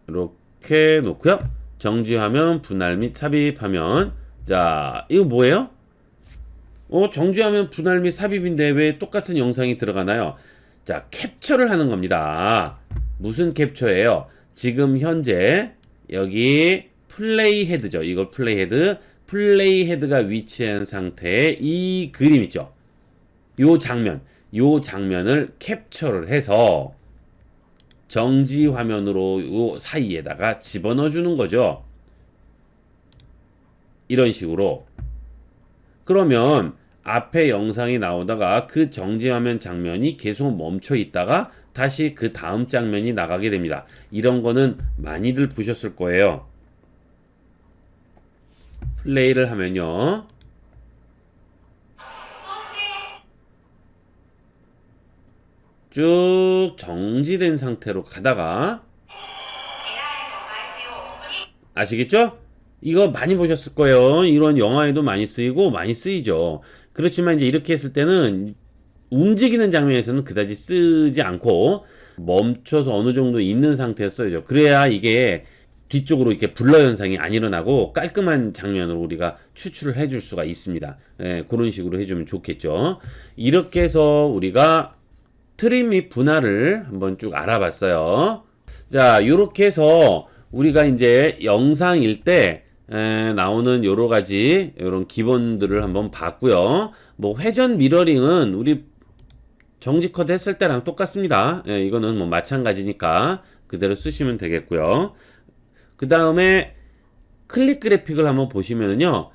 이렇게 놓고요. 정지 화면 분할 및 삽입하면 자, 이거 뭐예요? 정지 화면 분할 및 삽입인데 왜 똑같은 영상이 들어가나요? 자, 캡처를 하는 겁니다. 무슨 캡처예요? 지금 현재 여기 플레이 헤드죠. 이거 플레이 헤드. 플레이 헤드가 위치한 상태에 이 그림 있죠. 요 장면을 캡처를 해서 정지 화면으로 요 사이에다가 집어넣어 주는 거죠. 이런 식으로. 그러면 앞에 영상이 나오다가 그 정지 화면 장면이 계속 멈춰 있다가 다시 그 다음 장면이 나가게 됩니다. 이런 거는 많이들 보셨을 거예요. 플레이를 하면요. 쭉 정지된 상태로 가다가 아시겠죠? 이거 많이 보셨을 거예요. 이런 영화에도 많이 쓰이고 많이 쓰이죠. 그렇지만 이제 이렇게 했을 때는 움직이는 장면에서는 그다지 쓰지 않고 멈춰서 어느 정도 있는 상태에서 써야죠. 그래야 이게 뒤쪽으로 이렇게 블러 현상이 안 일어나고 깔끔한 장면으로 우리가 추출을 해줄 수가 있습니다. 예, 그런 식으로 해주면 좋겠죠. 이렇게 해서 우리가 트림 및 분할을 한번 쭉 알아봤어요. 자, 요렇게 해서 우리가 이제 영상일 때 나오는 여러 가지 이런 기본들을 한번 봤고요. 뭐 회전 미러링은 우리 정지 컷 했을 때랑 똑같습니다. 예, 이거는 뭐 마찬가지니까 그대로 쓰시면 되겠고요. 그 다음에 클릭 그래픽을 한번 보시면요.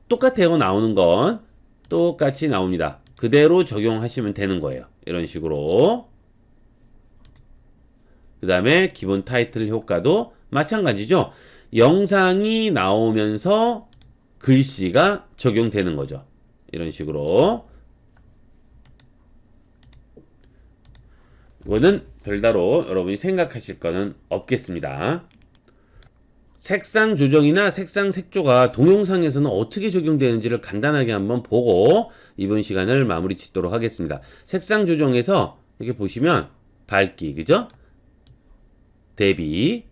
똑같아요. 나오는 건 똑같이 나옵니다. 그대로 적용하시면 되는 거예요. 이런 식으로. 그 다음에 기본 타이틀 효과도 마찬가지죠. 영상이 나오면서 글씨가 적용되는 거죠. 이런 식으로. 이거는 별다로 여러분이 생각하실 거는 없겠습니다. 색상 조정이나 색상 색조가 동영상에서는 어떻게 적용되는지를 간단하게 한번 보고 이번 시간을 마무리 짓도록 하겠습니다. 색상 조정에서 이렇게 보시면 밝기, 그죠? 대비,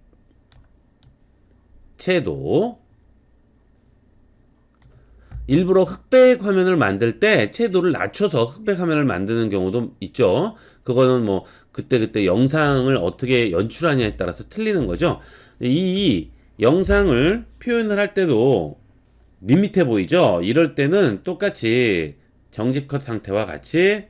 채도, 일부러 흑백 화면을 만들 때 채도를 낮춰서 흑백 화면을 만드는 경우도 있죠. 그거는 뭐 그때그때 영상을 어떻게 연출하냐에 따라서 틀리는 거죠. 이 영상을 표현을 할 때도 밋밋해 보이죠? 이럴 때는 똑같이 정지컷 상태와 같이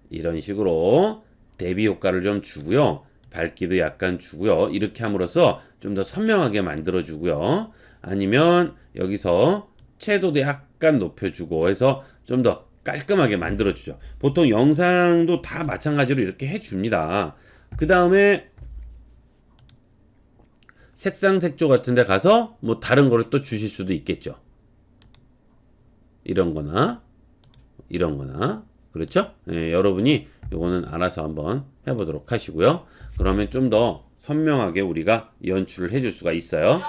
이런 식으로 대비 효과를 좀 주고요. 밝기도 약간 주고요. 이렇게 함으로써 좀 더 선명하게 만들어 주고요. 아니면 여기서 채도도 약간 높여주고 해서 좀 더 깔끔하게 만들어 주죠. 보통 영상도 다 마찬가지로 이렇게 해줍니다. 그 다음에 색상 색조 같은 데 가서 뭐 다른 거를 또 주실 수도 있겠죠. 이런 거나 그렇죠? 예, 여러분이 요거는 알아서 한번 해보도록 하시고요. 그러면 좀 더 선명하게 우리가 연출을 해줄 수가 있어요.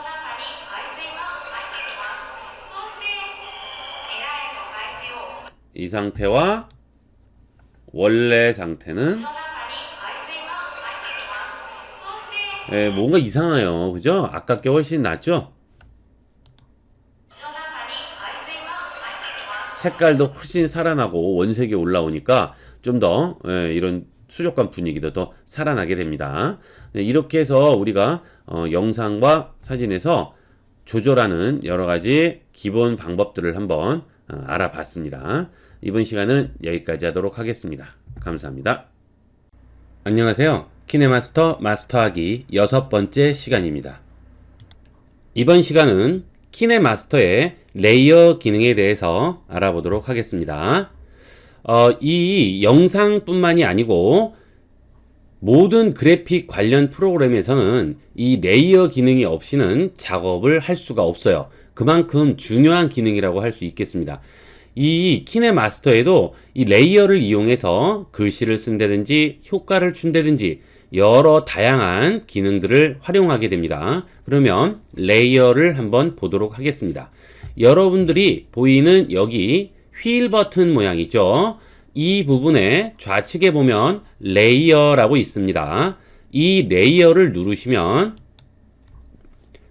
이 상태와 원래 상태는 뭔가 이상해요. 그죠? 아깝게 훨씬 낫죠? 색깔도 훨씬 살아나고 원색이 올라오니까 좀 더 이런 수족관 분위기도 더 살아나게 됩니다. 이렇게 해서 우리가 영상과 사진에서 조절하는 여러 가지 기본 방법들을 한번 알아봤습니다. 이번 시간은 여기까지 하도록 하겠습니다. 감사합니다. 안녕하세요. 키네마스터 마스터하기 6번째 시간입니다. 이번 시간은 키네마스터의 레이어 기능에 대해서 알아보도록 하겠습니다. 이 영상뿐만이 아니고 모든 그래픽 관련 프로그램에서는 이 레이어 기능이 없이는 작업을 할 수가 없어요. 그만큼 중요한 기능이라고 할 수 있겠습니다. 이 키네마스터에도 이 레이어를 이용해서 글씨를 쓴다든지 효과를 준다든지 여러 다양한 기능들을 활용하게 됩니다. 그러면 레이어를 한번 보도록 하겠습니다. 여러분들이 보이는 여기 휠 버튼 모양 있죠? 이 부분에 좌측에 보면 레이어라고 있습니다. 이 레이어를 누르시면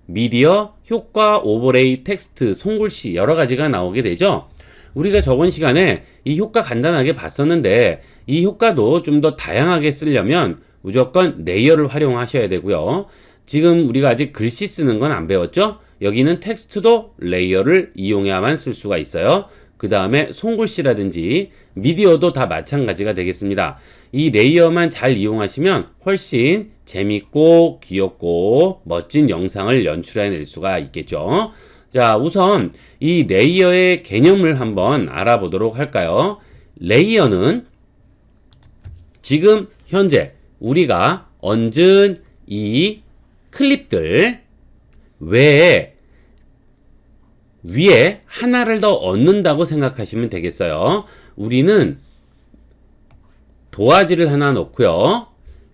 미디어, 효과, 오버레이, 텍스트, 손글씨 여러 가지가 나오게 되죠. 우리가 저번 시간에 이 효과 간단하게 봤었는데 이 효과도 좀 더 다양하게 쓰려면 무조건 레이어를 활용하셔야 되고요. 지금 우리가 아직 글씨 쓰는 건 안 배웠죠? 여기는 텍스트도 레이어를 이용해야만 쓸 수가 있어요. 그 다음에 손글씨라든지 미디어도 다 마찬가지가 되겠습니다. 이 레이어만 잘 이용하시면 훨씬 재밌고 귀엽고 멋진 영상을 연출해낼 수가 있겠죠. 자, 우선 이 레이어의 개념을 한번 알아보도록 할까요? 레이어는 지금 현재 우리가 얹은 이 클립들 외에 위에 하나를 더 얹는다고 생각하시면 되겠어요. 우리는 도화지를 하나 넣고요.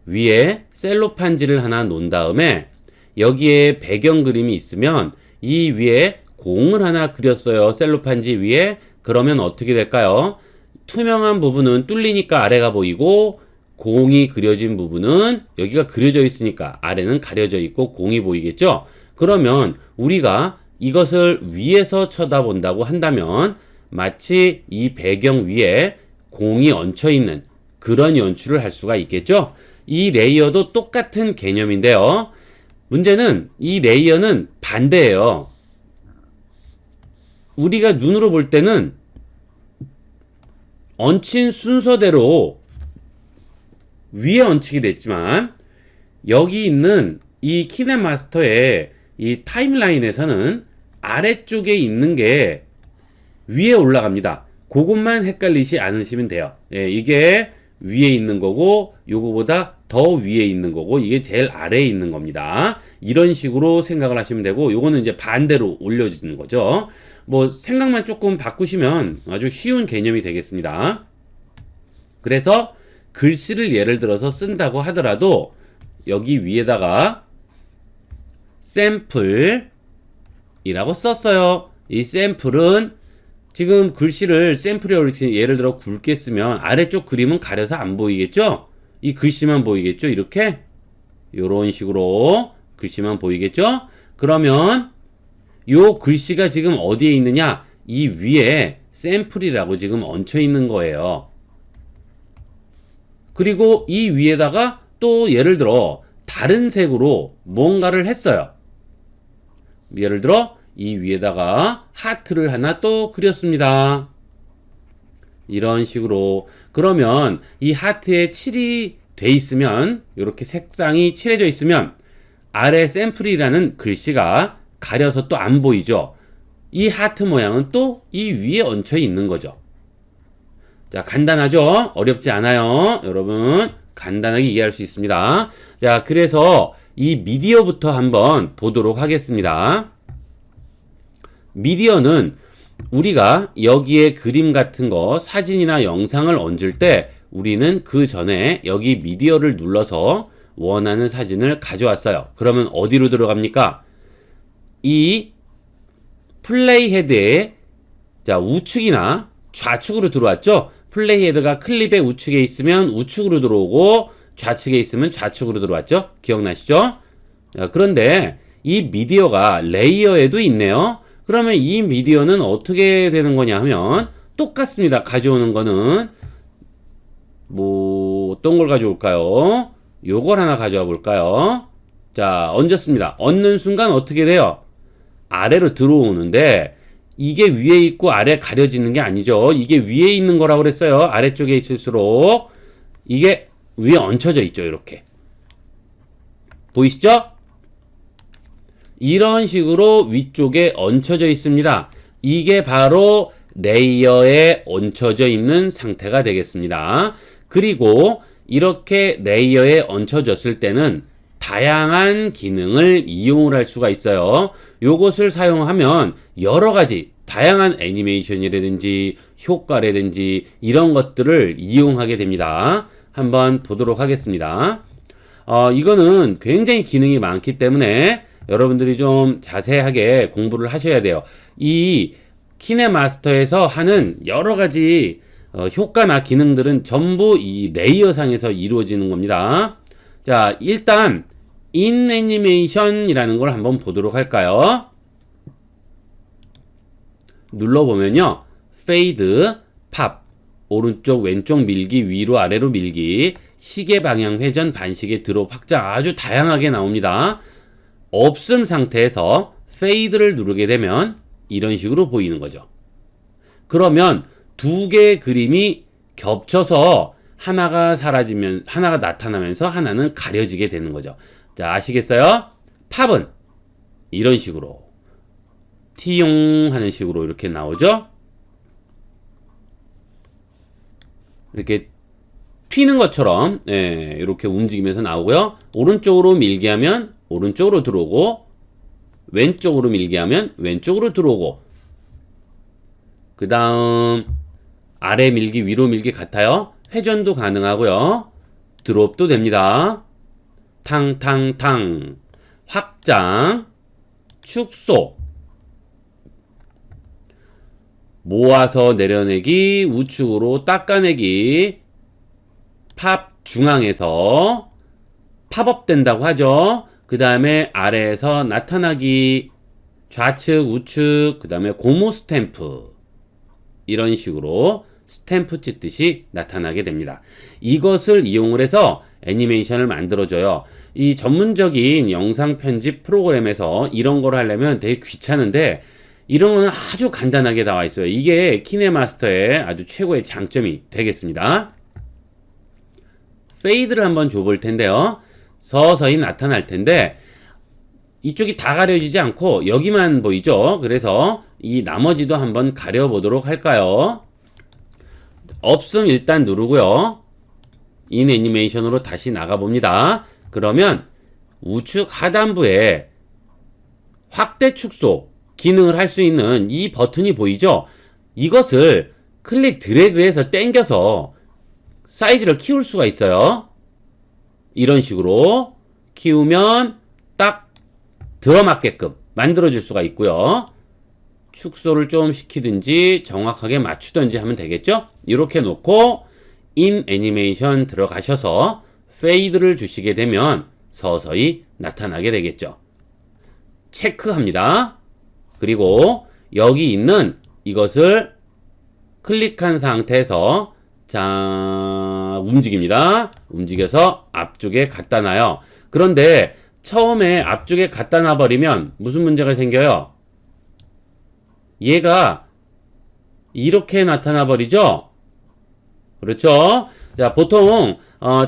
위에 셀로판지를 하나 놓은 다음에 여기에 배경 그림이 있으면 이 위에 공을 하나 그렸어요. 셀로판지 위에. 그러면 어떻게 될까요? 투명한 부분은 뚫리니까 아래가 보이고 공이 그려진 부분은 여기가 그려져 있으니까 아래는 가려져 있고 공이 보이겠죠? 그러면 우리가 이것을 위에서 쳐다본다고 한다면 마치 이 배경 위에 공이 얹혀 있는 그런 연출을 할 수가 있겠죠? 이 레이어도 똑같은 개념인데요. 문제는 이 레이어는 반대예요. 우리가 눈으로 볼 때는 얹힌 순서대로 위에 얹히게 됐지만 여기 있는 이 키네마스터의 이 타임라인에서는 아래쪽에 있는 게 위에 올라갑니다. 그것만 헷갈리지 않으시면 돼요. 예, 이게 위에 있는 거고 요거보다 더 위에 있는 거고 이게 제일 아래에 있는 겁니다. 이런 식으로 생각을 하시면 되고 요거는 이제 반대로 올려지는 거죠. 뭐 생각만 조금 바꾸시면 아주 쉬운 개념이 되겠습니다. 그래서 글씨를 예를 들어서 쓴다고 하더라도 여기 위에다가 샘플이라고 썼어요. 이 샘플은 지금 글씨를 샘플이라고 이렇게 예를 들어 굵게 쓰면 아래쪽 그림은 가려서 안 보이겠죠? 이 글씨만 보이겠죠? 이렇게 요런 식으로 글씨만 보이겠죠? 그러면 요 글씨가 지금 어디에 있느냐? 이 위에 샘플이라고 지금 얹혀 있는 거예요. 그리고 이 위에다가 또 예를 들어 다른 색으로 뭔가를 했어요. 예를 들어 이 위에다가 하트를 하나 또 그렸습니다. 이런 식으로. 그러면 이 하트에 칠이 돼 있으면 이렇게 색상이 칠해져 있으면 아래 샘플이라는 글씨가 가려서 또 안 보이죠. 이 하트 모양은 또 이 위에 얹혀 있는 거죠. 자, 간단하죠? 어렵지 않아요. 여러분 간단하게 이해할 수 있습니다. 자, 그래서 이 미디어부터 한번 보도록 하겠습니다. 미디어는 우리가 여기에 그림 같은 거 사진이나 영상을 얹을 때 우리는 그 전에 여기 미디어를 눌러서 원하는 사진을 가져왔어요. 그러면 어디로 들어갑니까? 이 플레이 헤드에 자 우측이나 좌측으로 들어왔죠. 플레이 헤드가 클립의 우측에 있으면 우측으로 들어오고 좌측에 있으면 좌측으로 들어왔죠. 기억나시죠? 자, 그런데 이 미디어가 레이어에도 있네요. 그러면 이 미디어는 어떻게 되는 거냐 하면 똑같습니다. 가져오는 거는 뭐 어떤 걸 가져올까요? 요걸 하나 가져와 볼까요? 자, 얹었습니다. 얹는 순간 어떻게 돼요? 아래로 들어오는데 이게 위에 있고 아래 가려지는 게 아니죠. 이게 위에 있는 거라고 그랬어요. 아래쪽에 있을수록 이게 위에 얹혀져 있죠. 이렇게 보이시죠? 이런 식으로 위쪽에 얹혀져 있습니다. 이게 바로 레이어에 얹혀져 있는 상태가 되겠습니다. 그리고 이렇게 레이어에 얹혀졌을 때는 다양한 기능을 이용을 할 수가 있어요. 요것을 사용하면 여러 가지 다양한 애니메이션이라든지 효과라든지 이런 것들을 이용하게 됩니다. 한번 보도록 하겠습니다. 이거는 굉장히 기능이 많기 때문에 여러분들이 좀 자세하게 공부를 하셔야 돼요. 이 키네마스터에서 하는 여러 가지 효과나 기능들은 전부 이 레이어상에서 이루어지는 겁니다. 자, 일단 인 애니메이션이라는 걸 한번 보도록 할까요? 눌러보면요. 페이드, 팝, 오른쪽 왼쪽 밀기, 위로 아래로 밀기, 시계 방향 회전, 반시계 드롭 확장 아주 다양하게 나옵니다. 없음 상태에서 페이드를 누르게 되면 이런 식으로 보이는 거죠. 그러면 두 개의 그림이 겹쳐서 하나가 사라지면 하나가 나타나면서 하나는 가려지게 되는 거죠. 자, 아시겠어요? 팝은 이런 식으로 티용 하는 식으로 이렇게 나오죠. 이렇게 튀는 것처럼 이렇게 움직이면서 나오고요. 오른쪽으로 밀게 하면 오른쪽으로 들어오고 왼쪽으로 밀게 하면 왼쪽으로 들어오고 그 다음 아래 밀기 위로 밀기 같아요. 회전도 가능하고요. 드롭도 됩니다. 탕탕탕 확장 축소 모아서 내려내기 우측으로 닦아내기 팝 중앙에서 팝업 된다고 하죠. 그 다음에 아래에서 나타나기 좌측 우측 그 다음에 고무 스탬프 이런 식으로 스탬프 찍듯이 나타나게 됩니다. 이것을 이용을 해서 애니메이션을 만들어줘요. 이 전문적인 영상 편집 프로그램에서 이런 걸 하려면 되게 귀찮은데 이런 거는 아주 간단하게 나와 있어요. 이게 키네마스터의 아주 최고의 장점이 되겠습니다. 페이드를 한번 줘볼 텐데요. 서서히 나타날 텐데 이쪽이 다 가려지지 않고 여기만 보이죠. 그래서 이 나머지도 한번 가려보도록 할까요? 없음 일단 누르고요. 인 애니메이션으로 다시 나가봅니다. 그러면 우측 하단부에 확대 축소 기능을 할 수 있는 이 버튼이 보이죠? 이것을 클릭 드래그해서 당겨서 사이즈를 키울 수가 있어요. 이런 식으로 키우면 딱 들어맞게끔 만들어줄 수가 있고요. 축소를 좀 시키든지 정확하게 맞추든지 하면 되겠죠? 이렇게 놓고 인 애니메이션 들어가셔서 페이드를 주시게 되면 서서히 나타나게 되겠죠. 체크합니다. 그리고 여기 있는 이것을 클릭한 상태에서 자 움직입니다. 움직여서 앞쪽에 갖다 놔요. 그런데 처음에 앞쪽에 갖다 놔버리면 무슨 문제가 생겨요? 얘가 이렇게 나타나 버리죠? 그렇죠? 자, 보통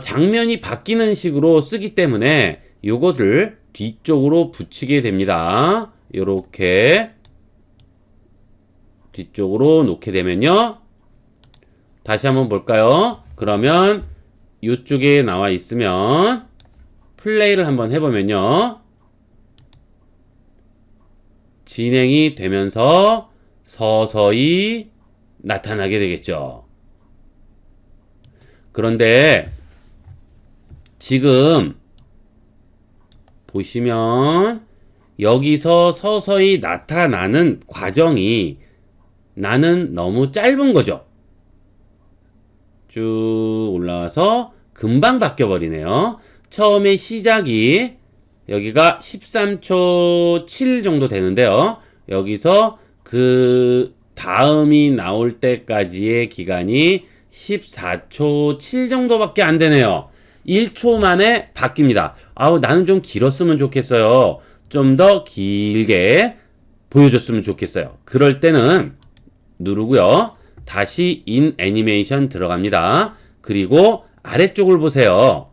장면이 바뀌는 식으로 쓰기 때문에 요것을 뒤쪽으로 붙이게 됩니다. 요렇게 뒤쪽으로 놓게 되면요. 다시 한번 볼까요? 그러면 이쪽에 나와 있으면 플레이를 한번 해보면요. 진행이 되면서 서서히 나타나게 되겠죠. 그런데 지금 보시면 여기서 서서히 나타나는 과정이 나는 너무 짧은 거죠. 쭉 올라와서 금방 바뀌어 버리네요. 처음에 시작이 여기가 13초 7 정도 되는데요. 여기서 그 다음이 나올 때까지의 기간이 14초 7 정도밖에 안 되네요. 1초 만에 바뀝니다. 아우, 나는 좀 길었으면 좋겠어요. 좀 더 길게 보여줬으면 좋겠어요. 그럴 때는 누르고요. 다시 인 애니메이션 들어갑니다. 그리고 아래쪽을 보세요.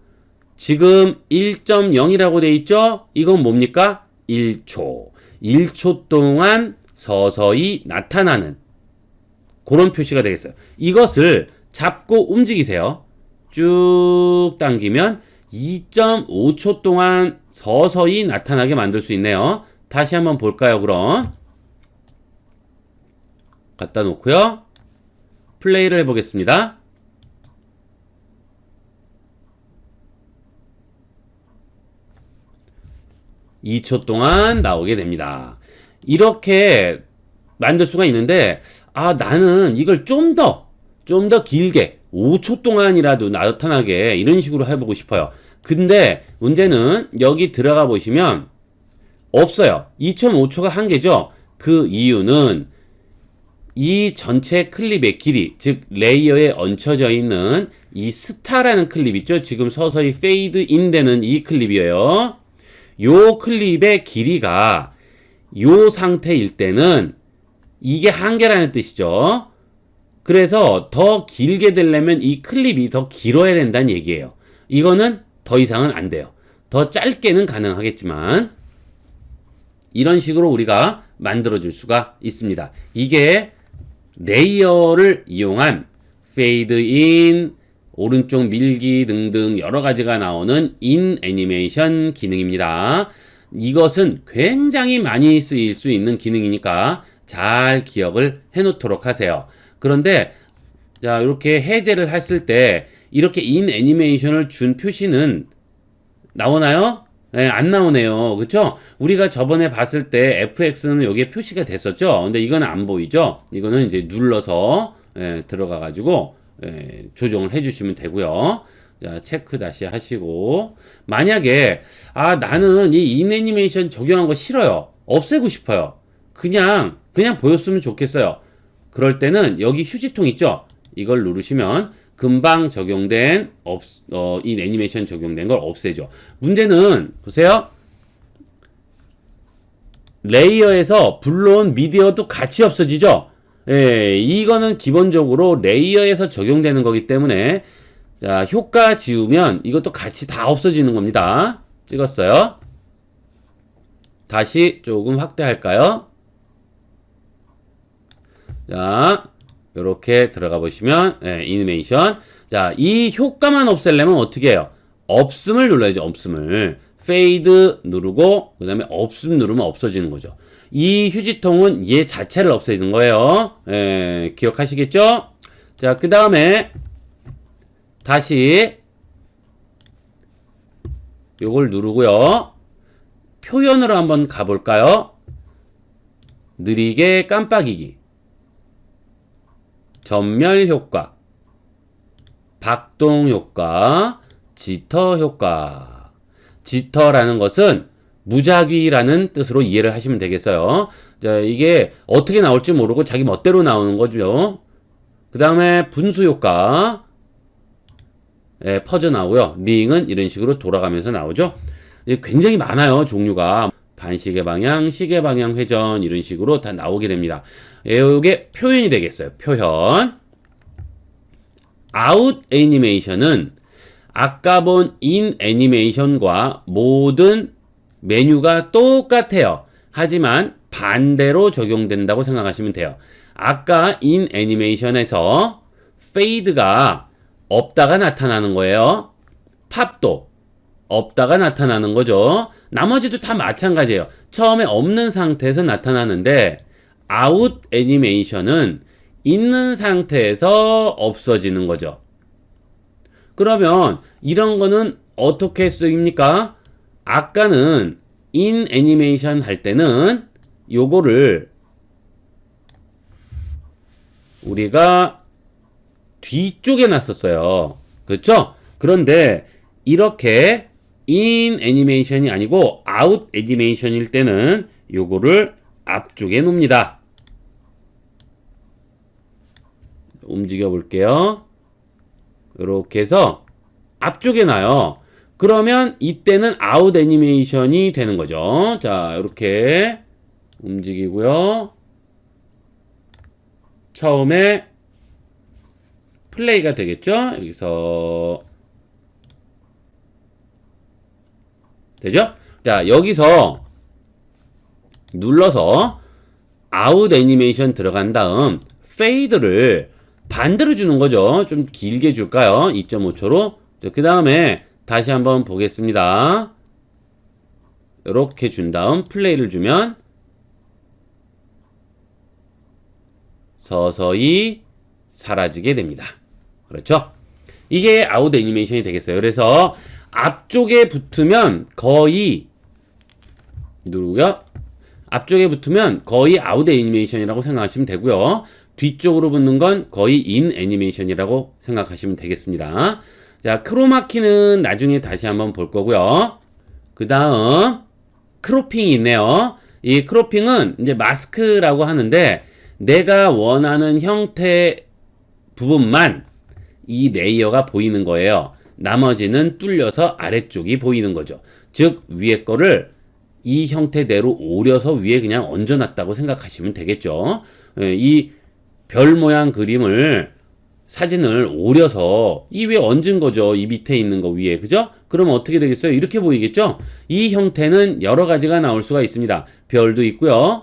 지금 1.0이라고 돼 있죠? 이건 뭡니까? 1초. 1초 동안 서서히 나타나는 그런 표시가 되겠어요. 이것을 잡고 움직이세요. 쭉 당기면 2.5초 동안 서서히 나타나게 만들 수 있네요. 다시 한번 볼까요, 그럼? 갖다 놓고요. 플레이를 해보겠습니다. (2초) 동안 나오게 됩니다. 이렇게 만들 수가 있는데 나는 이걸 좀 더 길게 5초 동안이라도 나타나게 이런 식으로 해보고 싶어요. 근데 문제는 여기 들어가 보시면 없어요. 2.5초가 한계죠. 그 이유는 이 전체 클립의 길이, 즉 레이어에 얹혀져 있는 이 스타라는 클립 있죠. 지금 서서히 페이드 인 되는 이 클립이에요. 요 클립의 길이가 요 상태일 때는 이게 한계라는 뜻이죠. 그래서 더 길게 되려면 이 클립이 더 길어야 된다는 얘기예요. 이거는 더 이상은 안 돼요. 더 짧게는 가능하겠지만 이런 식으로 우리가 만들어 줄 수가 있습니다. 이게 레이어를 이용한 페이드 인, 오른쪽 밀기 등등 여러 가지가 나오는 인 애니메이션 기능입니다. 이것은 굉장히 많이 쓰일 수 있는 기능이니까 잘 기억을 해 놓도록 하세요. 그런데 자, 이렇게 해제를 했을 때 이렇게 인 애니메이션을 준 표시는 나오나요? 네, 안 나오네요. 그쵸? 우리가 저번에 봤을 때 FX는 여기에 표시가 됐었죠? 근데 이거는 안 보이죠? 이거는 이제 눌러서 들어가가지고 조정을 해주시면 되고요. 자, 체크 다시 하시고 만약에 나는 이 인애니메이션 적용한 거 싫어요. 없애고 싶어요. 그냥 보였으면 좋겠어요. 그럴 때는 여기 휴지통 있죠? 이걸 누르시면 금방 적용된 인애니메이션 적용된 걸 없애죠. 문제는 보세요. 레이어에서 불러온 미디어도 같이 없어지죠? 예, 이거는 기본적으로 레이어에서 적용되는 거기 때문에 자, 효과 지우면 이것도 같이 다 없어지는 겁니다. 찍었어요. 다시 조금 확대할까요? 자, 요렇게 들어가 보시면 애니메이션. 자, 이 효과만 없애려면 어떻게 해요? 없음을 눌러야죠. 없음을. 페이드 누르고 그 다음에 없음 누르면 없어지는 거죠. 이 휴지통은 얘 자체를 없애는 거예요. 기억하시겠죠? 자, 그 다음에 다시 요걸 누르고요. 표현으로 한번 가볼까요? 느리게 깜빡이기, 전멸 효과, 박동 효과, 지터 효과. 지터라는 것은 무작위라는 뜻으로 이해를 하시면 되겠어요. 자, 이게 어떻게 나올지 모르고 자기 멋대로 나오는 거죠. 그 다음에 분수 효과, 퍼져 나오고요. 링은 이런 식으로 돌아가면서 나오죠. 굉장히 많아요, 종류가. 반시계 방향, 시계 방향 회전 이런 식으로 다 나오게 됩니다. 이게 표현이 되겠어요. 표현. 아웃 애니메이션은 아까 본 인 애니메이션과 모든 메뉴가 똑같아요. 하지만 반대로 적용된다고 생각하시면 돼요. 아까 인 애니메이션에서 페이드가 없다가 나타나는 거예요. 팝도 없다가 나타나는 거죠. 나머지도 다 마찬가지예요. 처음에 없는 상태에서 나타나는데 아웃 애니메이션은 있는 상태에서 없어지는 거죠. 그러면 이런 거는 어떻게 쓰입니까? 아까는 인 애니메이션 할 때는 요거를 우리가 뒤쪽에 놨었어요. 그렇죠? 그런데 이렇게 인 애니메이션이 아니고 아웃 애니메이션일 때는 요거를 앞쪽에 놓습니다. 움직여 볼게요. 이렇게 해서 앞쪽에 놔요. 그러면 이때는 아웃 애니메이션이 되는 거죠. 자, 이렇게 움직이고요. 처음에 플레이가 되겠죠? 여기서 되죠? 자, 여기서 눌러서 아웃 애니메이션 들어간 다음 페이드를 반대로 주는 거죠. 좀 길게 줄까요? 2.5초로. 그 다음에 다시 한번 보겠습니다. 이렇게 준 다음 플레이를 주면 서서히 사라지게 됩니다. 그렇죠? 이게 아웃 애니메이션이 되겠어요. 그래서 앞쪽에 붙으면 거의 누르고요. 앞쪽에 붙으면 거의 아웃 애니메이션이라고 생각하시면 되고요. 뒤쪽으로 붙는 건 거의 인 애니메이션이라고 생각하시면 되겠습니다. 자, 크로마키는 나중에 다시 한번 볼 거고요. 그 다음 크로핑이 있네요. 이 크로핑은 이제 마스크라고 하는데 내가 원하는 형태 부분만 이 레이어가 보이는 거예요. 나머지는 뚫려서 아래쪽이 보이는 거죠. 즉 위에 거를 이 형태대로 오려서 위에 그냥 얹어놨다고 생각하시면 되겠죠. 이 별 모양 그림을 사진을 오려서 이 위에 얹은 거죠. 이 밑에 있는 거 위에. 그죠? 그러면 어떻게 되겠어요? 이렇게 보이겠죠? 이 형태는 여러 가지가 나올 수가 있습니다. 별도 있고요.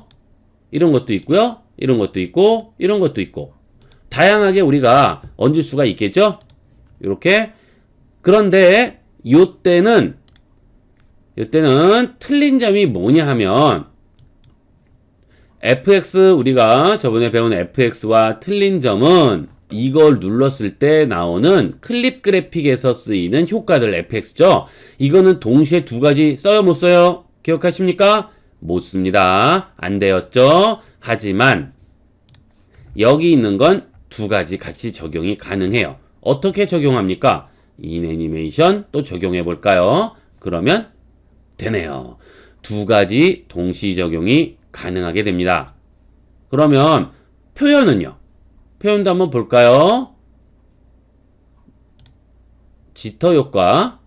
이런 것도 있고요. 이런 것도 있고 이런 것도 있고 다양하게 우리가 얹을 수가 있겠죠? 이렇게. 그런데 요때는 틀린 점이 뭐냐 하면 fx, 우리가 저번에 배운 fx와 틀린 점은 이걸 눌렀을 때 나오는 클립 그래픽에서 쓰이는 효과들 fx죠. 이거는 동시에 두 가지 써요, 못 써요? 기억하십니까? 못 씁니다. 안 되었죠. 하지만 여기 있는 건 두 가지 같이 적용이 가능해요. 어떻게 적용합니까? 인애니메이션 또 적용해 볼까요? 그러면 되네요. 두 가지 동시 적용이 가능하게 됩니다. 그러면 표현은요? 표현도 한번 볼까요? 지터 효과.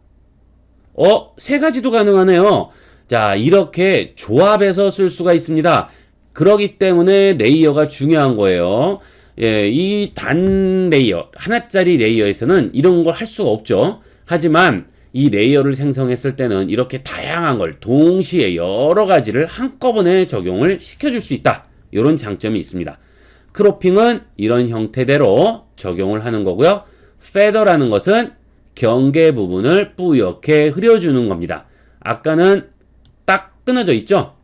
세 가지도 가능하네요. 자, 이렇게 조합해서 쓸 수가 있습니다. 그러기 때문에 레이어가 중요한 거예요. 예, 이 단 레이어, 하나짜리 레이어에서는 이런 걸 할 수가 없죠. 하지만 이 레이어를 생성했을 때는 이렇게 다양한 걸 동시에 여러 가지를 한꺼번에 적용을 시켜줄 수 있다. 이런 장점이 있습니다. 크로핑은 이런 형태대로 적용을 하는 거고요. 페더라는 것은 경계 부분을 뿌옇게 흐려주는 겁니다. 아까는 딱 끊어져 있죠?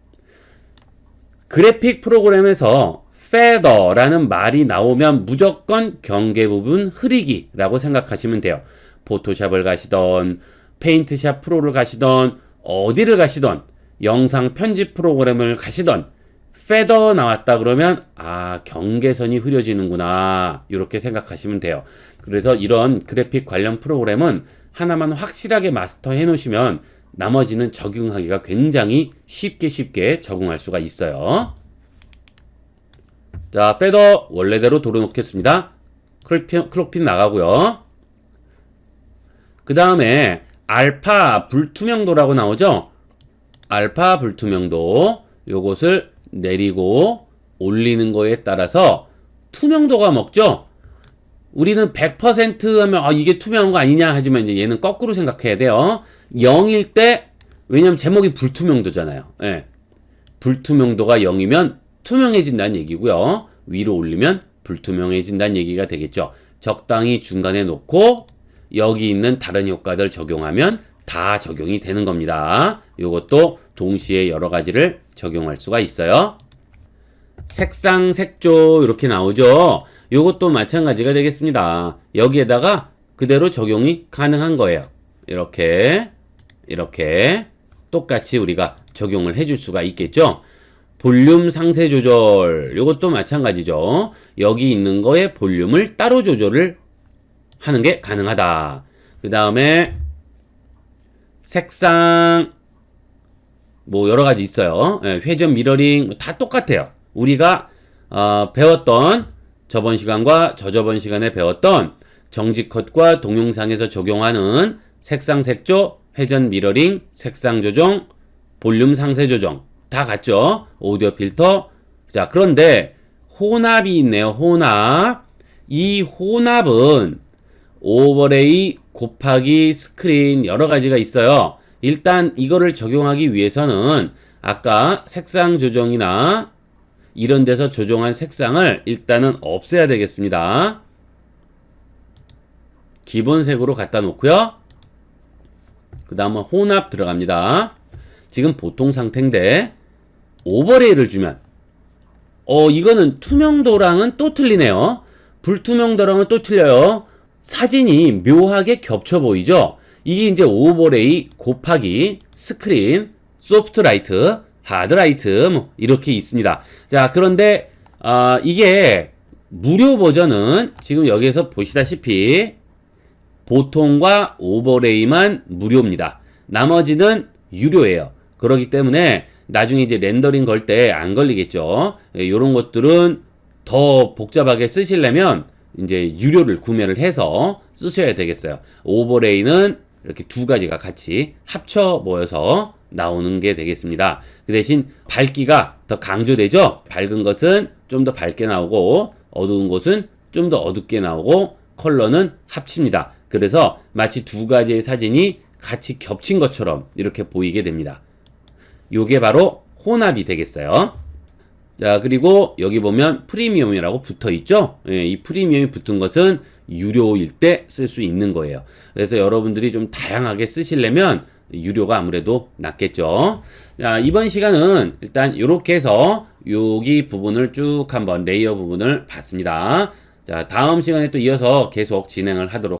그래픽 프로그램에서 feather라는 말이 나오면 무조건 경계 부분 흐리기라고 생각하시면 돼요. 포토샵을 가시던 페인트샵 프로를 가시던 어디를 가시던 영상 편집 프로그램을 가시던 feather 나왔다 그러면 경계선이 흐려지는구나 이렇게 생각하시면 돼요. 그래서 이런 그래픽 관련 프로그램은 하나만 확실하게 마스터해 놓으시면 나머지는 적용하기가 굉장히 쉽게 적응할 수가 있어요. 자, 페더 원래대로 돌려놓겠습니다. 크롭핀 나가고요. 그 다음에 알파 불투명도라고 나오죠. 알파 불투명도 요것을 내리고 올리는 거에 따라서 투명도가 먹죠. 우리는 100% 하면 이게 투명한 거 아니냐 하지만 이제 얘는 거꾸로 생각해야 돼요. 0일 때, 왜냐면 제목이 불투명도잖아요. 예. 불투명도가 0이면 투명해진다는 얘기고요. 위로 올리면 불투명해진다는 얘기가 되겠죠. 적당히 중간에 놓고 여기 있는 다른 효과들 적용하면 다 적용이 되는 겁니다. 이것도 동시에 여러 가지를 적용할 수가 있어요. 색상, 색조 이렇게 나오죠. 이것도 마찬가지가 되겠습니다. 여기에다가 그대로 적용이 가능한 거예요. 이렇게 똑같이 우리가 적용을 해줄 수가 있겠죠. 볼륨 상세 조절 이것도 마찬가지죠. 여기 있는 거에 볼륨을 따로 조절을 하는 게 가능하다. 그 다음에 색상 뭐 여러 가지 있어요. 회전 미러링 다 똑같아요. 우리가 배웠던 저번 시간과 저저번 시간에 배웠던 정지 컷과 동영상에서 적용하는 색상 색조, 회전 미러링, 색상 조정, 볼륨 상세 조정 다 같죠. 오디오 필터. 자, 그런데 혼합이 있네요. 혼합. 이 혼합은 오버레이 곱하기 스크린 여러 가지가 있어요. 일단 이거를 적용하기 위해서는 아까 색상 조정이나 이런 데서 조정한 색상을 일단은 없애야 되겠습니다. 기본색으로 갖다 놓고요. 그 다음은 혼합 들어갑니다. 지금 보통 상태인데 오버레이를 주면 이거는 투명도랑은 또 틀리네요. 불투명도랑은 또 틀려요. 사진이 묘하게 겹쳐 보이죠? 이게 이제 오버레이 곱하기 스크린, 소프트라이트, 하드라이트 뭐 이렇게 있습니다. 자, 그런데 이게 무료 버전은 지금 여기에서 보시다시피 보통과 오버레이만 무료입니다. 나머지는 유료예요. 그렇기 때문에 나중에 이제 렌더링 걸 때 안 걸리겠죠. 이런 것들은 더 복잡하게 쓰시려면 이제 유료를 구매를 해서 쓰셔야 되겠어요. 오버레이는 이렇게 두 가지가 같이 합쳐 모여서 나오는 게 되겠습니다. 그 대신 밝기가 더 강조되죠. 밝은 것은 좀 더 밝게 나오고 어두운 것은 좀 더 어둡게 나오고 컬러는 합칩니다. 그래서 마치 두 가지의 사진이 같이 겹친 것처럼 이렇게 보이게 됩니다. 요게 바로 혼합이 되겠어요. 자, 그리고 여기 보면 프리미엄이라고 붙어 있죠? 예, 이 프리미엄이 붙은 것은 유료일 때 쓸 수 있는 거예요. 그래서 여러분들이 좀 다양하게 쓰시려면 유료가 아무래도 낫겠죠. 자, 이번 시간은 일단 이렇게 해서 여기 부분을 쭉 한번 레이어 부분을 봤습니다. 자, 다음 시간에 또 이어서 계속 진행을 하도록